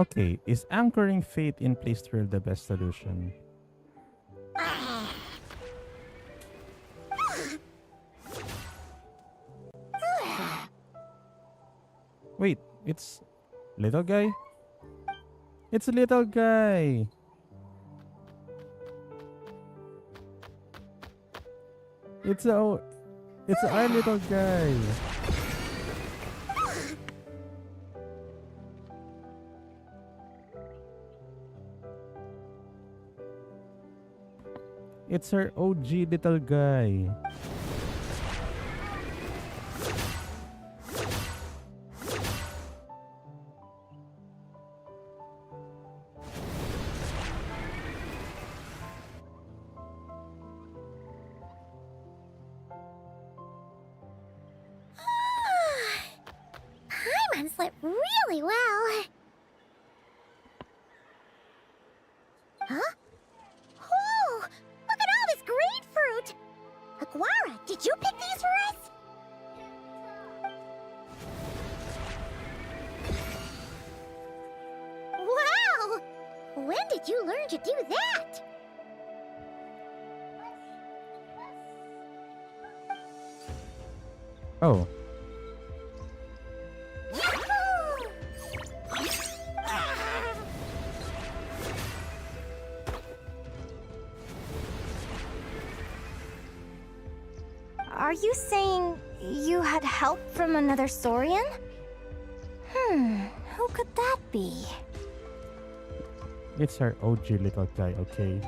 Okay, is anchoring fate in place really the best solution? Wait, it's little guy? It's a little guy. It's a, it's our little guy. It's her OG little guy. Paimon slept really well. Huh? Whoa! Look at all this grapefruit! Aguara, did you pick these for us? Wow! When did you learn to do that? Oh. Are you saying you had help from another Saurian? Who could that be? It's our OG little guy, okay?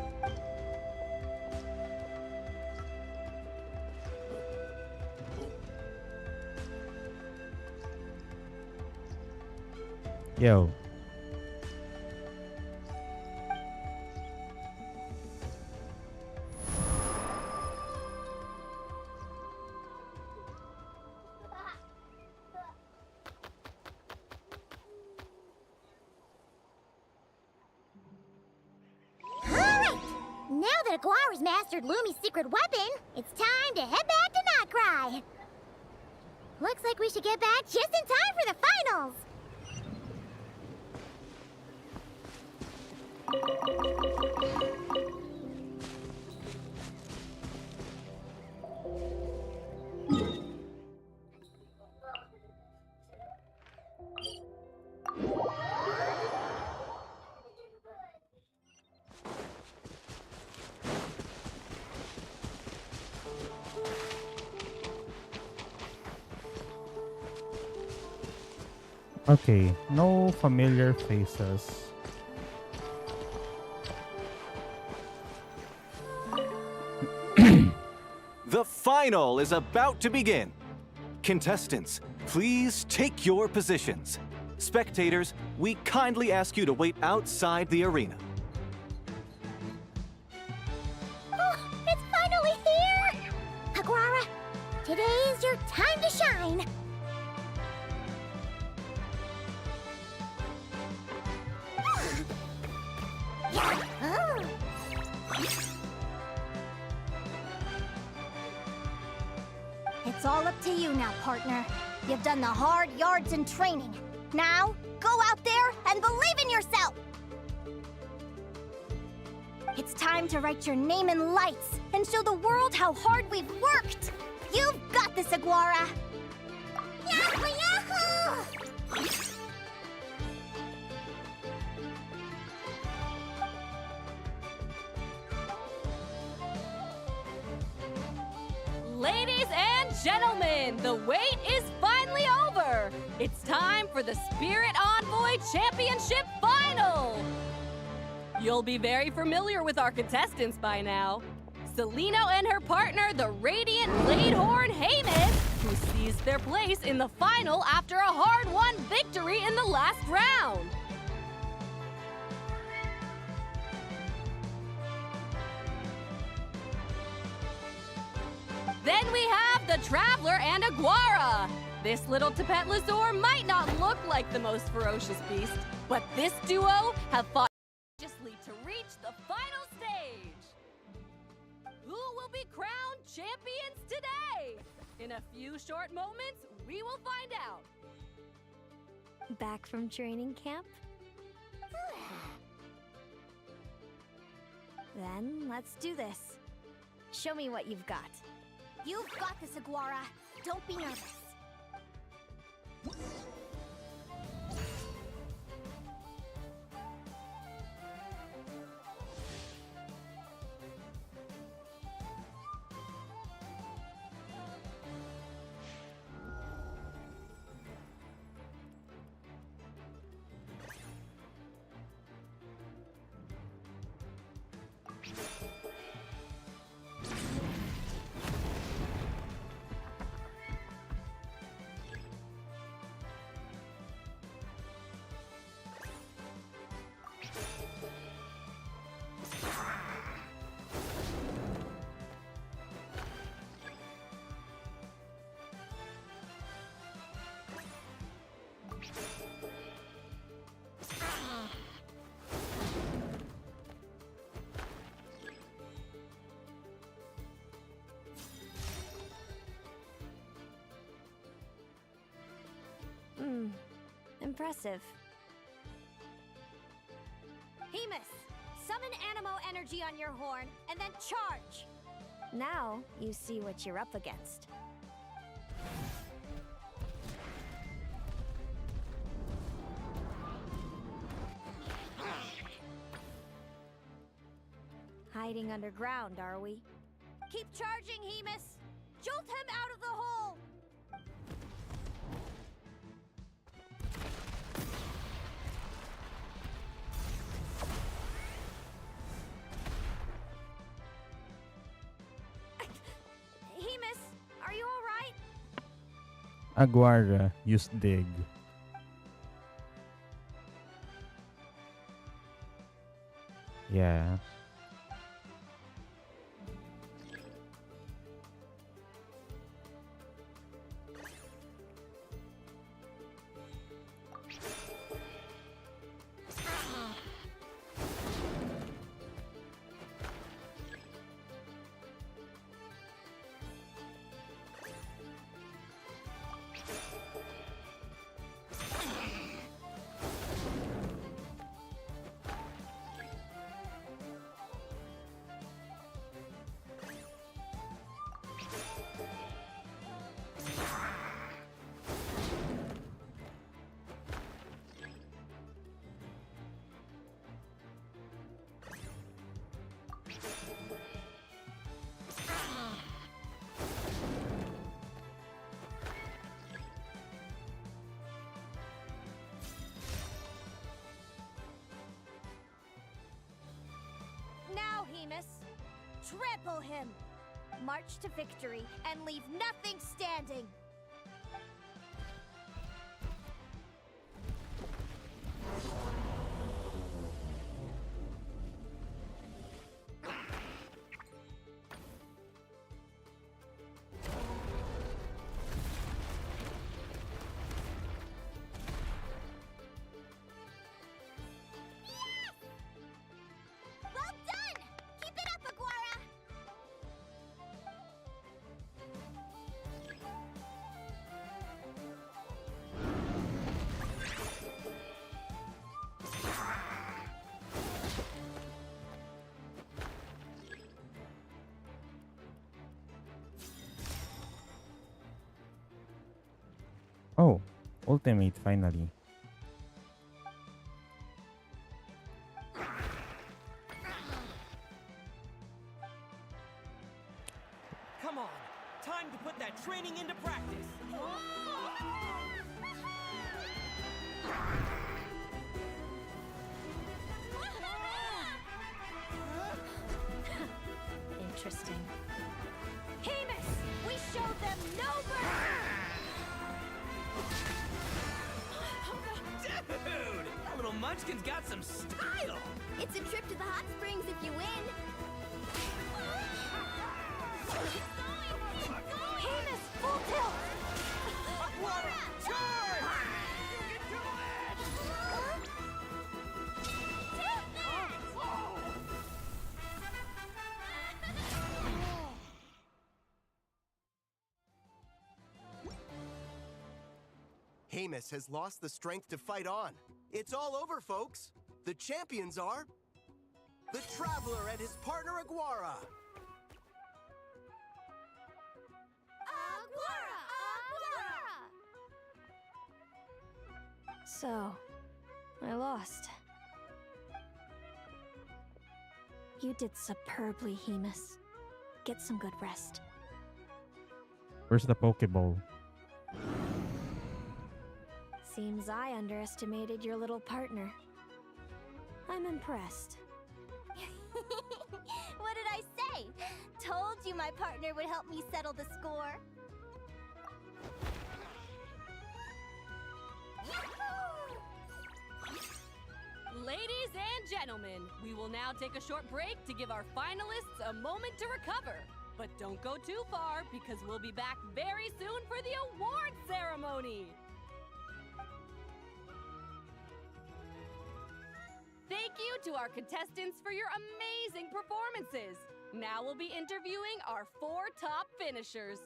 Yo. Alright! Now that Aguara's mastered Lumi's secret weapon, it's time to head back to Nod-Krai. Looks like we should get back just in time for the finals! Okay, no familiar faces. The final is about to begin. Contestants, please take your positions. Spectators, we kindly ask you to wait outside the arena. Oh, it's finally here! Aguara, today is your time to shine! Oh. It's all up to you now, partner. You've done the hard yards in training. Now, go out there and believe in yourself! It's time to write your name in lights and show the world how hard we've worked! You've got this, Aguara! Yahoo! Yahoo! Ladies and gentlemen, the wait is finally over. It's time for the Spirit Envoy Championship Final. You'll be very familiar with our contestants by now. Celino and her partner, the Radiant Bladehorn Heyman, who seized their place in the final after a hard-won victory in the last round. Then we have the Traveler and Aguara. This little Tapetlasaur might not look like the most ferocious beast, but this duo have fought courageously to reach the final stage. Who will be crowned champions today? In a few short moments, we will find out. Back from training camp? Then let's do this. Show me what you've got. You've got this, Aguara. Don't be nervous. Impressive. Hemus, summon Animo energy on your horn, and then charge! Now you see what you're up against. Hiding underground, are we? Keep charging, Hemus! Jolt him out of the hole! Hemus, are you alright? Aguara, use dig. Yeah. Now, Hemus, trample him! March to victory and leave nothing standing! Well done! Keep it up, Aguara! Oh, ultimate finally. Come on, time to put that training into practice. Interesting. Hemus, we showed them no mercy! Dude! That little munchkin's got some style! It's a trip to the hot springs if you win. Hemus, full tilt! Aguara, charge! You can do it! Hemus has lost the strength to fight on. It's all over, folks. The champions are the Traveler and his partner Aguara. So, I lost. You did superbly, Hemus. Get some good rest. Where's the Pokeball? Seems I underestimated your little partner. I'm impressed. What did I say? Told you my partner would help me settle the score. Ladies and gentlemen, we will now take a short break to give our finalists a moment to recover. But don't go too far because we'll be back very soon for the award ceremony. Thank you to our contestants for your amazing performances. Now we'll be interviewing our 4 top finishers.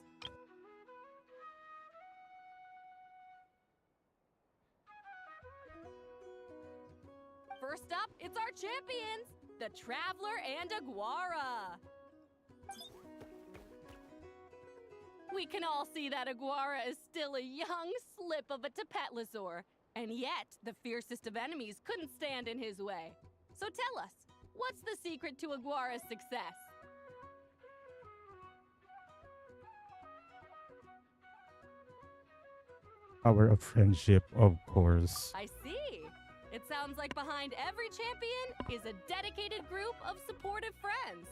first up, it's our champions, the Traveler and Aguara. We can all see that Aguara is still a young slip of a Tepetlosaur, and yet the fiercest of enemies couldn't stand in his way. So tell us, what's the secret to Aguara's success? Power of friendship, of course. I see. It sounds like behind every champion is a dedicated group of supportive friends.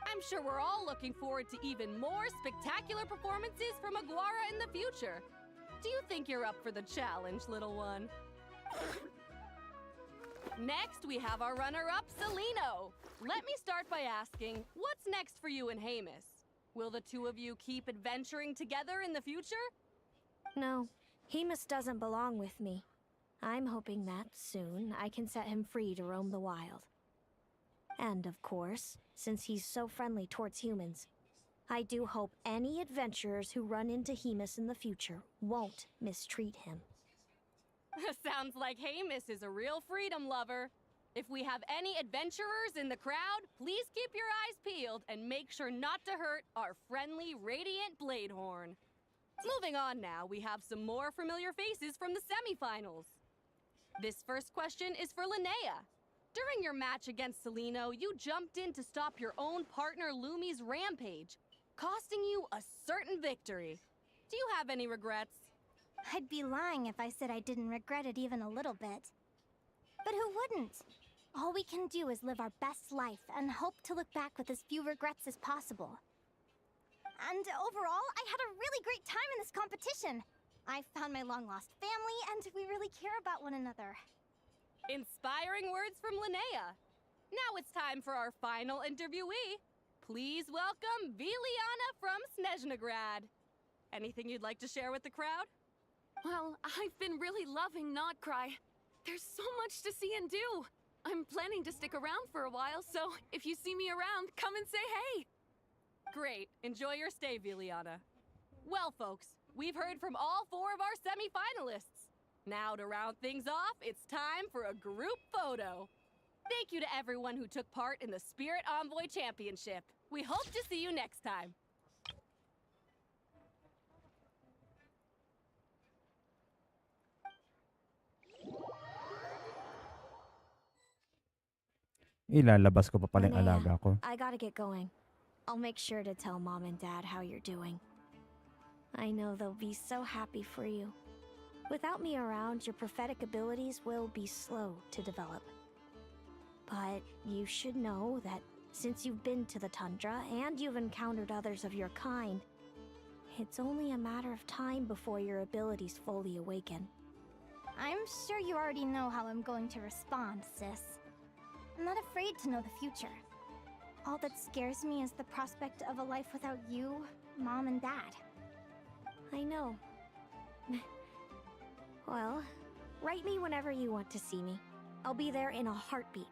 I'm sure we're all looking forward to even more spectacular performances from Aguara in the future. Do you think you're up for the challenge, little one? Next, we have our runner-up, Celino. Let me start by asking, what's next for you and Hamus? Will the two of you keep adventuring together in the future? No, Hemus doesn't belong with me. I'm hoping that soon I can set him free to roam the wild. And of course, since he's so friendly towards humans, I do hope any adventurers who run into Hemus in the future won't mistreat him. Sounds like Hamus is a real freedom lover. If we have any adventurers in the crowd, please keep your eyes peeled and make sure not to hurt our friendly, radiant Bladehorn. Moving on now, we have some more familiar faces from the semifinals. This first question is for Linnea. During your match against Celino, you jumped in to stop your own partner Lumi's rampage, costing you a certain victory. Do you have any regrets? I'd be lying if I said I didn't regret it even a little bit. But who wouldn't? All we can do is live our best life and hope to look back with as few regrets as possible. And overall, I had a really great time in this competition. I found my long-lost family, and we really care about one another. Inspiring words from Linnea. Now it's time for our final interviewee. Please welcome Viliana from Snezhnograd. Anything you'd like to share with the crowd? Well, I've been really loving Nod-Krai. There's so much to see and do. I'm planning to stick around for a while, so if you see me around, come and say hey. Great. Enjoy your stay, Viliana. Well, folks, we've heard from all four of our semi-finalists. Now, to round things off, it's time for a group photo. Thank you to everyone who took part in the Spirit Envoy Championship. We hope to see you next time. Ilalabas ko pa pala yung Linnea, alaga ko. I gotta get going. I'll make sure to tell Mom and Dad how you're doing. I know they'll be so happy for you. Without me around, your prophetic abilities will be slow to develop. But you should know that since you've been to the tundra and you've encountered others of your kind, it's only a matter of time before your abilities fully awaken. I'm sure you already know how I'm going to respond, sis. I'm not afraid to know the future. All that scares me is the prospect of a life without you, Mom, and Dad. I know. Well, write me whenever you want to see me. I'll be there in a heartbeat.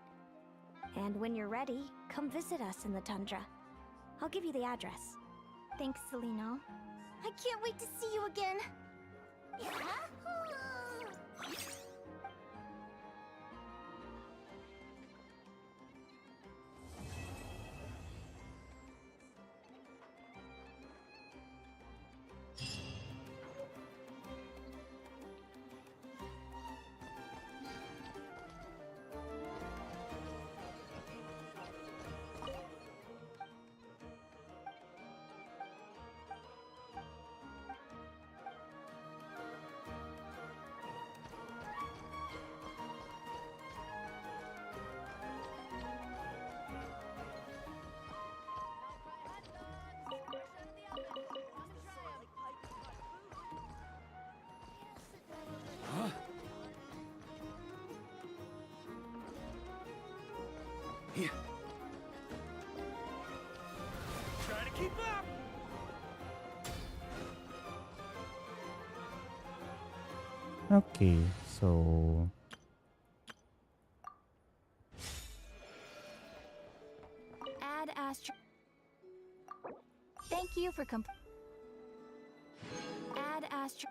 And when you're ready, come visit us in the tundra. I'll give you the address. Thanks, Celino. I can't wait to see you again. Here. Try to keep up! Okay, so... Add Astro... Thank you for Add Astro...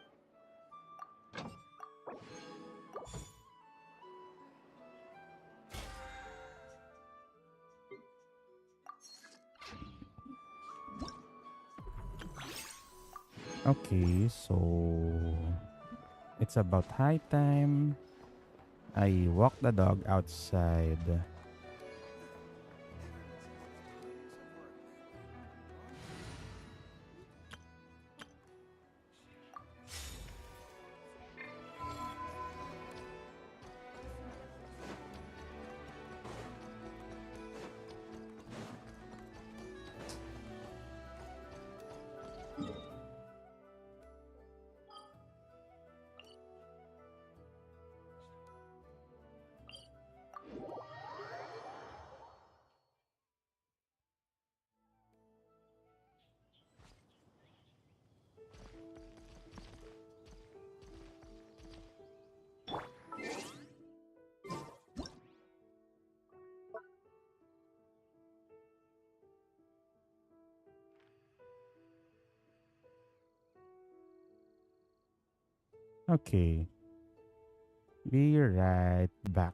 Okay, so it's about high time I walk the dog outside. Okay, be right back.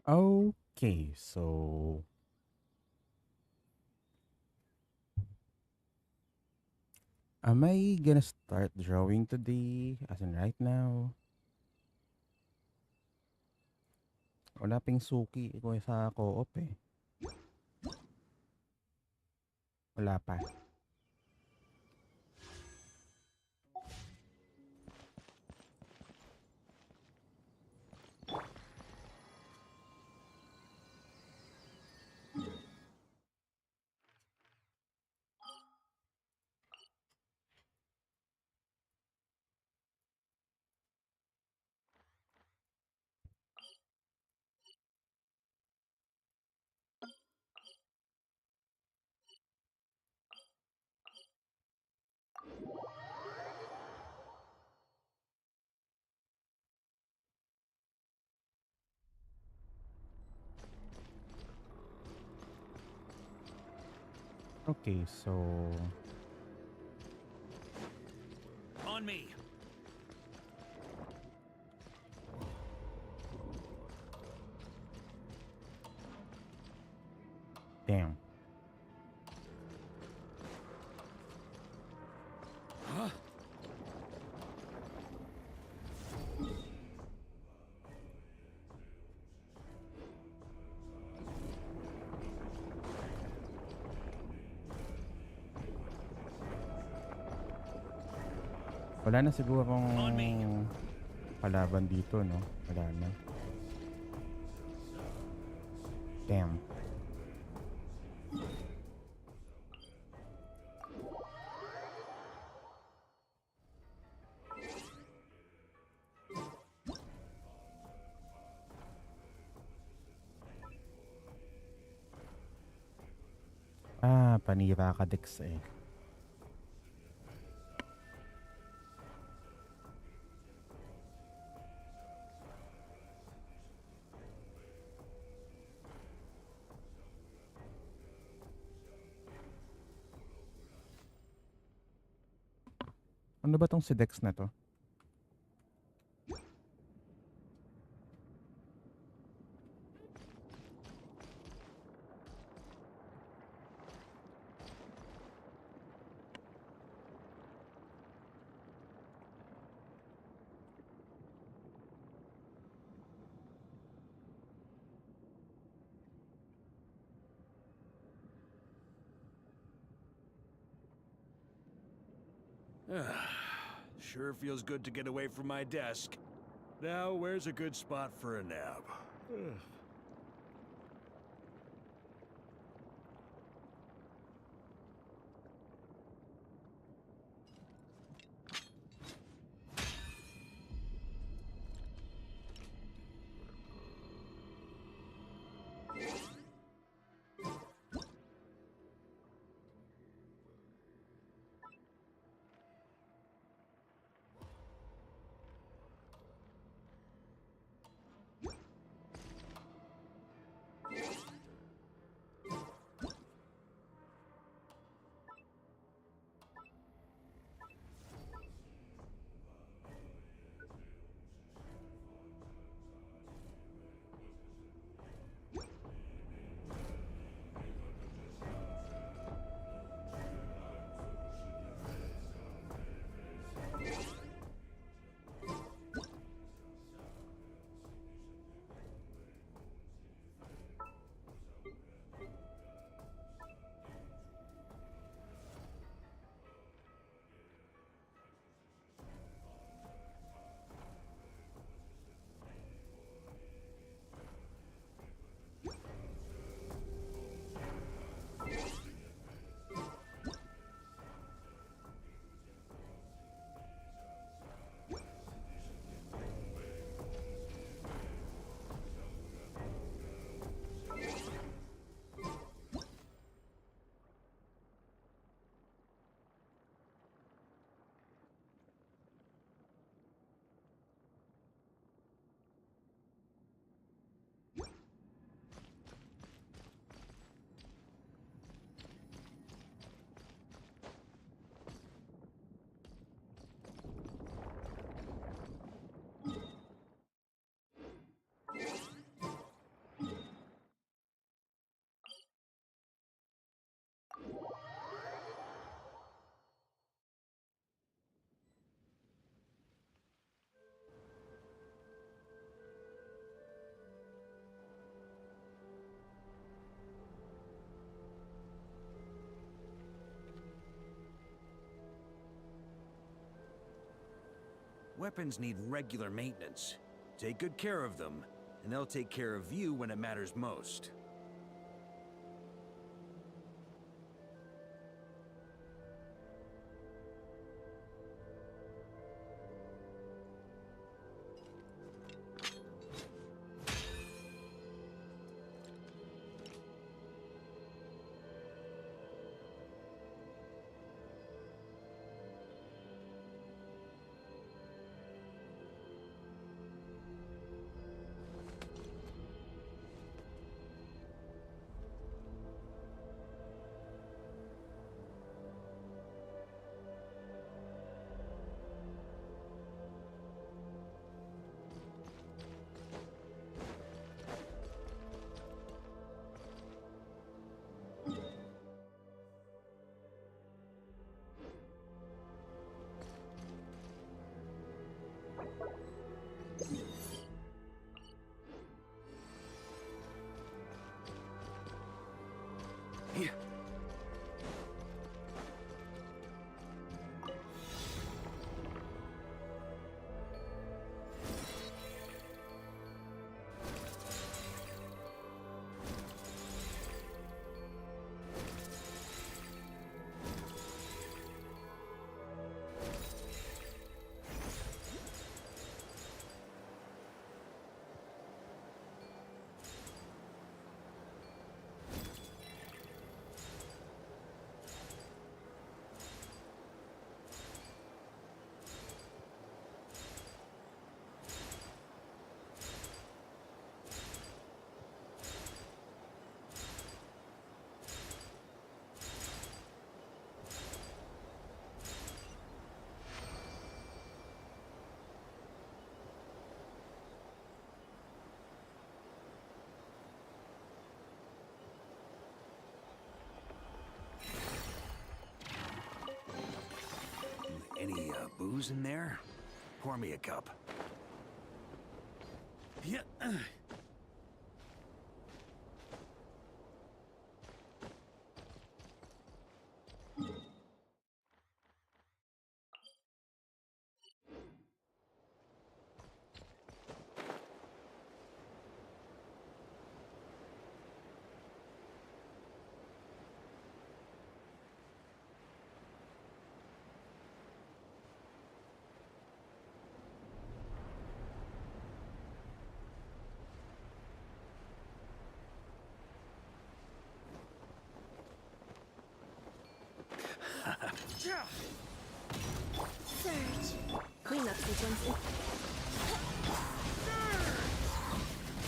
Okay, so am I gonna start drawing today? As in right now? Wala ping suki ko sa co-op eh. Wala pa. Okay, so On me. damn. Huh? Wala na sigurong kalaban dito, no? Wala na. Damn. Ah, panira ka, Dex eh. Ano ba tong si Dex na to? Sure feels good to get away from my desk. Now, where's a good spot for a nap? Weapons need regular maintenance. Take good care of them, and they'll take care of you when it matters most. Here. Any booze in there? Pour me a cup. Yeah. Surge. Cleanup sequence.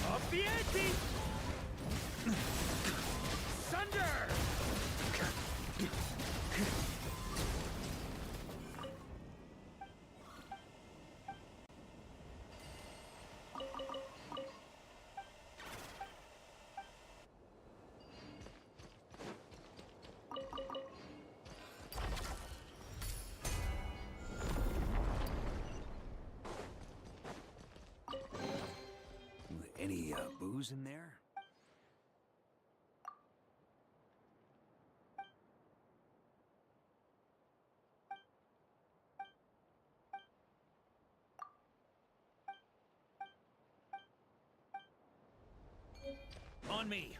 Up the ante! Sunder! Any booze in there? On me.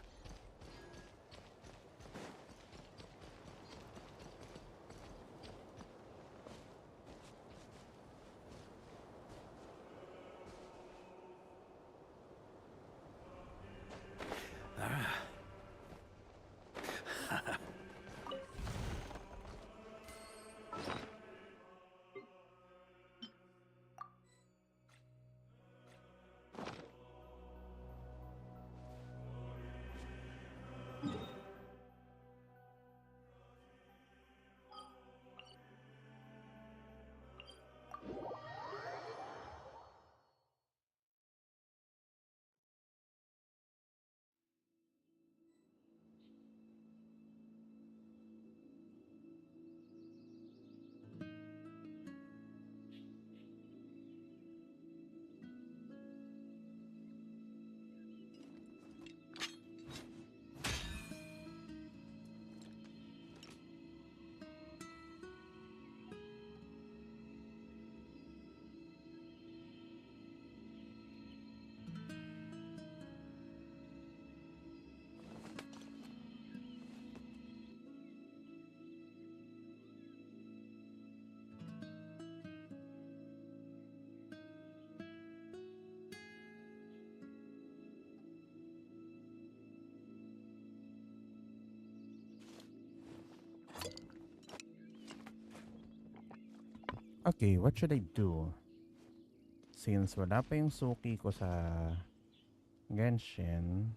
Okay, what should I do? Since wala pa yung suki ko sa Genshin,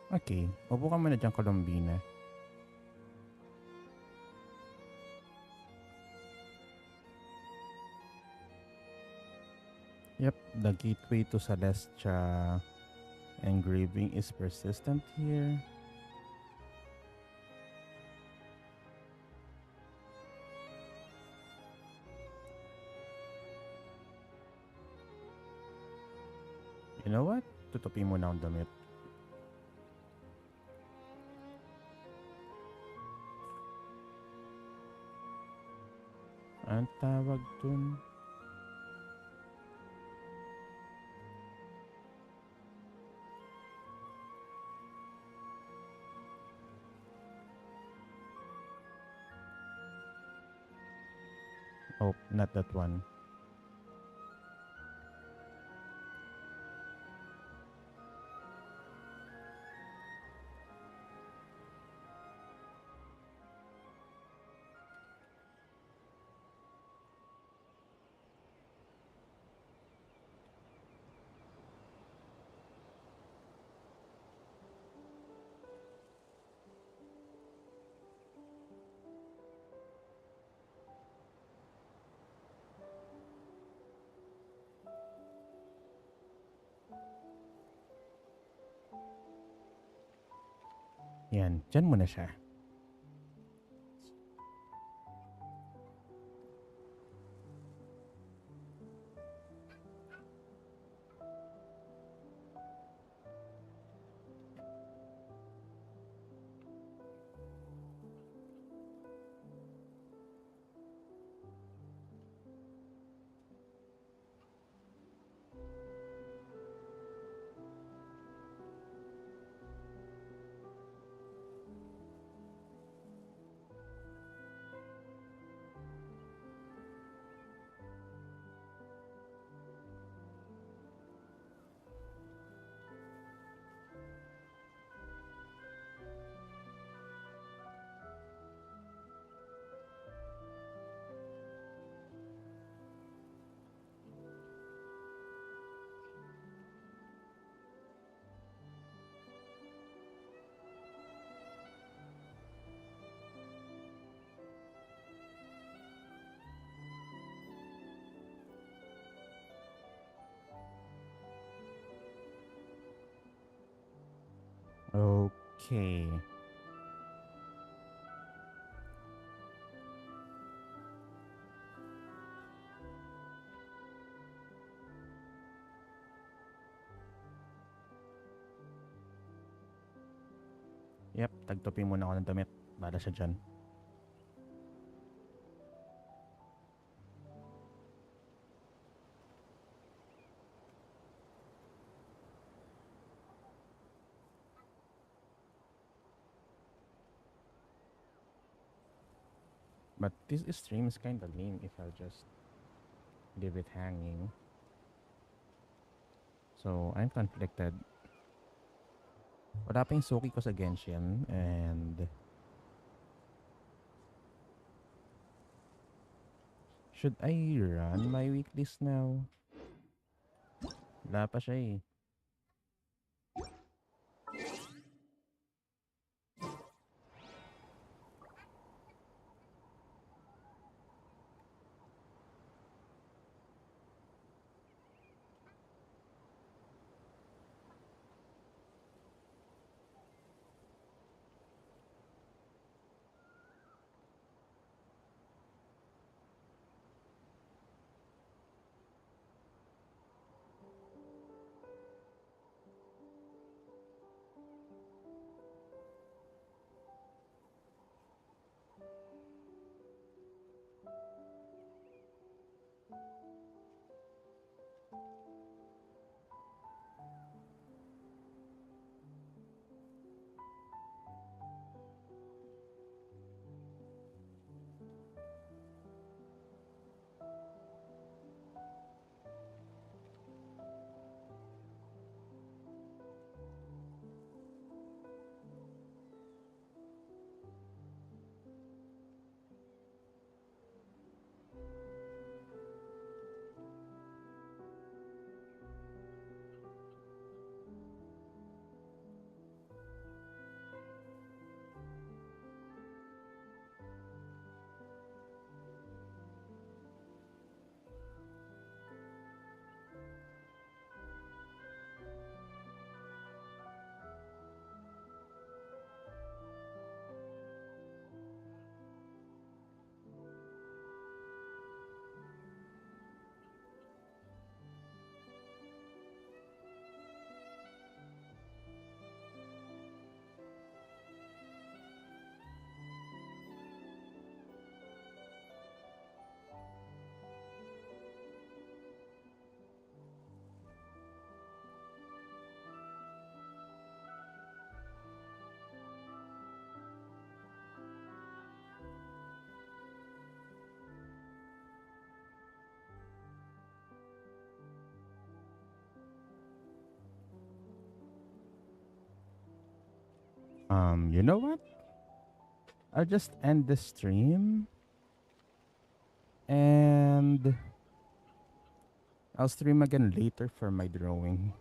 okay, upo ka muna dyan, Colombina. Yep, the gateway to Celestia engraving is persistent here. You know what? Tutupin mo na ang damit. Ang tawag dun? Oh, not that one. Yan, dyan muna siya. Okay. Yep, tagtupin muna ako ng damit. Bala siya dyan. But this stream is kinda lame if I'll just leave it hanging. So, I'm conflicted. Wala pa yung suki ko sa Genshin and Should I run my weeklies now? Wala pa siya eh. You know what? I'll just end the stream and I'll stream again later for my drawing.